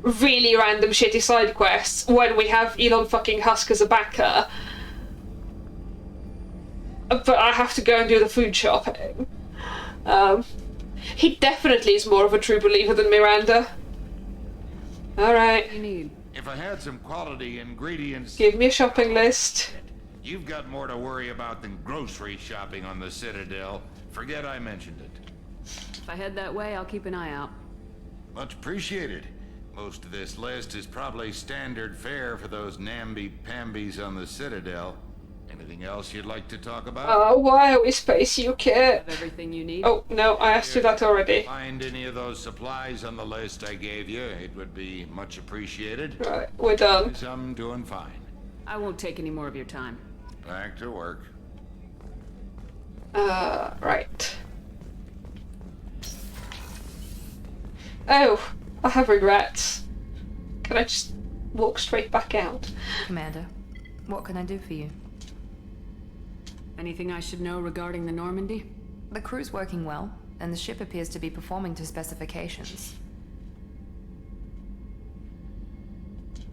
really random shitty side quests when we have Elon fucking Husk as a backer, but I have to go and do the food shopping. He definitely is more of a true believer than Miranda. Alright. If I had some quality ingredients... Give me a shopping list. You've got more to worry about than grocery shopping on the Citadel. Forget I mentioned it. If I head that way, I'll keep an eye out. Much appreciated. Most of this list is probably standard fare for those namby-pambies on the Citadel. Anything else you'd like to talk about? Oh, why are we Space UK? Have everything you need? Oh, no, I asked you that already. Find any of those supplies on the list I gave you. It would be much appreciated. Right, we're done. I'm doing fine. I won't take any more of your time. Back to work. Right. Oh, I have regrets. Can I just walk straight back out? Commander, what can I do for you? Anything I should know regarding the Normandy? The crew's working well, and the ship appears to be performing to specifications.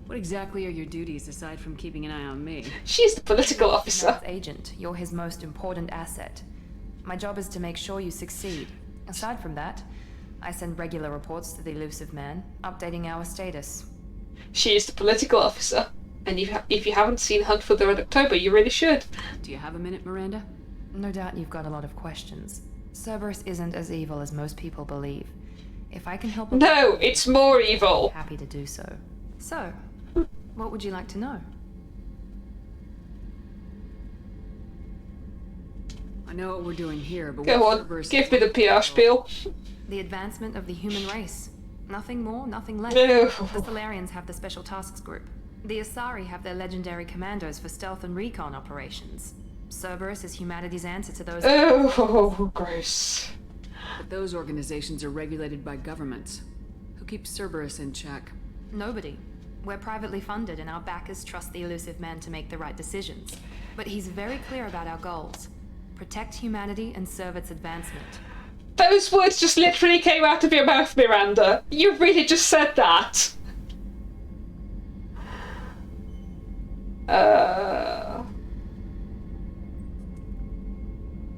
What exactly are your duties aside from keeping an eye on me? She's the political officer. Agent, you're his most important asset. My job is to make sure you succeed. Aside from that, I send regular reports to the Elusive Man, updating our status. She is the political officer. And if you haven't seen Hunt for the Red October, you really should. Do you have a minute, Miranda? No doubt you've got a lot of questions. Cerberus isn't as evil as most people believe. If I can help... No, it's more evil. Happy to do so. So, what would you like to know? I know what we're doing here, but go on, give me the PR spiel. The advancement of the human race. Nothing more, nothing less. No. The Solarians have the Special Tasks Group. The Asari have their legendary commandos for stealth and recon operations. Cerberus is humanity's answer to those... Oh, gross. But those organizations are regulated by governments. Who keeps Cerberus in check? Nobody. We're privately funded and our backers trust the Elusive Man to make the right decisions. But he's very clear about our goals. Protect humanity and serve its advancement. Those words just literally came out of your mouth, Miranda. You really just said that.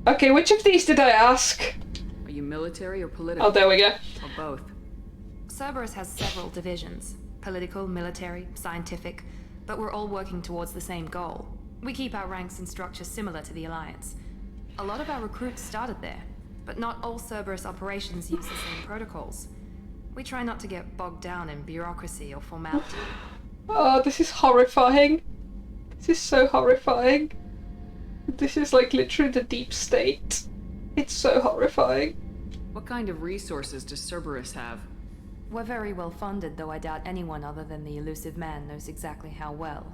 Okay, which of these did I ask? Are you military or political? Oh, there we go. Or both? Cerberus has several divisions. Political, military, scientific. But we're all working towards the same goal. We keep our ranks and structure similar to the Alliance. A lot of our recruits started there. But not all Cerberus operations use the same protocols. We try not to get bogged down in bureaucracy or formality. Oh, this is horrifying. This is so horrifying. This is like literally the deep state. It's so horrifying. What kind of resources does Cerberus have? We're very well funded, though I doubt anyone other than the Elusive Man knows exactly how well.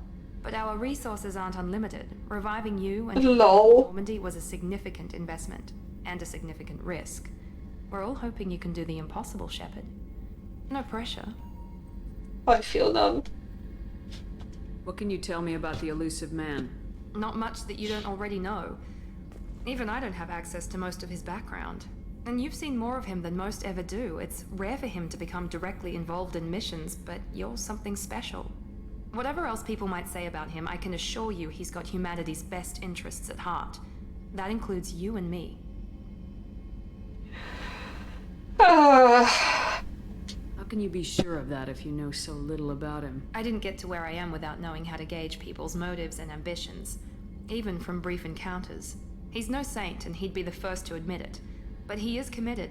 But our resources aren't unlimited. Reviving you and Normandy was a significant investment. And a significant risk. We're all hoping you can do the impossible, Shepard. No pressure. I feel none. What can you tell me about the Elusive Man? Not much that you don't already know. Even I don't have access to most of his background. And you've seen more of him than most ever do. It's rare for him to become directly involved in missions, but you're something special. Whatever else people might say about him, I can assure you he's got humanity's best interests at heart. That includes you and me. How can you be sure of that if you know so little about him? I didn't get to where I am without knowing how to gauge people's motives and ambitions, even from brief encounters. He's no saint, and he'd be the first to admit it. But he is committed.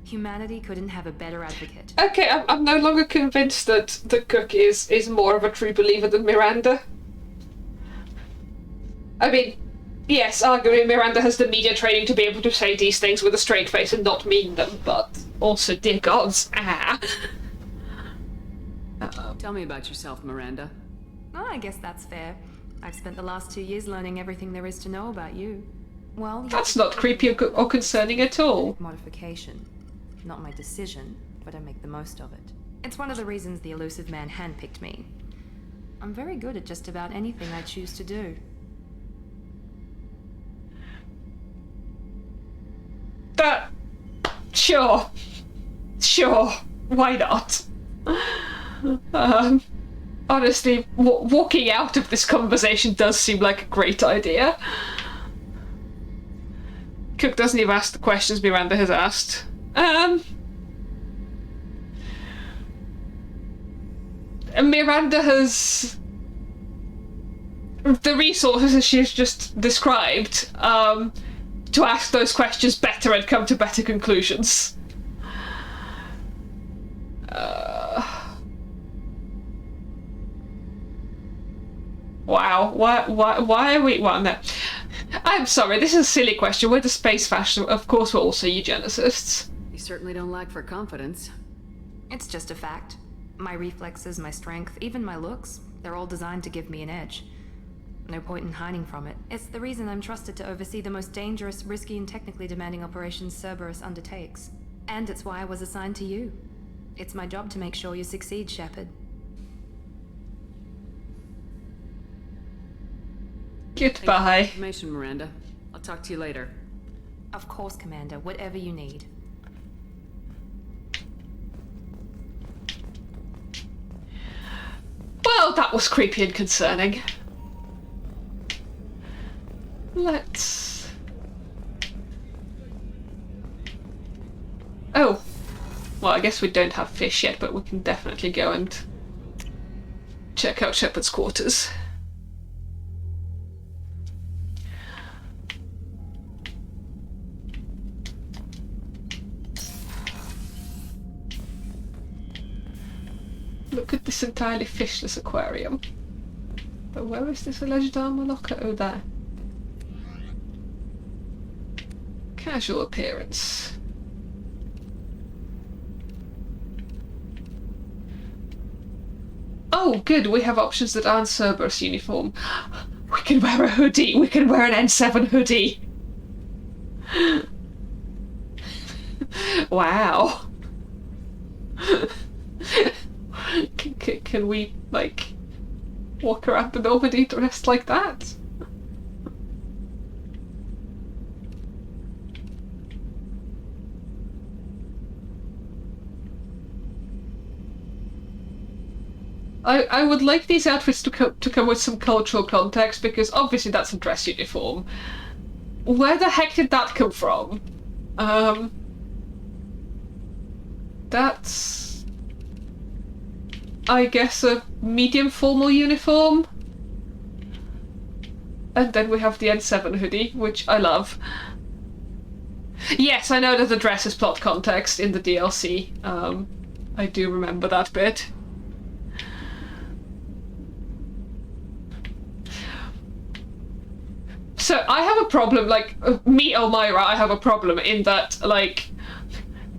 Humanity couldn't have a better advocate. Okay, I'm no longer convinced that the cook is more of a true believer than Miranda. I mean, yes, arguably Miranda has the media training to be able to say these things with a straight face and not mean them, but also, dear gods, Tell me about yourself, Miranda. Oh, I guess that's fair. I've spent the last 2 years learning everything there is to know about you. Well, that's not creepy or concerning at all. Modification. Not my decision, but I make the most of it. It's one of the reasons the elusive man handpicked me. I'm very good at just about anything I choose to do. Sure. Why not? Honestly, walking out of this conversation does seem like a great idea. Cook doesn't even ask the questions Miranda has asked. Miranda has the resources she's just described to ask those questions better and come to better conclusions. Wow, why are we... Well, no. I'm sorry, this is a silly question. We're the space fash, so of course we're also eugenicists. You certainly don't lack for confidence. It's just a fact. My reflexes, my strength, even my looks, they're all designed to give me an edge. No point in hiding from it. It's the reason I'm trusted to oversee the most dangerous, risky, and technically demanding operations Cerberus undertakes. And it's why I was assigned to you. It's my job to make sure you succeed, Shepard. Goodbye. Information, Miranda. I'll talk to you later. Of course, Commander. Whatever you need. Well, that was creepy and concerning. Let's... Oh. Well, I guess we don't have fish yet, but we can definitely go and check out Shepard's quarters. Look at this entirely fishless aquarium. But where is this alleged armor locker? Oh, there. Casual appearance. Oh, good, we have options that aren't Cerberus uniform. We can wear a hoodie. We can wear an N7 hoodie. Wow. Can we, like, walk around the Normandy dressed like that? I would like these outfits to come with some cultural context, because obviously that's a dress uniform. Where the heck did that come from? That's... I guess a medium formal uniform? And then we have the N7 hoodie, which I love. Yes, I know that the dress is plot context in the DLC. I do remember that bit. So I have a problem, like, me, Elmira, I have a problem in that, like,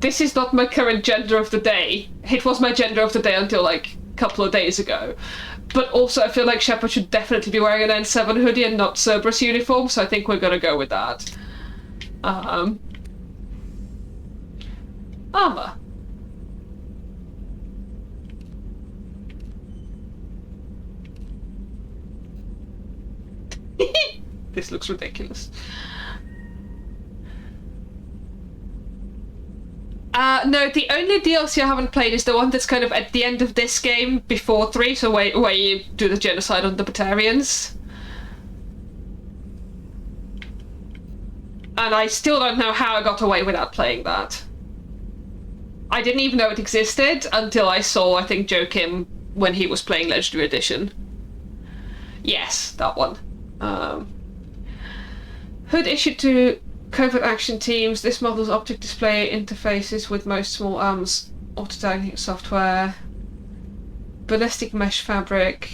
this is not my current gender of the day. It was my gender of the day until, like, a couple of days ago. But also I feel like Shepard should definitely be wearing an N7 hoodie and not Cerberus uniform, so I think we're gonna go with that. Armor. This looks ridiculous. No, the only DLC I haven't played is the one that's kind of at the end of this game before 3, so where you do the genocide on the Batarians. And I still don't know how I got away without playing that. I didn't even know it existed until I saw, I think, Joe Kim when he was playing Legendary Edition. Yes, that one. Hood issued to covert action teams. This model's optic display interfaces with most small arms auto-tagging software. Ballistic mesh fabric.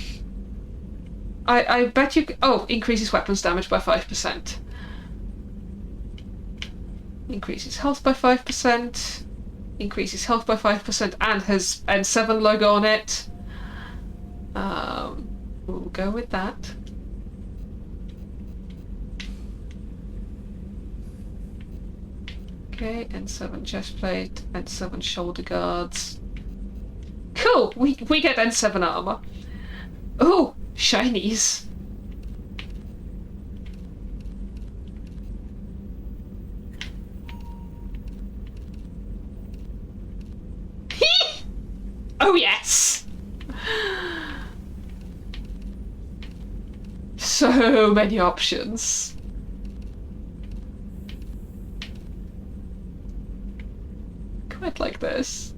I bet you... Oh, increases weapons damage by 5%. Increases health by 5%. Increases health by 5% and has N7 logo on it. We'll go with that. Okay, N7 chest plate, N7 shoulder guards. Cool! We get N7 armor. Oh, shinies. Oh yes! So many options. Quite like this.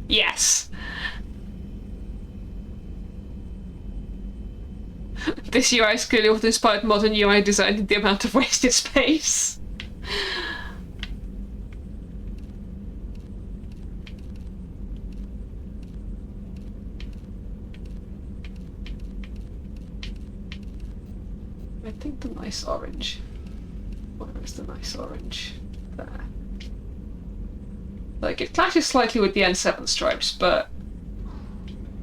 Yes! This UI is clearly what inspired modern UI design and the amount of wasted space. I think the nice orange. Where is the nice orange? There. Like, it clashes slightly with the N7 stripes, but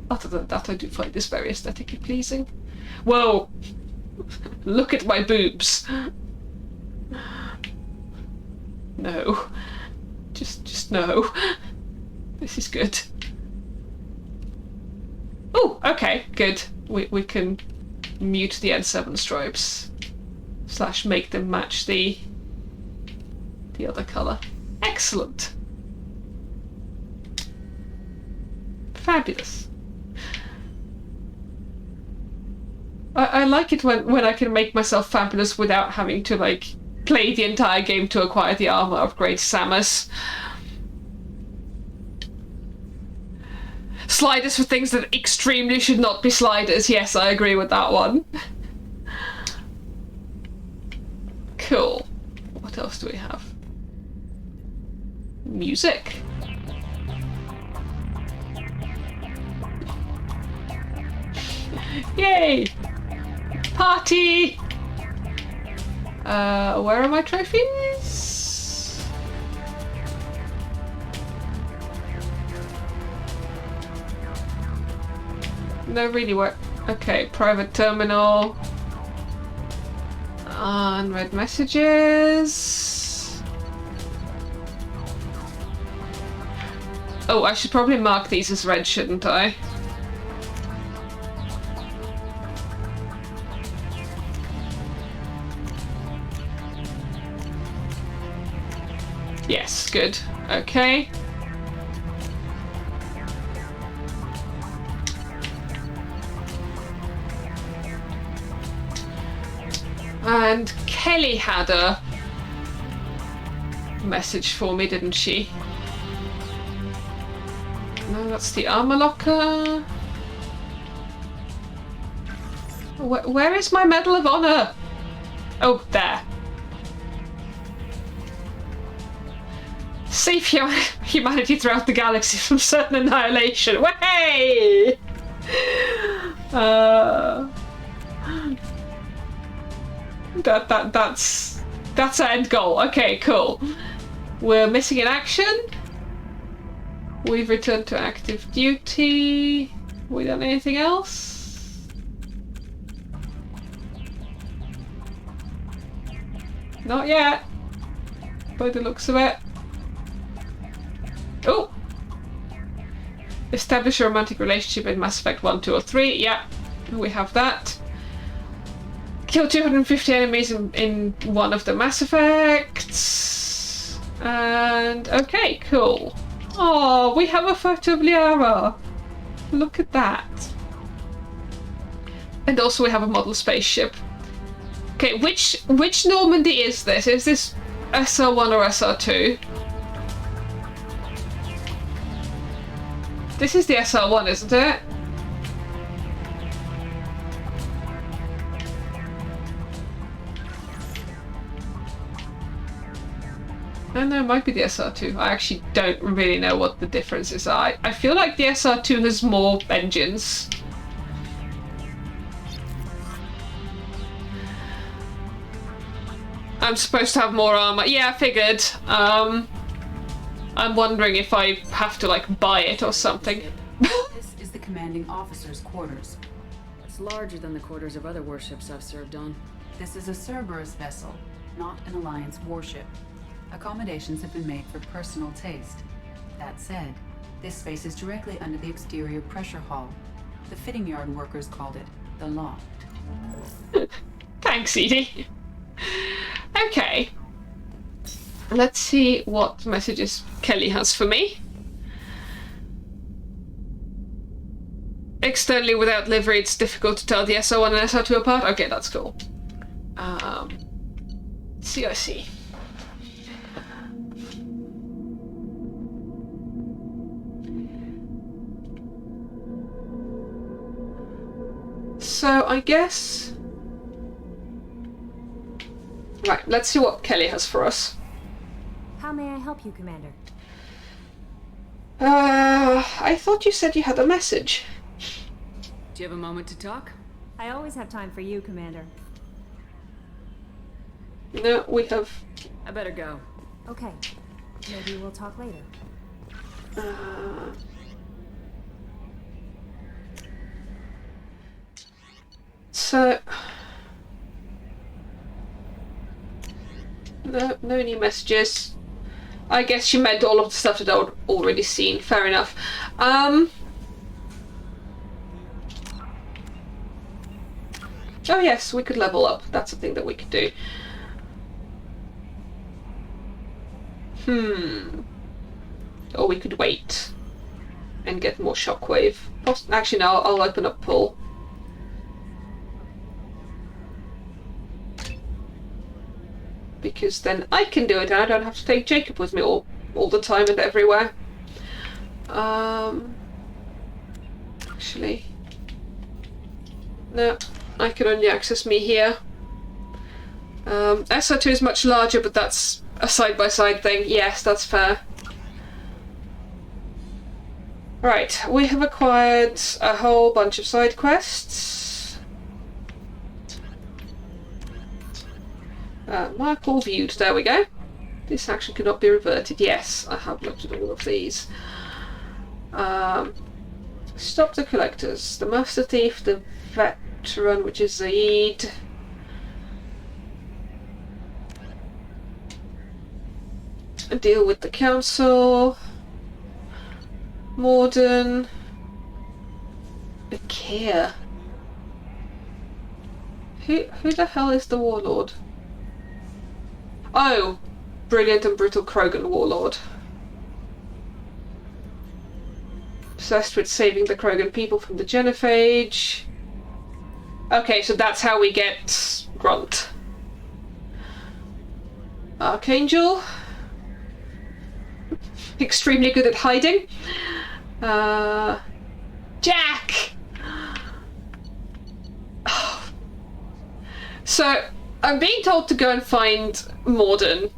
other than that, I do find this very aesthetically pleasing. Whoa! Look at my boobs! No. Just no. This is good. Oh, okay, good. We can mute the N7 stripes. / make them match the other colour. Excellent. Fabulous. I like it when I can make myself fabulous without having to, like, play the entire game to acquire the armour of Great Samus. Sliders for things that extremely should not be sliders. Yes, I agree with that one. Cool. What else do we have? Music. Yay! Party! Where are my trophies? No, really work. Okay, private terminal. Unread messages. Oh, I should probably mark these as red, shouldn't I? Yes, good. Okay. And Kelly had a message for me, didn't she? No, that's the armor locker. Where is my Medal of Honor? Oh, there. Save humanity throughout the galaxy from certain annihilation. Way! That's our end goal. Okay, cool. We're missing in action. We've returned to active duty. We done anything else? Not yet. By the looks of it. Oh! Establish a romantic relationship in Mass Effect 1, 2, or 3. Yeah, we have that. Kill 250 enemies in one of the Mass Effects. And okay, cool. Oh, we have a photo of Liara. Look at that. And also we have a model spaceship. Okay, which Normandy is this? Is this SR1 or SR2? This is the SR1, isn't it? I know, it might be the SR2. I actually don't really know what the differences are. I feel like the SR2 has more engines. I'm supposed to have more armor. Yeah, I figured. I'm wondering if I have to, like, buy it or something. This is the commanding officer's quarters. It's larger than the quarters of other warships I've served on. This is a Cerberus vessel, not an Alliance warship. Accommodations have been made for personal taste. That said, this space is directly under the exterior pressure hull. The fitting yard workers called it the loft. Thanks, Edie. Okay. Let's see what messages Kelly has for me. Externally without livery, it's difficult to tell the SR1 and SR2 apart. Okay, that's cool. CIC. So I guess... Right, let's see what Kelly has for us. How may I help you, Commander? I thought you said you had a message. Do you have a moment to talk? I always have time for you, Commander. No, we have... I better go. Okay. Maybe we'll talk later. So... No new messages. I guess she meant all of the stuff that I'd already seen. Fair enough. Oh yes, we could level up. That's a thing that we could do. Or we could wait and get more shockwave. Actually, no, I'll open up pull. Because then I can do it and I don't have to take Jacob with me all the time and everywhere. Actually... No, I can only access me here. SR2 is much larger, but that's a side-by-side thing. Yes, that's fair. Right, we have acquired a whole bunch of side quests. Mark all viewed, there we go. This action cannot be reverted. Yes, I have looked at all of these. Stop the collectors. The Master Thief, the Veteran, which is Zaid. Deal with the Council. Morden. Akir. Who the hell is the Warlord? Oh, brilliant and brutal Krogan warlord. Obsessed with saving the Krogan people from the genophage. Okay, so that's how we get Grunt. Archangel. Extremely good at hiding. Jack! So, I'm being told to go and find Morden.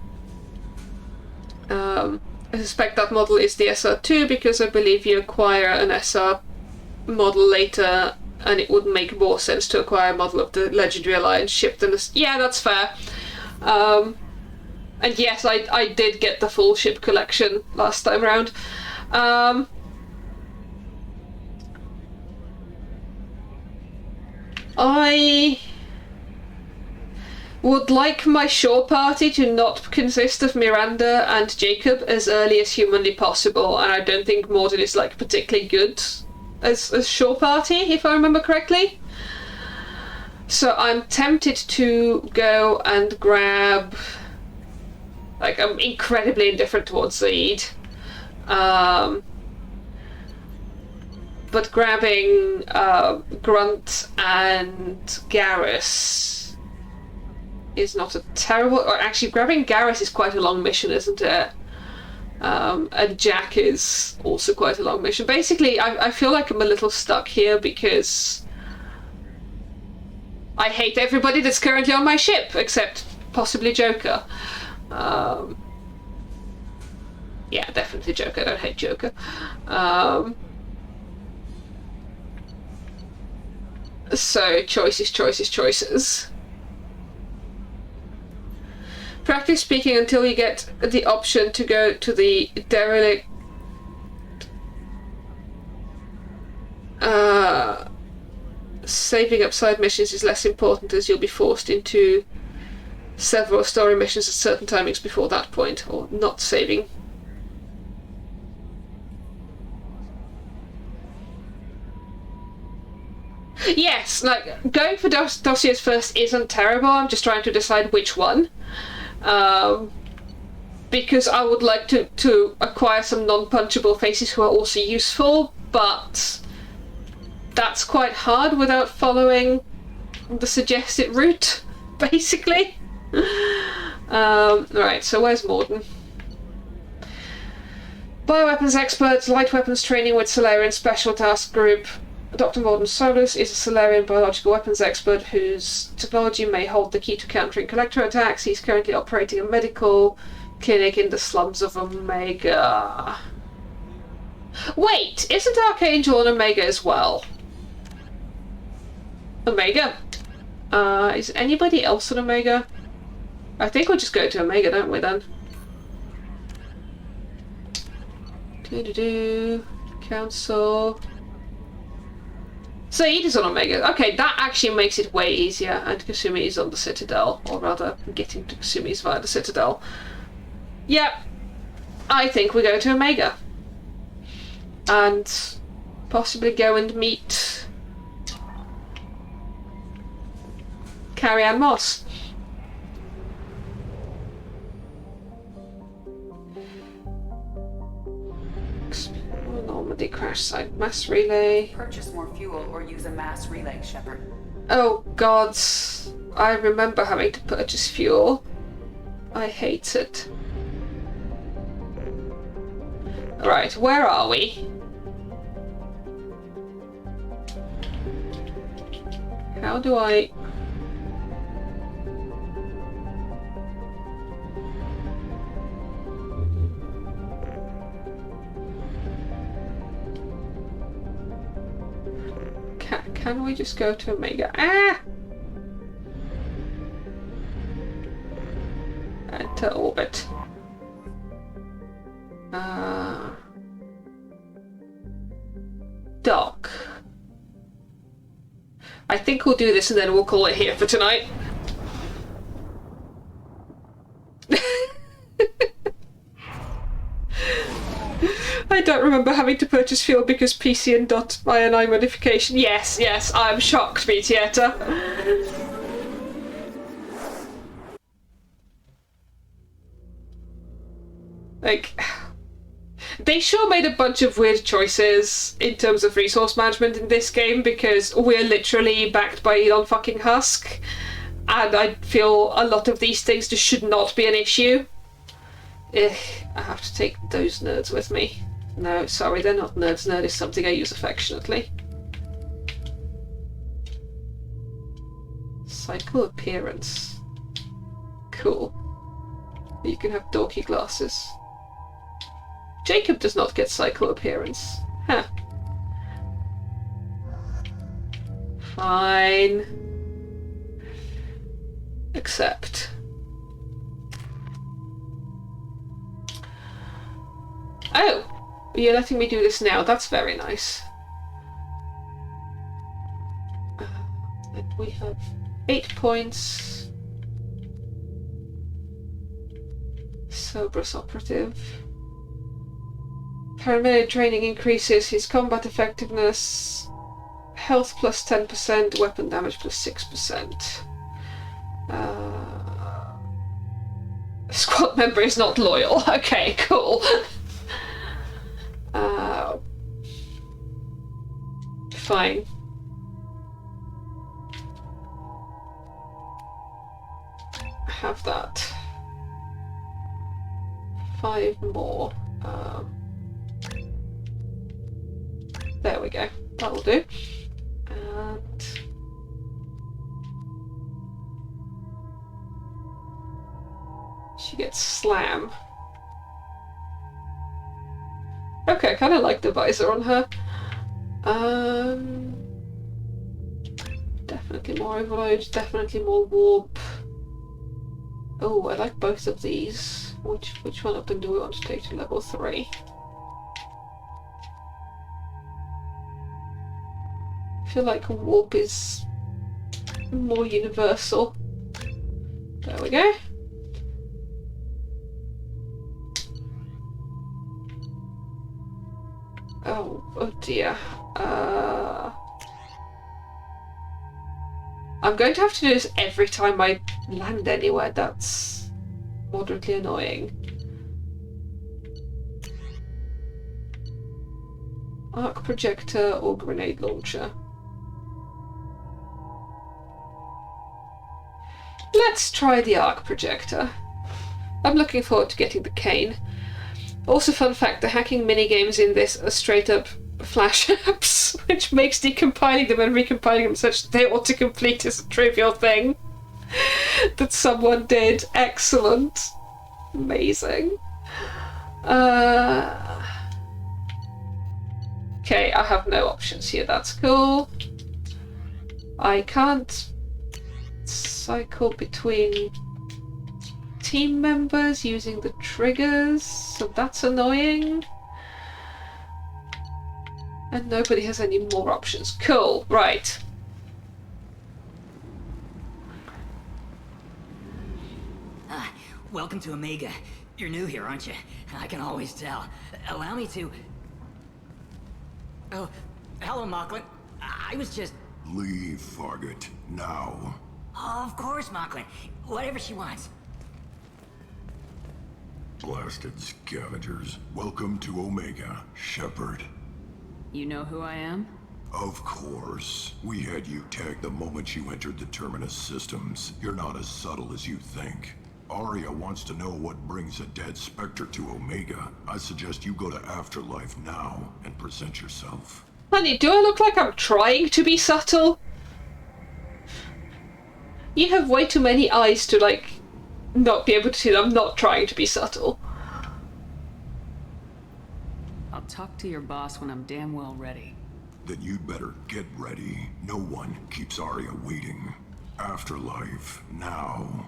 I suspect that model is the SR2 because I believe you acquire an SR model later and it would make more sense to acquire a model of the Legendary Alliance ship than this. Yeah, that's fair. And yes, I did get the full ship collection last time around. I would like my shore party to not consist of Miranda and Jacob as early as humanly possible, and I don't think Morden is like particularly good as shore party, if I remember correctly. So I'm tempted to go and grab... Like, I'm incredibly indifferent towards Zaid. But grabbing Grunt and Garrus is not a terrible... Or actually, grabbing Garrus is quite a long mission, isn't it? And Jack is also quite a long mission. Basically, I feel like I'm a little stuck here because I hate everybody that's currently on my ship, except possibly Joker. Yeah, definitely Joker. I don't hate Joker. So, choices. Practically speaking, until you get the option to go to the derelict... saving up side missions is less important, as you'll be forced into several story missions at certain timings before that point, or not saving. Yes, like, going for dossiers first isn't terrible. I'm just trying to decide which one. Because I would like to acquire some non-punchable faces who are also useful, but that's quite hard without following the suggested route, basically. Right, so where's Morden? Bioweapons expert, light weapons training with Solarian Special Task Group. Dr. Morden Solus is a Solarian biological weapons expert whose technology may hold the key to countering collector attacks. He's currently operating a medical clinic in the slums of Omega. Wait, isn't Archangel on Omega as well? Omega? Is anybody else on Omega? I think we'll just go to Omega, don't we, then? Council... Zaid is on Omega. Okay, that actually makes it way easier. And Kasumi is on the Citadel. Or rather, getting to Kasumi is via the Citadel. Yep. I think we go to Omega. And possibly go and meet Carrie-Anne Moss. Normandy crash site mass relay. Purchase more fuel or use a mass relay, Shepard. Oh god, I remember having to purchase fuel. I hate it. Right, where are we? How do I... Can we just go to Omega? Ah! Enter orbit. Dock. I think we'll do this and then we'll call it here for tonight. I don't remember having to purchase fuel because PC and .ini modification. Yes, I'm shocked, Vitietta. Like, they sure made a bunch of weird choices in terms of resource management in this game because we're literally backed by Elon fucking Husk, and I feel a lot of these things just should not be an issue. I have to take those nerds with me. No, sorry, they're not nerds. Nerd is something I use affectionately. Cycle appearance. Cool. You can have dorky glasses. Jacob does not get cycle appearance. Huh. Fine. Accept. Oh! You're letting me do this now. That's very nice. We have 8 points. Cerberus operative. Paramedic training increases his combat effectiveness. Health plus 10%, weapon damage plus 6%. Squad member is not loyal. Okay, cool. Fine. Have that. 5 more. There we go. That'll do. And she gets slam. Okay, I kind of like the visor on her. Definitely more overload, definitely more warp. Oh, I like both of these. Which one of them do we want to take to level 3? I feel like warp is more universal. There we go. Oh dear. I'm going to have to do this every time I land anywhere. That's moderately annoying. Arc projector or grenade launcher. Let's try the arc projector. I'm looking forward to getting the cane. Also, fun fact, the hacking minigames in this are straight up flash apps, which makes decompiling them and recompiling them such that they autocomplete is a trivial thing that someone did. Excellent. Amazing. Okay, I have no options here, that's cool. I can't cycle between team members using the triggers, so that's annoying. And nobody has any more options. Cool, right. Welcome to Omega. You're new here, aren't you? I can always tell. Allow me to... Oh, hello, Mocklin. I was just... Leave, Fargate. Now. Oh, of course, Mocklin. Whatever she wants. Blasted scavengers. Welcome to Omega, Shepard. You know who I am? Of course. We had you tagged the moment you entered the Terminus systems. You're not as subtle as you think. Aria wants to know what brings a dead Spectre to Omega. I suggest you go to Afterlife now and present yourself. Honey, do I look like I'm trying to be subtle? You have way too many eyes to, like, not be able to see that I'm not trying to be subtle. I'll talk to your boss when I'm damn well ready. Then you'd better get ready. No one keeps Aria waiting. Afterlife, now.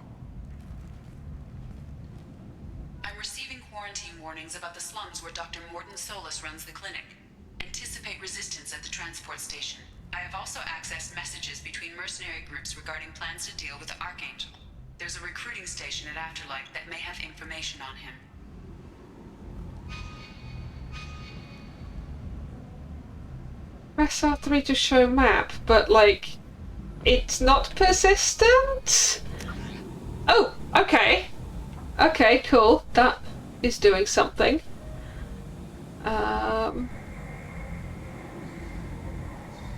I'm receiving quarantine warnings about the slums where Dr. Morton Solus runs the clinic. Anticipate resistance at the transport station. I have also accessed messages between mercenary groups regarding plans to deal with the Archangel. There's a recruiting station at Afterlife that may have information on him. Press R3 to show map, but like, it's not persistent? Oh, okay. Okay, cool. That is doing something.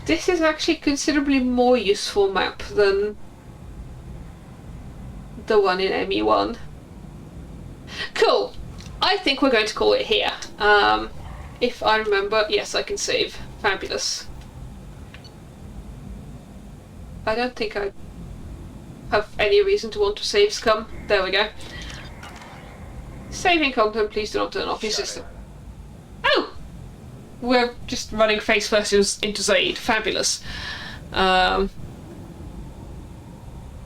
This is actually considerably more useful map than the one in ME1. Cool. I think we're going to call it here. If I remember, yes, I can save. Fabulous. I don't think I have any reason to want to save scum. There we go. Saving content, please do not turn off your system. Oh! We're just running face first into Zaid. Fabulous. The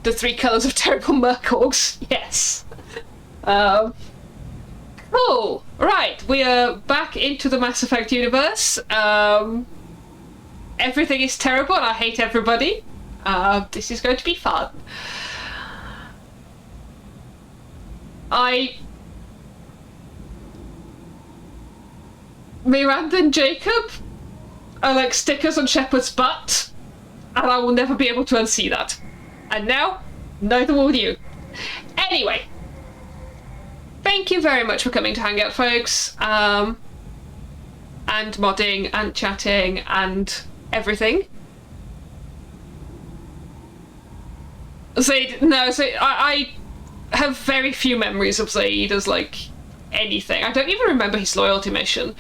3 colours of terrible Mercorgs. Yes. Cool. Right, we are back into the Mass Effect universe. Everything is terrible and I hate everybody. This is going to be fun. Miranda and Jacob, are like stickers on Shepard's butt, and I will never be able to unsee that. And now, neither will you. Anyway, thank you very much for coming to hang out, folks, and modding and chatting and everything. Zaid, no, I have very few memories of Zaid as like anything. I don't even remember his loyalty mission.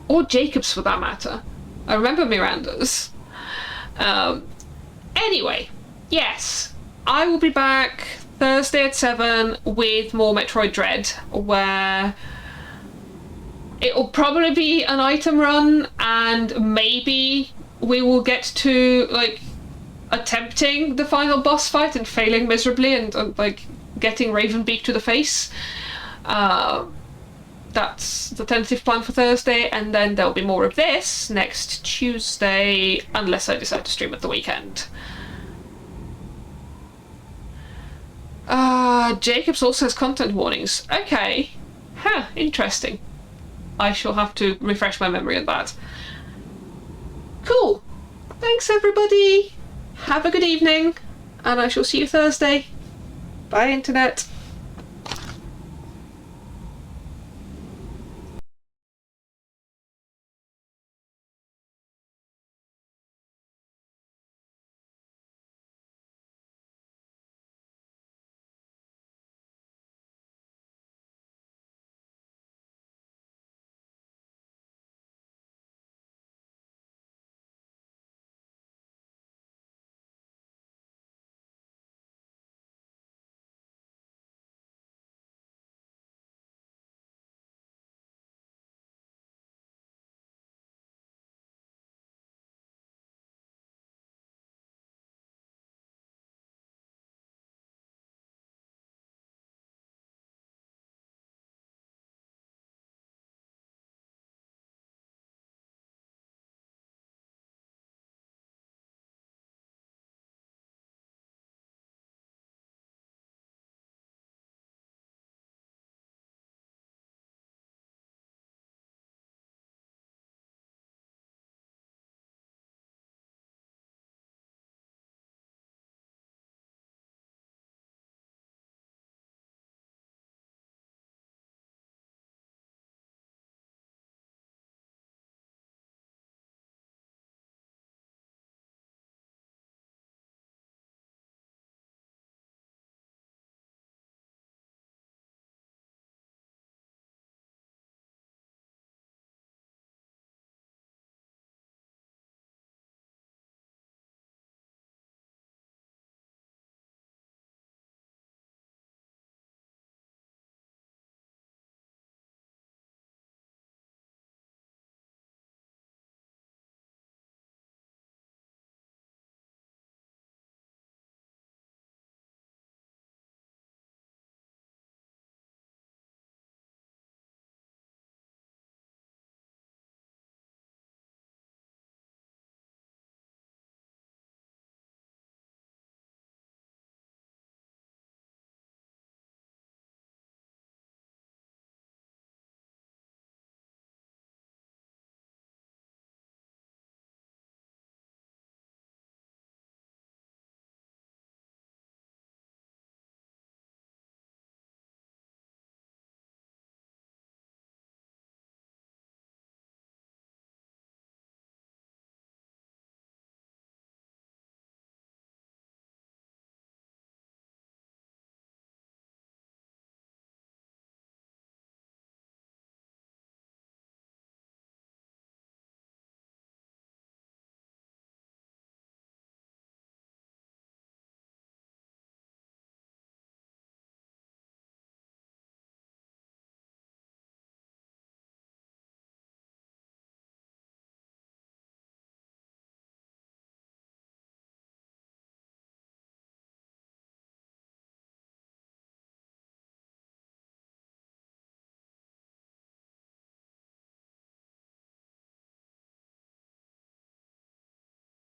Or Jacob's for that matter. I remember Miranda's. Anyway, yes, I will be back Thursday at 7 with more Metroid Dread, where it will probably be an item run, and maybe we will get to like attempting the final boss fight and failing miserably and like getting Ravenbeak to the face. That's the tentative plan for Thursday, and then there'll be more of this next Tuesday, unless I decide to stream at the weekend. Jacobs also has content warnings. Okay. Huh, interesting. I shall have to refresh my memory on that. Cool. Thanks, everybody. Have a good evening, and I shall see you Thursday. Bye, Internet.